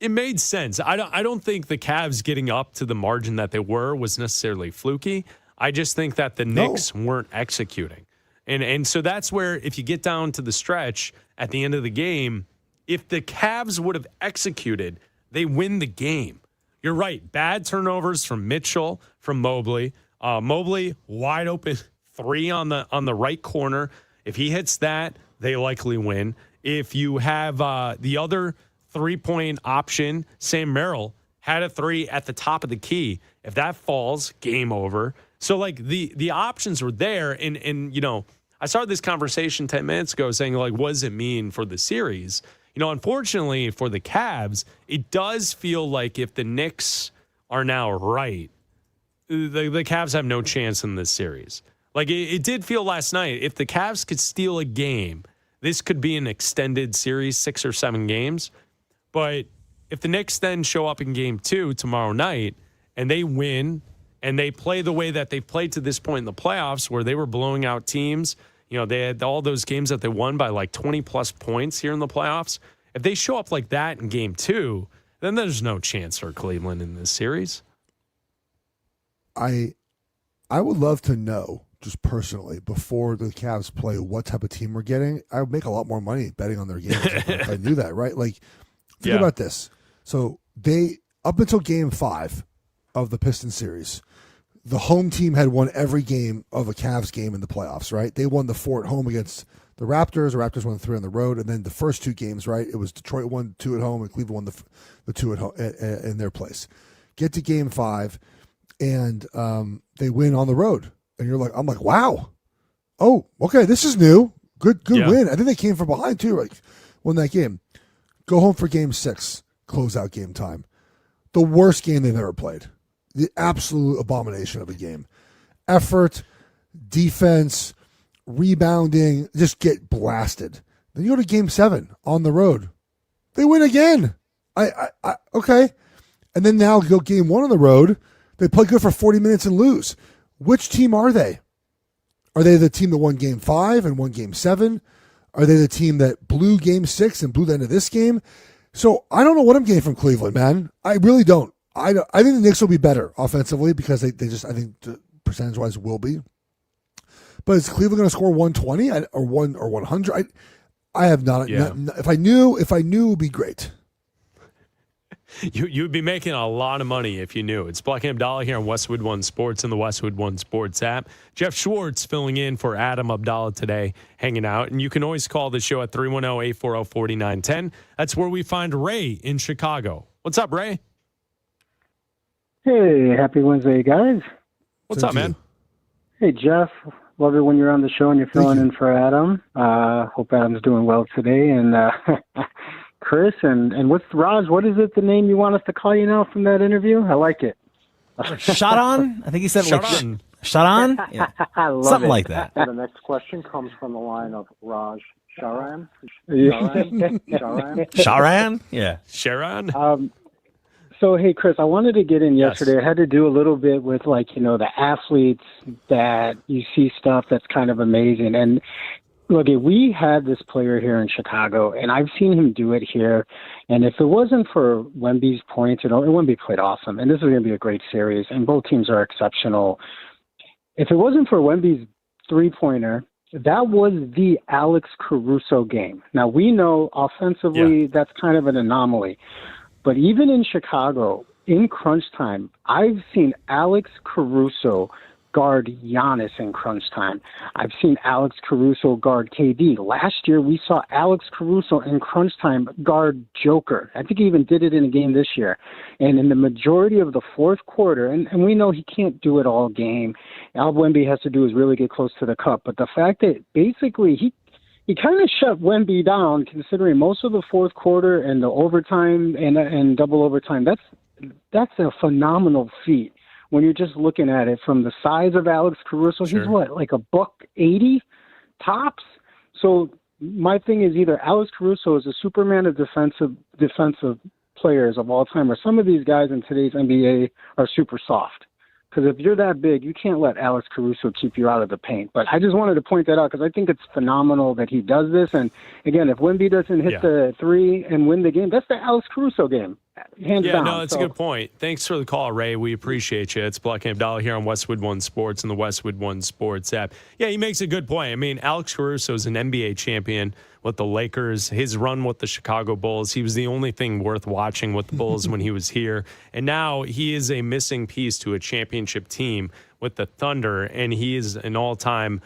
it made sense. I don't think the Cavs getting up to the margin that they were was necessarily fluky. I just think that the Knicks weren't executing. And so that's where, if you get down to the stretch at the end of the game, if the Cavs would have executed, they win the game. You're right. Bad turnovers from Mitchell, from Mobley. Mobley, wide open three on the right corner. If he hits that, they likely win. If you have the other three-point option, Sam Merrill had a three at the top of the key. If that falls, game over. So, like, the options were there. And you know, I started this conversation 10 minutes ago saying, like, what does it mean for the series? You know, unfortunately for the Cavs, it does feel like if the Knicks are now right, the Cavs have no chance in this series. Like, it did feel last night, if the Cavs could steal a game, this could be an extended series, 6 or 7 games. But if the Knicks then show up in game 2 tomorrow night and they win and they play the way that they've played to this point in the playoffs, where they were blowing out teams, you know, they had all those games that they won by like 20-plus points here in the playoffs. If they show up like that in game 2, then there's no chance for Cleveland in this series. I would love to know, just personally, before the Cavs play, what type of team we're getting. I would make a lot more money betting on their games if I knew that, right? Like, think about this. So they, up until game 5 of the Pistons series, the home team had won every game of a Cavs game in the playoffs, right? They won the 4 at home against the Raptors. The Raptors won 3 on the road. And then the first 2 games, right, it was Detroit won 2 at home and Cleveland won the 2 at home in their place. Get to game 5, and they win on the road. And I'm like, wow. Oh, okay, this is new. Good win. I think they came from behind too, like, won that game. Go home for game 6, close out game time. The worst game they've ever played. The absolute abomination of a game. Effort, defense, rebounding, just get blasted. Then you go to game 7 on the road. They win again. Okay. And then now go game 1 on the road. They play good for 40 minutes and lose. Which team are they? Are they the team that won game 5 and won game 7? Are they the team that blew game 6 and blew the end of this game? So I don't know what I'm getting from Cleveland, man. I really don't. I think the Knicks will be better offensively because they just, I think, percentage-wise will be. But is Cleveland going to score 120 or 100? I have not. If I knew, it would be great. You'd be making a lot of money if you knew. It's Bleck Abdalla here on Westwood One Sports and the Westwood One Sports app. Jeff Schwartz filling in for Adam Abdalla today, hanging out. And you can always call the show at 310-840-4910. That's where we find Ray in Chicago. What's up, Ray? Hey, happy Wednesday, guys. What's up, man? Hey, Jeff. Love it when you're on the show and you're filling in for Adam. Hope Adam's doing well today. And Chris, and what's Raj? What is it, the name you want us to call you now from that interview? I like it. Shot on? I think he said Shot like on. Shot on? Yeah. I love Something it. like that. The next question comes from the line of Raj Sharan. Sharan? Yeah. Sharon? So, hey, Chris, I wanted to get in yesterday. I had to do a little bit with, like, you know, the athletes that you see stuff that's kind of amazing. And look, we had this player here in Chicago, and I've seen him do it here. And if it wasn't for Wemby's points, Wemby played awesome. And this is going to be a great series, and both teams are exceptional. If it wasn't for Wemby's three-pointer, that was the Alex Caruso game. Now, we know offensively that's kind of an anomaly. But even in Chicago, in crunch time, I've seen Alex Caruso guard Giannis in crunch time. I've seen Alex Caruso guard KD. Last year, we saw Alex Caruso in crunch time guard Joker. I think he even did it in a game this year. And in the majority of the fourth quarter, and we know he can't do it all game. All Wemby has to do is really get close to the cup. But the fact that basically he kind of shut Wemby down, considering most of the fourth quarter and the overtime and double overtime. That's a phenomenal feat when you're just looking at it from the size of Alex Caruso. Sure. He's what, like $180 tops? So my thing is either Alex Caruso is a Superman of defensive players of all time, or some of these guys in today's NBA are super soft. Because if you're that big, you can't let Alex Caruso keep you out of the paint. But I just wanted to point that out because I think it's phenomenal that he does this. And, again, if Wemby doesn't hit the three and win the game, that's the Alex Caruso game, hands down. Yeah, no, that's a good point. Thanks for the call, Ray. We appreciate you. It's Bleck Abdalla here on Westwood One Sports and the Westwood One Sports app. Yeah, he makes a good point. I mean, Alex Caruso is an NBA champion with the Lakers. His run with the Chicago Bulls, he was the only thing worth watching with the Bulls when he was here. And now he is a missing piece to a championship team with the Thunder, and he is an all-time,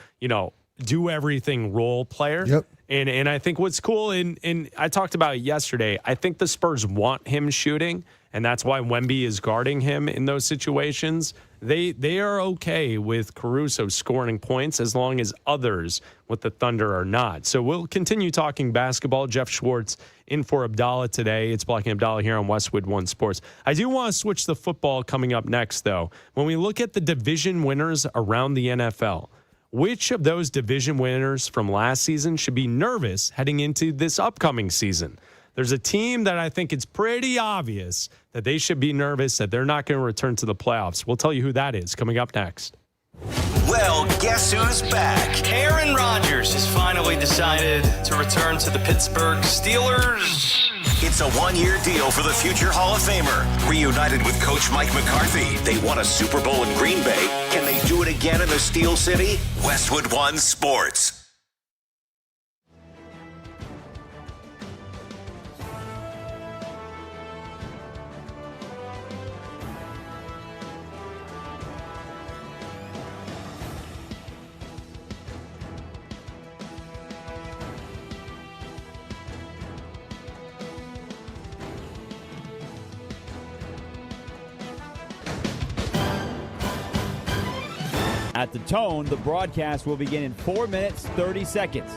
do-everything role player. Yep. And I think what's cool, and I talked about it yesterday, I think the Spurs want him shooting, and that's why Wemby is guarding him in those situations. They are okay with Caruso scoring points as long as others with the Thunder are not. So we'll continue talking basketball. Jeff Schwartz in for Abdalla today. It's Bleck Abdalla here on Westwood One Sports. I do want to switch to football coming up next, though. When we look at the division winners around the NFL, which of those division winners from last season should be nervous heading into this upcoming season? There's a team that I think it's pretty obvious that they should be nervous that they're not going to return to the playoffs. We'll tell you who that is coming up next. Well, guess who's back? Aaron Rodgers has finally decided to return to the Pittsburgh Steelers. It's a one-year deal for the future Hall of Famer. Reunited with Coach Mike McCarthy, they won a Super Bowl in Green Bay. Can they do it again in the Steel City? Westwood One Sports. At the tone, the broadcast will begin in 4 minutes, 30 seconds.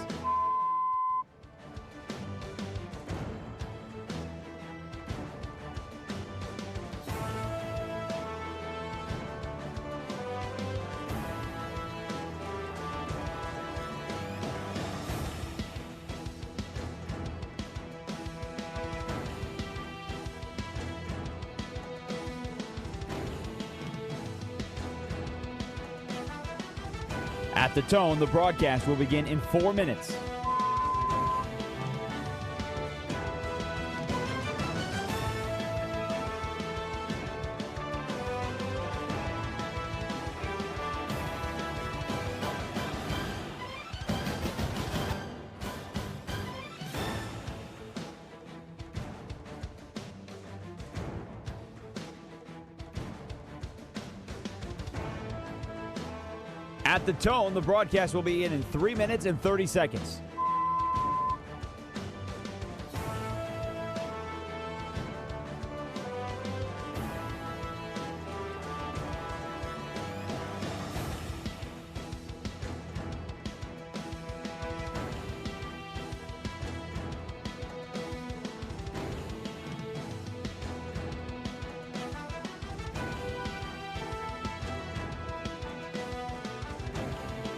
At the tone, the broadcast will begin in 4 minutes. At the tone, the broadcast will begin in 3 minutes and 30 seconds.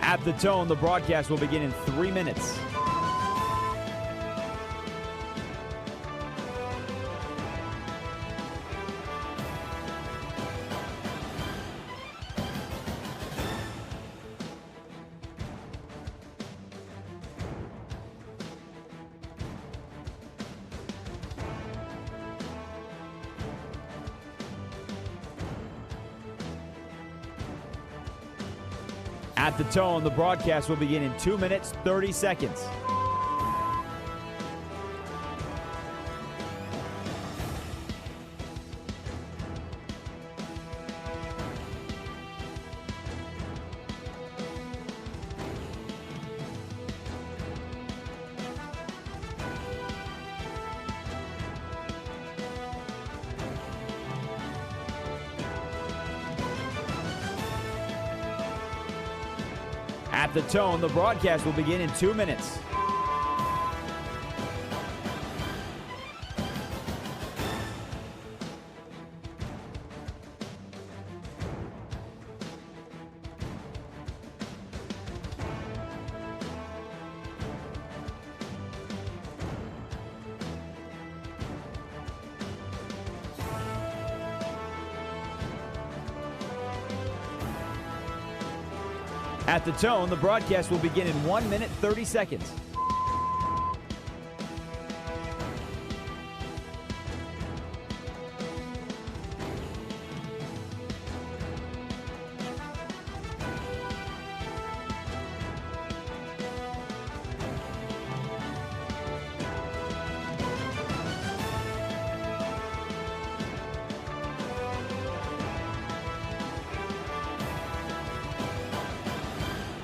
At the tone, the broadcast will begin in 3 minutes. At the tone, the broadcast will begin in 2 minutes, 30 seconds. At the tone, the broadcast will begin in 2 minutes. At the tone, the broadcast will begin in 1 minute, 30 seconds.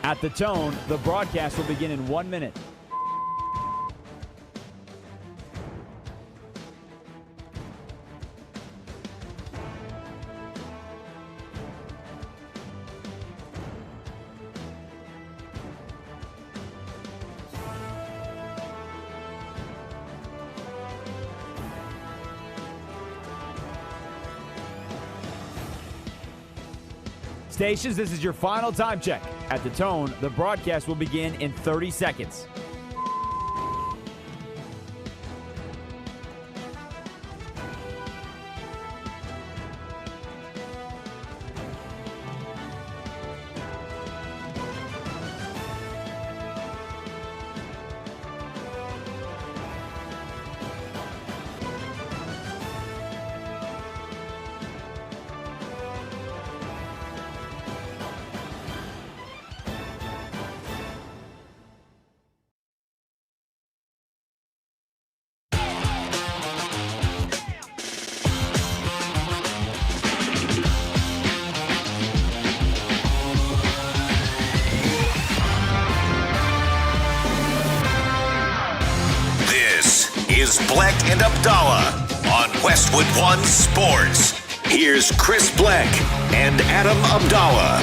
At the tone, the broadcast will begin in 1 minute. Stations, this is your final time check. At the tone, the broadcast will begin in 30 seconds. Is Bleck and Abdalla on Westwood One Sports. Here's Chris Bleck and Adam Abdalla.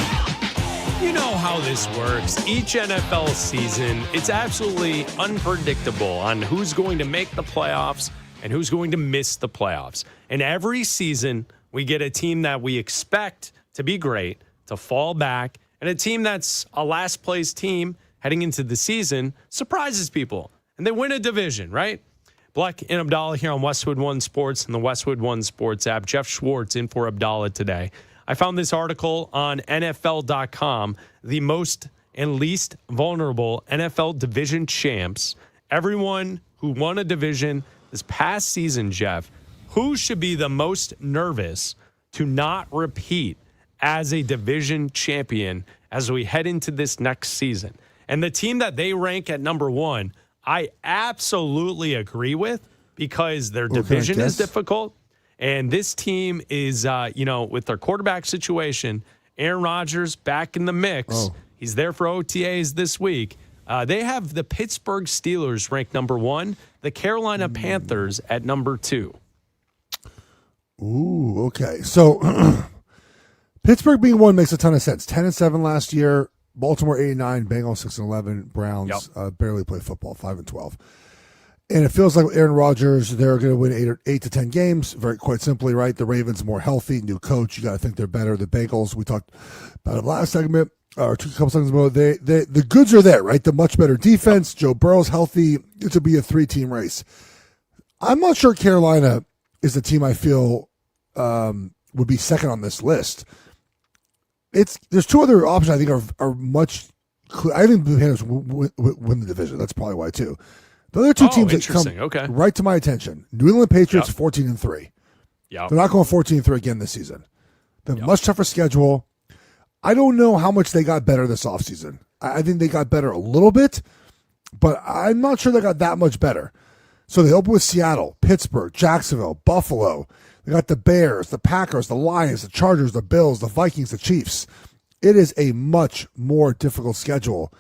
You know how this works. Each NFL season, it's absolutely unpredictable on who's going to make the playoffs and who's going to miss the playoffs. And every season, we get a team that we expect to be great, to fall back, and a team that's a last place team heading into the season surprises people. And they win a division, right? Bleck and Abdalla here on Westwood One Sports and the Westwood One Sports app. Jeff Schwartz in for Abdalla today. I found this article on NFL.com, the most and least vulnerable NFL division champs. Everyone who won a division this past season, Jeff, who should be the most nervous to not repeat as a division champion as we head into this next season? And the team that they rank at number one, I absolutely agree with, because their division is difficult. And this team is, with their quarterback situation, Aaron Rodgers back in the mix. Oh. He's there for OTAs this week. They have the Pittsburgh Steelers ranked number one, the Carolina Panthers at number two. Ooh, okay. So Pittsburgh being one makes a ton of sense. 10-7 last year. Baltimore 8-9, Bengals 6-11, Browns barely play football, 5-12. And it feels like with Aaron Rodgers, they're going to win 8 to 10 games. Very quite simply, right? The Ravens more healthy, new coach. You got to think they're better. The Bengals, we talked about it last segment or a couple seconds ago. The goods are there, right? The much better defense. Joe Burrow's healthy. It will be a 3-team race. I'm not sure Carolina is the team I feel would be second on this list. There's two other options I think are much clear. I think the Panthers win the division. That's probably why too. The other two teams that come right to my attention: New England Patriots 14-3. They're not going 14-3 again this season. They have a much tougher schedule. I don't know how much they got better this offseason. I think they got better a little bit, but I'm not sure they got that much better. So they open with Seattle, Pittsburgh, Jacksonville, Buffalo. They got the Bears, the Packers, the Lions, the Chargers, the Bills, the Vikings, the Chiefs. It is a much more difficult schedule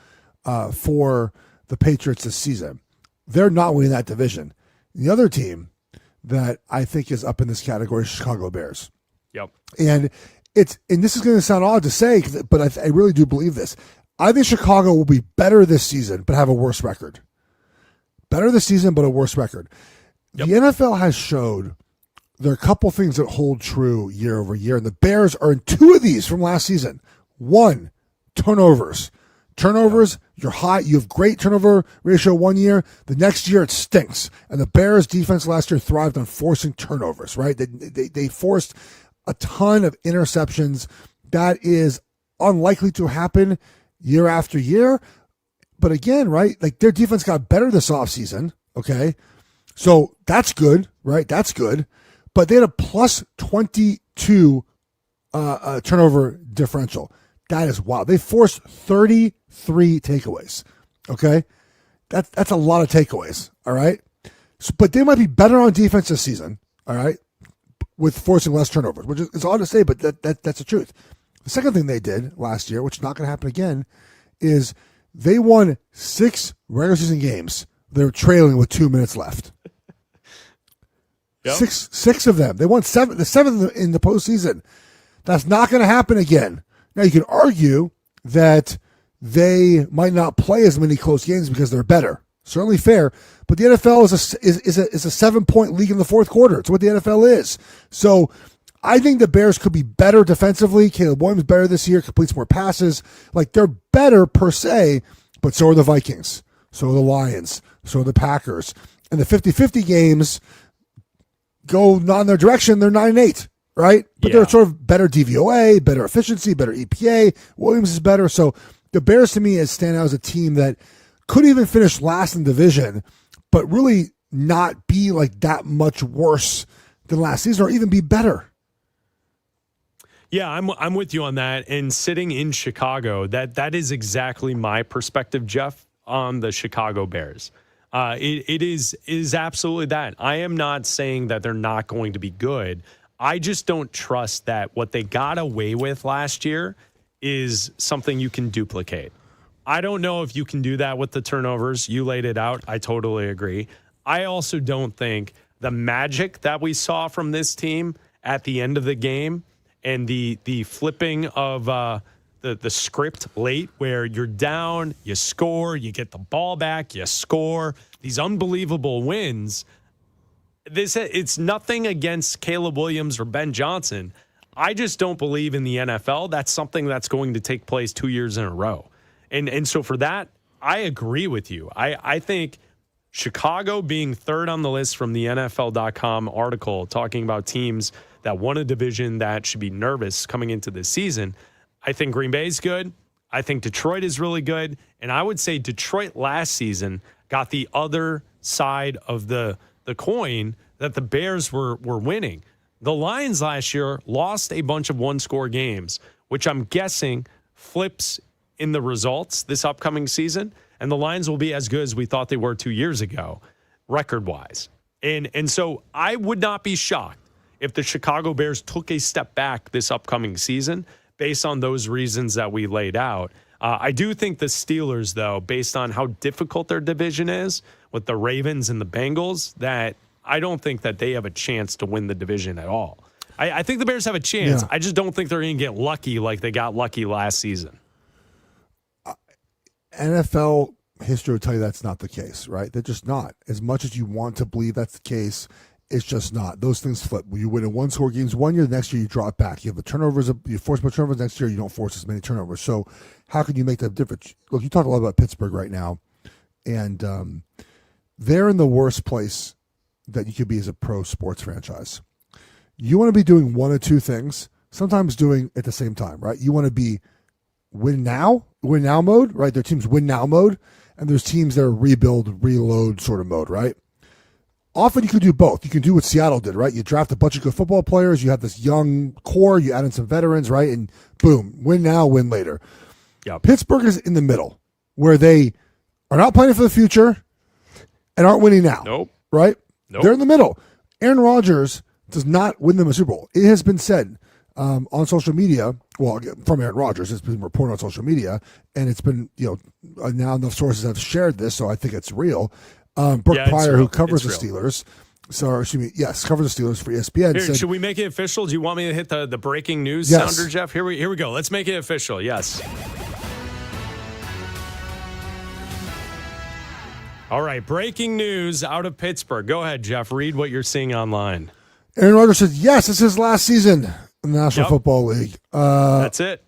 for the Patriots this season. They're not winning that division. The other team that I think is up in this category is Chicago Bears. Yep. And this is going to sound odd to say, but I really do believe this. I think Chicago will be better this season, but have a worse record. Better this season, but a worse record. Yep. The NFL has showed there are a couple things that hold true year over year, and the Bears are in 2 of these from last season. 1, turnovers. Turnovers, you're high. You have great turnover ratio 1 year. The next year it stinks. And the Bears defense last year thrived on forcing turnovers, right? They forced a ton of interceptions. That is unlikely to happen year after year. But again, right, like their defense got better this offseason, okay? So that's good, right? That's good. But they had a plus 22 turnover differential. That is wild. They forced 33 takeaways. Okay, that's a lot of takeaways. All right, but they might be better on defense this season. All right, with forcing less turnovers, which is odd to say, but that's the truth. The second thing they did last year, which is not going to happen again, is they won 6 regular season games. They were trailing with 2 minutes left. Yep. Six of them. They won 7. The 7th in the postseason. That's not going to happen again. Now, you can argue that they might not play as many close games because they're better. Certainly fair. But the NFL is a 7-point league in the fourth quarter. It's what the NFL is. So I think the Bears could be better defensively. Caleb Williams better this year, completes more passes. Like, they're better per se, but so are the Vikings. So are the Lions. So are the Packers. And the 50-50 games go not in their direction. They're 9-8. Right? But they're sort of better DVOA, better efficiency, better EPA. Williams is better. So the Bears, to me, stand out as a team that could even finish last in division, but really not be like that much worse than last season or even be better. Yeah, I'm with you on that. And sitting in Chicago, that is exactly my perspective, Jeff, on the Chicago Bears. It is absolutely that. I am not saying that they're not going to be good. I just don't trust that what they got away with last year is something you can duplicate. I don't know if you can do that with the turnovers. You laid it out. I totally agree. I also don't think the magic that we saw from this team at the end of the game and the flipping of the script late where you're down, you score, you get the ball back, you score, these unbelievable wins. It's nothing against Caleb Williams or Ben Johnson. I just don't believe in the NFL that's something that's going to take place 2 years in a row. And so for that, I agree with you. I think Chicago being third on the list from the NFL.com article talking about teams that won a division that should be nervous coming into this season, I think Green Bay is good. I think Detroit is really good. And I would say Detroit last season got the other side of the coin that the Bears were winning. The Lions last year lost a bunch of one-score games, which I'm guessing flips in the results this upcoming season, and the Lions will be as good as we thought they were 2 years ago, record-wise. And so I would not be shocked if the Chicago Bears took a step back this upcoming season based on those reasons that we laid out. I do think the Steelers, though, based on how difficult their division is with the Ravens and the Bengals, that I don't think that they have a chance to win the division at all. I think the Bears have a chance. Yeah. I just don't think they're going to get lucky like they got lucky last season. NFL history will tell you that's not the case, right? They're just not. As much as you want to believe that's the case, it's just not. Those things flip. When you win in one-score games 1 year, the next year you drop back. You have the turnovers. You force more turnovers. Next year you don't force as many turnovers. So how can you make that difference? Look, you talk a lot about Pittsburgh right now, and they're in the worst place that you could be as a pro sports franchise. You want to be doing one of two things, sometimes doing at the same time, right? You want to be win now mode, right? There are teams win now mode, and there's teams that are rebuild, reload sort of mode, right? Often you can do both. You can do what Seattle did, right? You draft a bunch of good football players. You have this young core. You add in some veterans, right? And boom, win now, win later. Yep. Pittsburgh is in the middle where they are not planning for the future and aren't winning now. Nope. Right? Nope. They're in the middle. Aaron Rodgers does not win them a Super Bowl. It has been said on social media, well, from Aaron Rodgers, it's been reported on social media, and it's been, now enough sources have shared this, so I think it's real. Brooke Pryor, who covers the Steelers, covers the Steelers for ESPN. Here, should we make it official? Do you want me to hit the breaking news sounder, Jeff? Here we go. Let's make it official. Yes. All right, breaking news out of Pittsburgh. Go ahead, Jeff. Read what you're seeing online. Aaron Rodgers said, yes, it's his last season in the National Football League. That's it.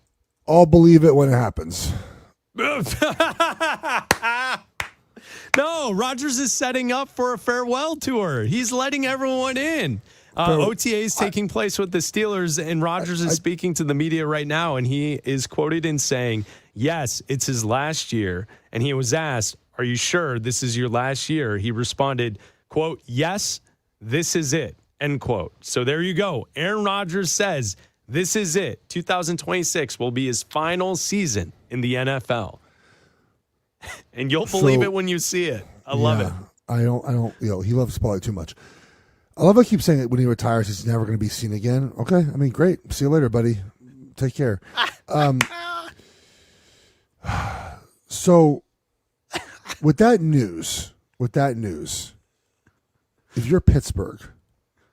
I'll believe it when it happens. No, Rodgers is setting up for a farewell tour. He's letting everyone in. OTA is taking place with the Steelers, and Rodgers is speaking to the media right now, and he is quoted in saying, yes, it's his last year. And he was asked, are you sure this is your last year? He responded, quote, yes, this is it, end quote. So there you go. Aaron Rodgers says this is it. 2026 will be his final season in the NFL. And you'll believe it when you see it. I love it. I don't, he loves Spotlight too much. I love how he keeps saying that when he retires, he's never going to be seen again. Okay. I mean, great. See you later, buddy. Take care. So with that news, if you're Pittsburgh,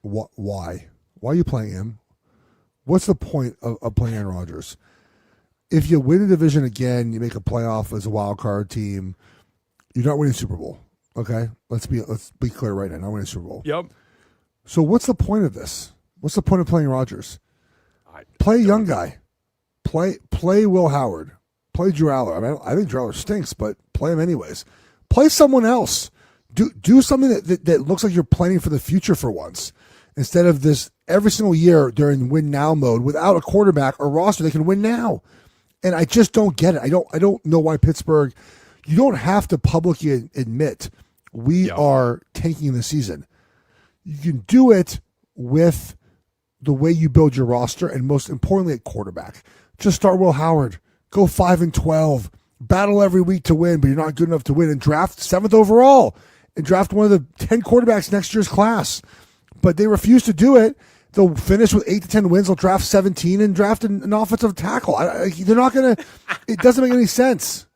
why? Why are you playing him? What's the point of playing Aaron Rodgers? If you win the division again, you make a playoff as a wild card team, you're not winning Super Bowl. Okay? Let's be clear right now. Not winning Super Bowl. Yep. So what's the point of this? What's the point of playing Rodgers? Play a young guy. Play Will Howard. Play Drew Aller. I mean, I think Drew Aller stinks, but play him anyways. Play someone else. Do something that looks like you're planning for the future for once, instead of this every single year during win now mode without a quarterback or roster that can win now. And I just don't get it. I don't know why Pittsburgh. You don't have to publicly admit we are tanking the season. You can do it with the way you build your roster, and most importantly at quarterback. Just start Will Howard. Go 5-12. Battle every week to win, but you're not good enough to win. And draft 7th overall. And draft one of the 10 quarterbacks next year's class. But they refuse to do it. They'll finish with 8 to 10 wins. They'll draft 17 and draft an offensive tackle. They're not going to. It doesn't make any sense.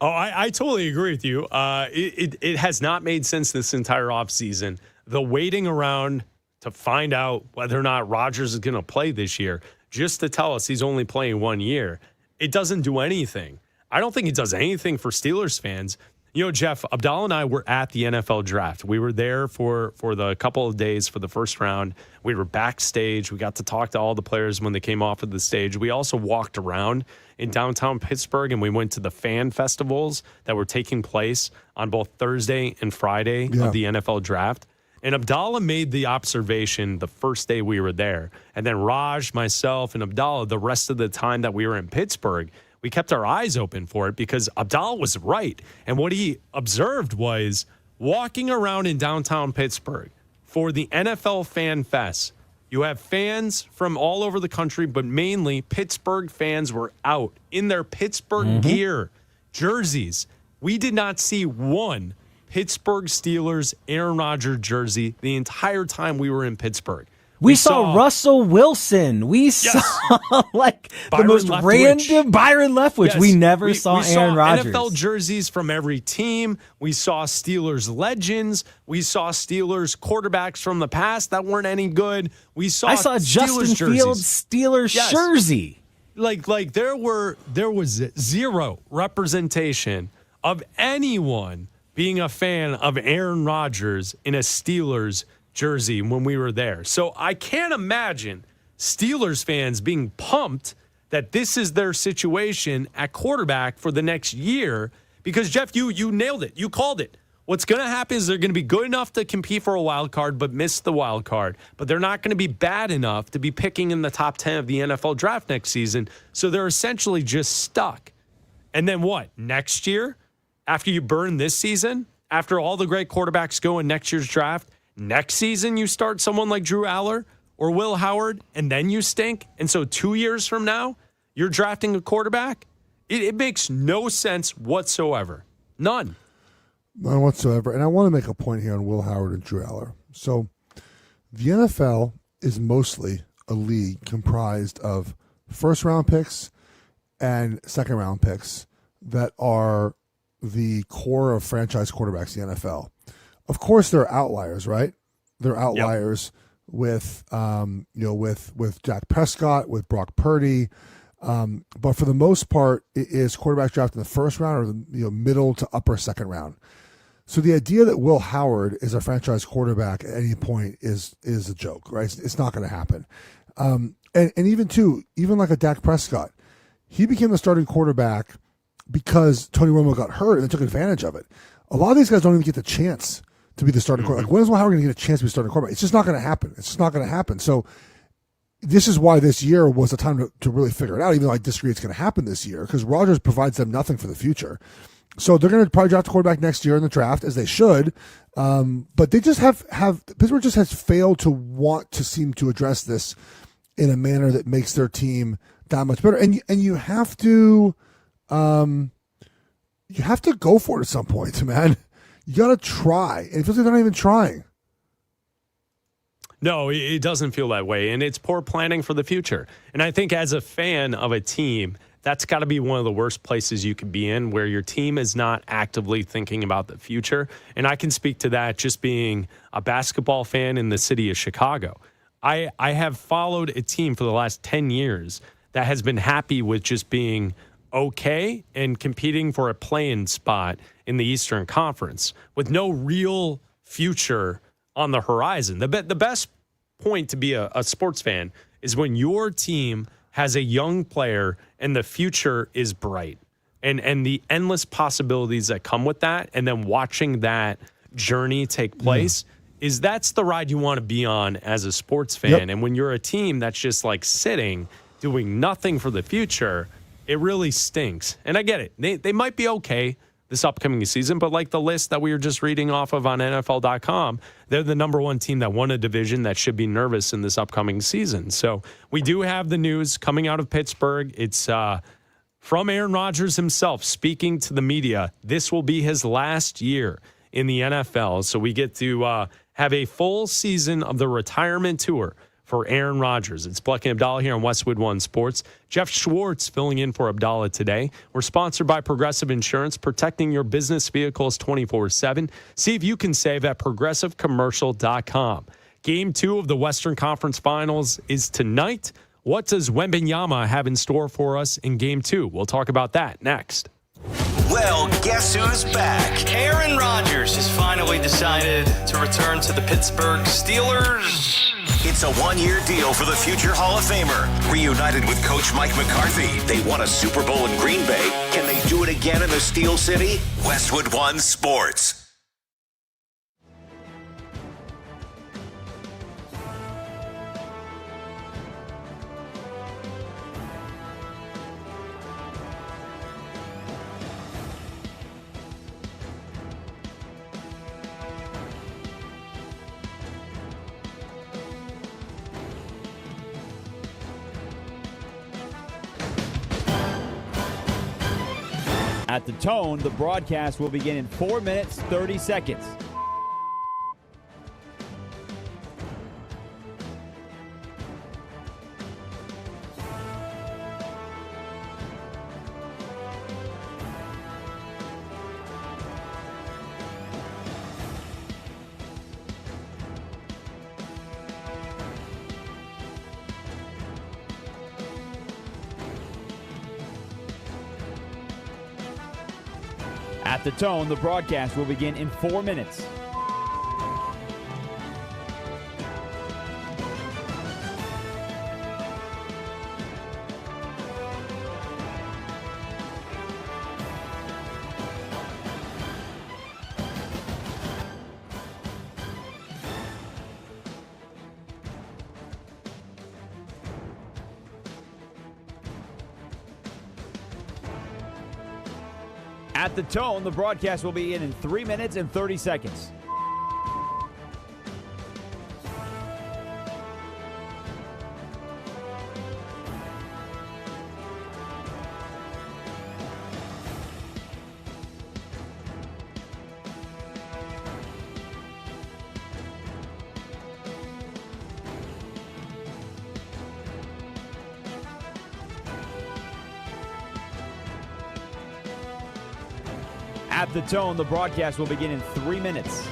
Oh, I totally agree with you. It has not made sense this entire offseason. The waiting around to find out whether or not Rodgers is going to play this year, just to tell us he's only playing 1 year, it doesn't do anything. I don't think it does anything for Steelers fans. You know, Jeff, Abdalla and I were at the NFL draft. We were there for the couple of days for the first round. We were backstage. We got to talk to all the players when they came off of the stage. We also walked around in downtown Pittsburgh, and we went to the fan festivals that were taking place on both Thursday and Friday of the NFL draft. And Abdalla made the observation the first day we were there. And then Raj, myself, and Abdalla, the rest of the time that we were in Pittsburgh, we kept our eyes open for it because Abdalla was right. And what he observed was walking around in downtown Pittsburgh for the NFL Fan Fest. You have fans from all over the country, but mainly Pittsburgh fans were out in their Pittsburgh gear, jerseys. We did not see one Pittsburgh Steelers Aaron Rodgers jersey the entire time we were in Pittsburgh. We saw Russell Wilson. We saw like Byron the most Leftwich. random Byron Leftwich. Yes. We never saw Aaron Rodgers. NFL jerseys from every team. We saw Steelers legends. We saw Steelers quarterbacks from the past that weren't any good. I saw Justin Fields Steelers jersey. Like there was zero representation of anyone being a fan of Aaron Rodgers in a Steelers jersey when we were there. So I can't imagine Steelers fans being pumped that this is their situation at quarterback for the next year because, Jeff, you nailed it. You called it. What's going to happen is they're going to be good enough to compete for a wild card but miss the wild card. But they're not going to be bad enough to be picking in the top 10 of the NFL draft next season. So they're essentially just stuck. And then what? Next year, after you burn this season, after all the great quarterbacks go in next year's draft, next season, you start someone like Drew Aller or Will Howard, and then you stink. And so 2 years from now, you're drafting a quarterback. It makes no sense whatsoever. None. None whatsoever. And I want to make a point here on Will Howard and Drew Aller. So the NFL is mostly a league comprised of first-round picks and second-round picks that are the core of franchise quarterbacks in the NFL. Of course, there are outliers, right? There are outliers with Dak Prescott, with Brock Purdy, But for the most part, it is quarterbacks drafted in the first round or the middle to upper second round. So the idea that Will Howard is a franchise quarterback at any point is a joke, right? It's not going to happen. And even like a Dak Prescott, he became the starting quarterback because Tony Romo got hurt and they took advantage of it. A lot of these guys don't even get the chance to be the starting quarterback. Like, when is Will Howard going to get a chance to be starting quarterback? It's just not going to happen. It's just not going to happen. So this is why this year was a time to really figure it out, even though I disagree it's going to happen this year, because Rodgers provides them nothing for the future. So they're going to probably draft a quarterback next year in the draft, as they should. But they just have Pittsburgh just has failed to want to seem to address this in a manner that makes their team that much better. And you have to go for it at some point, man. You got to try. And it feels like they're not even trying. No, it doesn't feel that way. And it's poor planning for the future. And I think as a fan of a team, that's got to be one of the worst places you could be in, where your team is not actively thinking about the future. And I can speak to that just being a basketball fan in the city of Chicago. I have followed a team for the last 10 years that has been happy with just being okay and competing for a play-in spot in the Eastern Conference with no real future on the horizon. The best point to be a sports fan is when your team has a young player and the future is bright, and the endless possibilities that come with that, and then watching that journey take place that's the ride you want to be on as a sports fan. Yep. And when you're a team that's just like sitting, doing nothing for the future, it really stinks. And I get it. They might be okay this upcoming season, but like the list that we were just reading off of on NFL.com, they're the number one team that won a division that should be nervous in this upcoming season. So we do have the news coming out of Pittsburgh. It's from Aaron Rodgers himself speaking to the media. This will be his last year in the NFL. So we get to have a full season of the retirement tour for Aaron Rodgers. It's Bleck Abdalla here on Westwood One Sports. Jeff Schwartz filling in for Abdalla today. We're sponsored by Progressive Insurance, protecting your business vehicles 24/7. See if you can save at progressivecommercial.com. Game 2 of the Western Conference Finals is tonight. What does Wembanyama have in store for us in Game 2? We'll talk about that next. Well, guess who's back? Aaron Rodgers has finally decided to return to the Pittsburgh Steelers. It's a one-year deal for the future Hall of Famer. Reunited with Coach Mike McCarthy, they won a Super Bowl in Green Bay. Can they do it again in the Steel City? Westwood One Sports. At the tone, the broadcast will begin in 4 minutes, 30 seconds. At the tone, the broadcast will begin in 4 minutes. At the tone, the broadcast will begin in 3 minutes and 30 seconds. At the tone, the broadcast will begin in 3 minutes.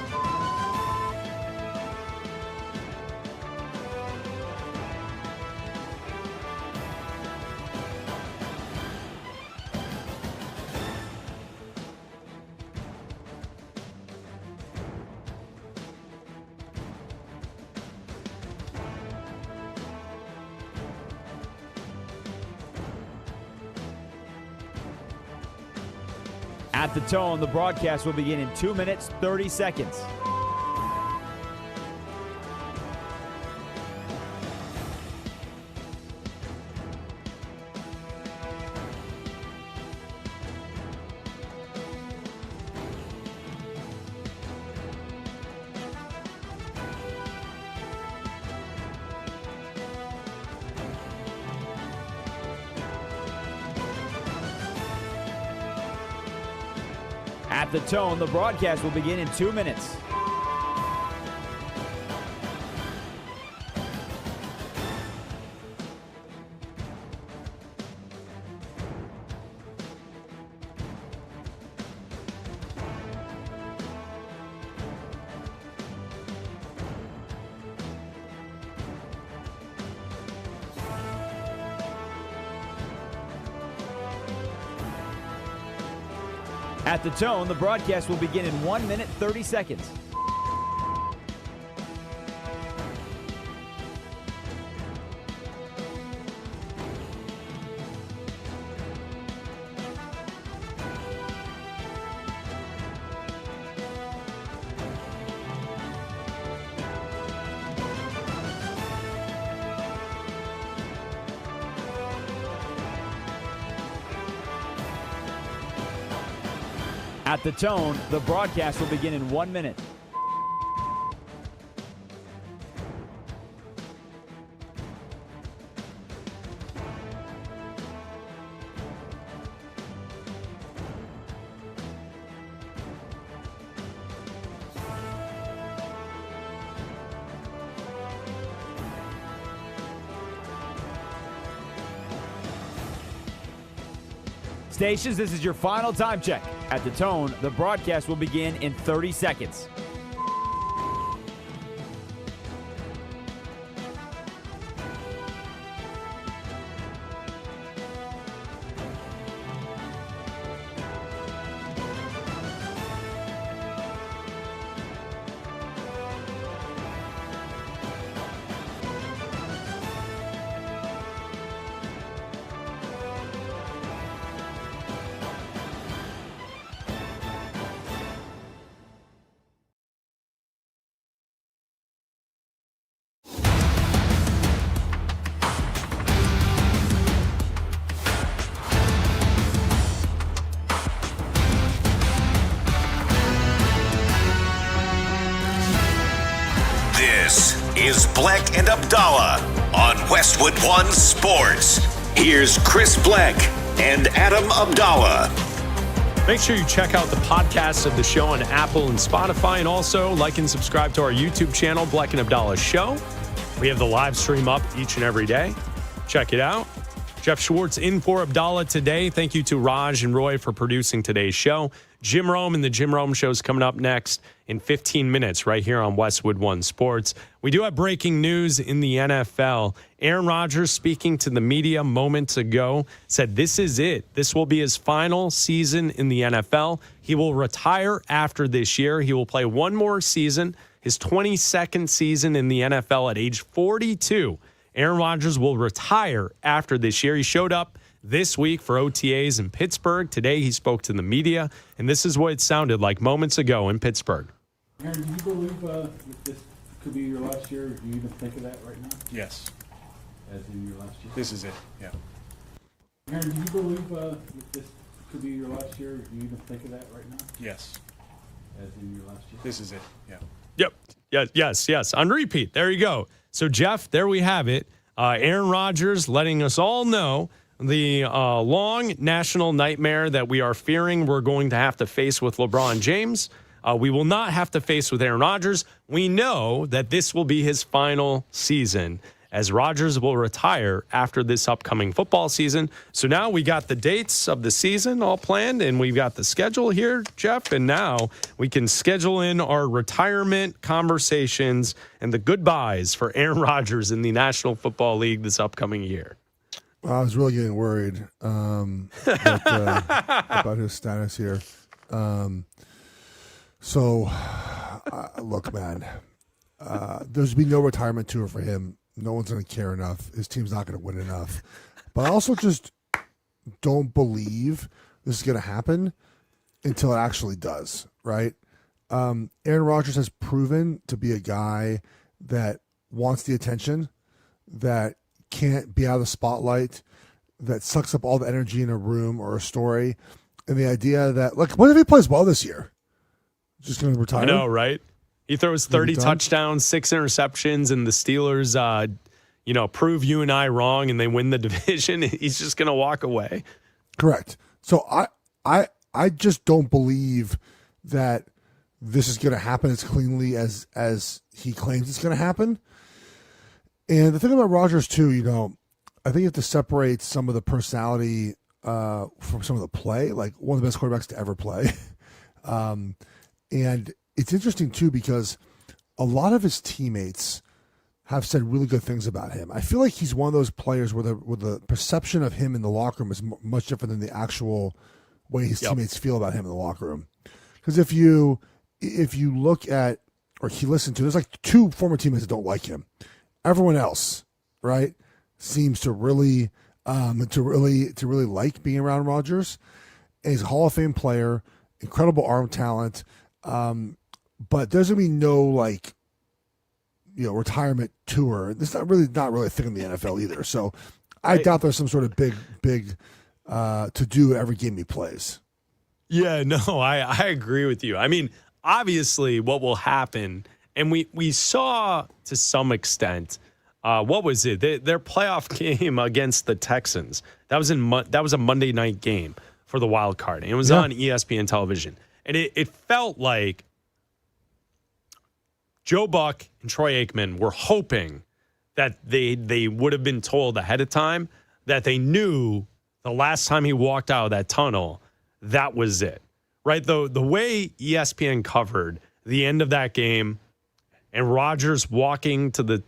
At the tone, the broadcast will begin in 2 minutes, 30 seconds. At the tone, the broadcast will begin in 2 minutes. At the tone, the broadcast will begin in 1 minute, 30 seconds. At the tone, the broadcast will begin in 1 minute. Stations, this is your final time check. At the tone, the broadcast will begin in 30 seconds. This is Bleck and Abdalla on Westwood One Sports. Here's Chris Bleck and Adam Abdalla. Make sure you check out the podcasts of the show on Apple and Spotify, and also like and subscribe to our YouTube channel, Bleck and Abdalla Show. We have the live stream up each and every day. Check it out. Jeff Schwartz in for Abdalla today. Thank you to Raj and Roy for producing today's show. Jim Rome and the Jim Rome Show is coming up next in 15 minutes right here on Westwood One Sports. We do have breaking news in the NFL. Aaron Rodgers, speaking to the media moments ago, said this is it. This will be his final season in the NFL. He will retire after this year. He will play one more season, his 22nd season in the NFL at age 42. Aaron Rodgers will retire after this year. He showed up this week for OTAs in Pittsburgh. Today he spoke to the media, and this is what it sounded like moments ago in Pittsburgh. Aaron, do you believe that this could be your last year? Do you even think of that right now? Yes. As in your last year? This is it, yeah. Aaron, do you believe that this could be your last year? Do you even think of that right now? Yes. As in your last year? This is it, yeah. Yep. Yes. On repeat. There you go. So, Jeff, there we have it. Aaron Rodgers letting us all know the long national nightmare that we are fearing we're going to have to face with LeBron James. We will not have to face with Aaron Rodgers. We know that this will be his final season, as Rodgers will retire after this upcoming football season. So now we got the dates of the season all planned, and we've got the schedule here, Jeff, and now we can schedule in our retirement conversations and the goodbyes for Aaron Rodgers in the National Football League this upcoming year. I was really getting worried about his status here. Look, man, there's been no retirement tour for him. No one's going to care enough. His team's not going to win enough. But I also just don't believe this is going to happen. until it actually does, right? Aaron Rodgers has proven to be a guy that wants the attention, that can't be out of the spotlight, that sucks up all the energy in a room or a story. And the idea that, look, what if he plays well this year? Just going to retire? I know, right? He throws 30 touchdowns, 6 interceptions, and the Steelers, prove you and I wrong, and they win the division. He's just going to walk away. Correct. So I just don't believe that this is going to happen as cleanly as he claims it's going to happen. And the thing about Rodgers too, I think you have to separate some of the personality from some of the play. Like, one of the best quarterbacks to ever play. And it's interesting too because a lot of his teammates have said really good things about him. I feel like he's one of those players where the perception of him in the locker room is much different than the actual way his teammates feel about him in the locker room. Because if you look at, or he listened to, there's like 2 former teammates that don't like him. Everyone else, right, seems to really like being around Rodgers. And he's a Hall of Fame player, incredible arm talent, but there's gonna be no retirement tour. It's not really a thing in the NFL either. So I doubt there's some sort of big to do every game he plays. Yeah, no, I agree with you. I mean, obviously what will happen, and we saw to some extent, what was it? Their playoff game against the Texans. That was a Monday night game for the wild card. And it was on ESPN television. And it felt like Joe Buck and Troy Aikman were hoping that they would have been told ahead of time that they knew the last time he walked out of that tunnel, that was it. Right? The way ESPN covered the end of that game and Rodgers walking to the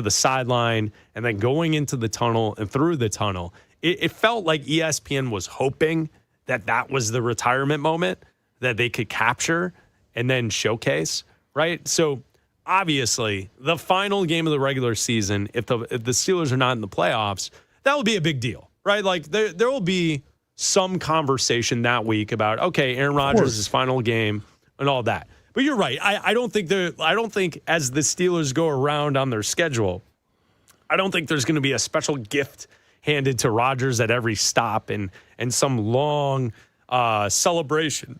sideline and then going into the tunnel and through the tunnel, it felt like ESPN was hoping that was the retirement moment that they could capture and then showcase, right? So obviously, the final game of the regular season, if the Steelers are not in the playoffs, that will be a big deal, right? Like there will be some conversation that week about, okay, Aaron Rodgers' final game and all that. But you're right. I don't think as the Steelers go around on their schedule, I don't think there's going to be a special gift handed to Rodgers at every stop and some long celebration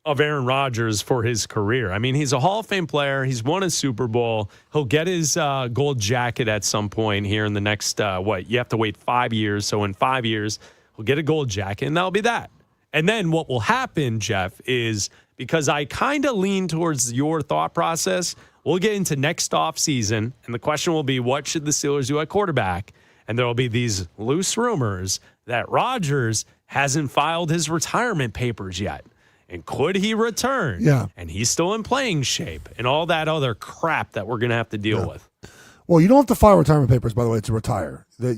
of Aaron Rodgers for his career. I mean, he's a Hall of Fame player. He's won a Super Bowl. He'll get his gold jacket at some point here in the next, you have to wait 5 years. So in 5 years, he'll get a gold jacket, and that'll be that. And then what will happen, Jeff, is because I kind of lean towards your thought process, we'll get into next offseason, and the question will be, what should the Steelers do at quarterback? And there will be these loose rumors that Rodgers hasn't filed his retirement papers yet. And could he return? Yeah. And he's still in playing shape and all that other crap that we're going to have to deal with. Well, you don't have to file retirement papers, by the way, to retire. They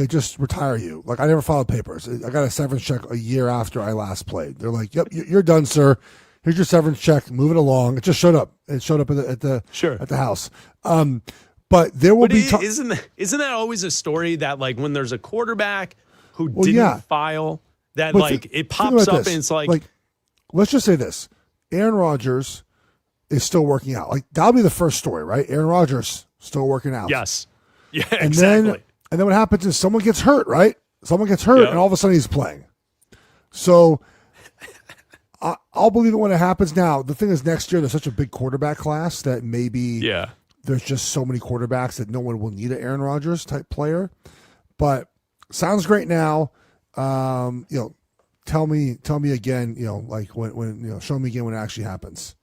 just retire you. Like, I never filed papers. I got a severance check a year after I last played. They're like, "Yep, you're done, sir. Here's your severance check. Move it along." It just showed up. It showed up at the house. But there will be. Isn't that always a story that, like, when there's a quarterback who didn't file, that it pops up and it's like, let's just say this: Aaron Rodgers is still working out. Like, that'll be the first story, right? Aaron Rodgers still working out. Yes. Yeah, and exactly. Then what happens is someone gets hurt, right? Someone gets hurt, and all of a sudden he's playing. So I'll believe it when it happens. Now, the thing is, next year there's such a big quarterback class that maybe there's just so many quarterbacks that no one will need an Aaron Rodgers type player. But sounds great now. Tell me again, when show me again when it actually happens.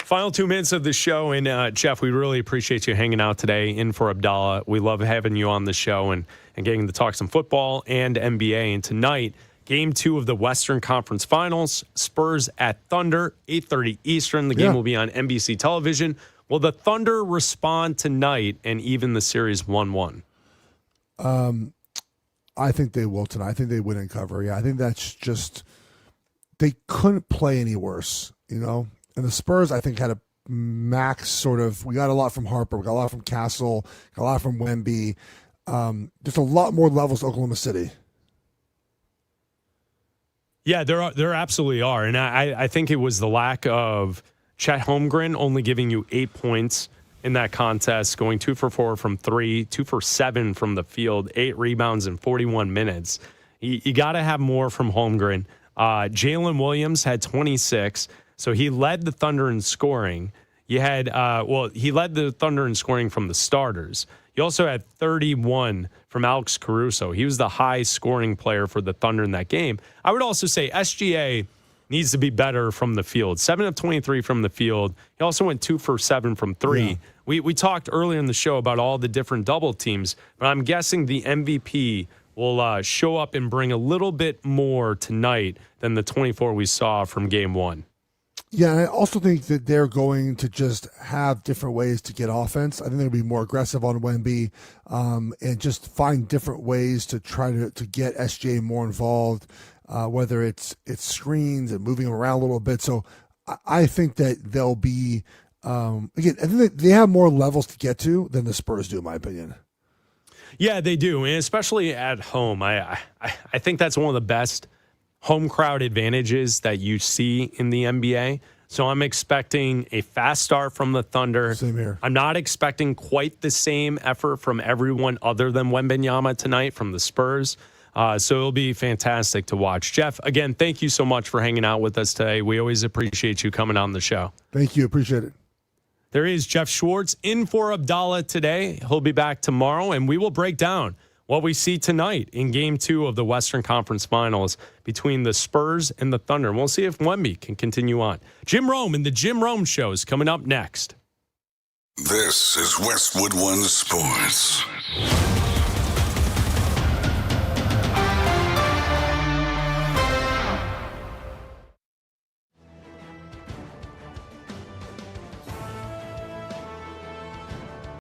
Final 2 minutes of the show, and Jeff, we really appreciate you hanging out today in for Abdalla. We love having you on the show and getting to talk some football and NBA. And tonight, Game 2 of the Western Conference Finals, Spurs at Thunder, 8:30 Eastern. The game will be on NBC television. Will the Thunder respond tonight and even the series 1-1? I think they will tonight. I think they win and cover. Yeah, I think that's just they couldn't play any worse, And the Spurs, I think, had a max sort of. We got a lot from Harper. We got a lot from Castle. Got a lot from Wemby. Just a lot more levels to Oklahoma City. Yeah, there absolutely are. And I think it was the lack of Chet Holmgren only giving you 8 points in that contest, going 2 for 4 from 3, 2 for 7 from the field, 8 rebounds in 41 minutes. You got to have more from Holmgren. Jalen Williams had 26, so he led the Thunder in scoring. You had, he led the Thunder in scoring from the starters. You also had 31 from Alex Caruso. He was the high-scoring player for the Thunder in that game. I would also say SGA needs to be better from the field. 7 of 23 from the field. He also went 2 for 7 from 3. Yeah. We talked earlier in the show about all the different double teams, but I'm guessing the MVP will show up and bring a little bit more tonight than the 24 we saw from Game 1. Yeah, and I also think that they're going to just have different ways to get offense. I think they'll be more aggressive on Wemby and just find different ways to try to get SJ more involved, whether it's screens and moving him around a little bit. So I think that they'll be, again, I think that they have more levels to get to than the Spurs do, in my opinion. Yeah, they do, and especially at home. I think that's one of the best home crowd advantages that you see in the NBA. So I'm expecting a fast start from the Thunder. Same here. I'm not expecting quite the same effort from everyone other than Wembanyama tonight from the Spurs. So it'll be fantastic to watch. Jeff, again, thank you so much for hanging out with us today. We always appreciate you coming on the show. Thank you. Appreciate it. There is Jeff Schwartz in for Abdalla today. He'll be back tomorrow, and we will break down what we see tonight in Game 2 of the Western Conference Finals between the Spurs and the Thunder. And we'll see if Wemby can continue on. Jim Rome and the Jim Rome Show is coming up next. This is Westwood One Sports.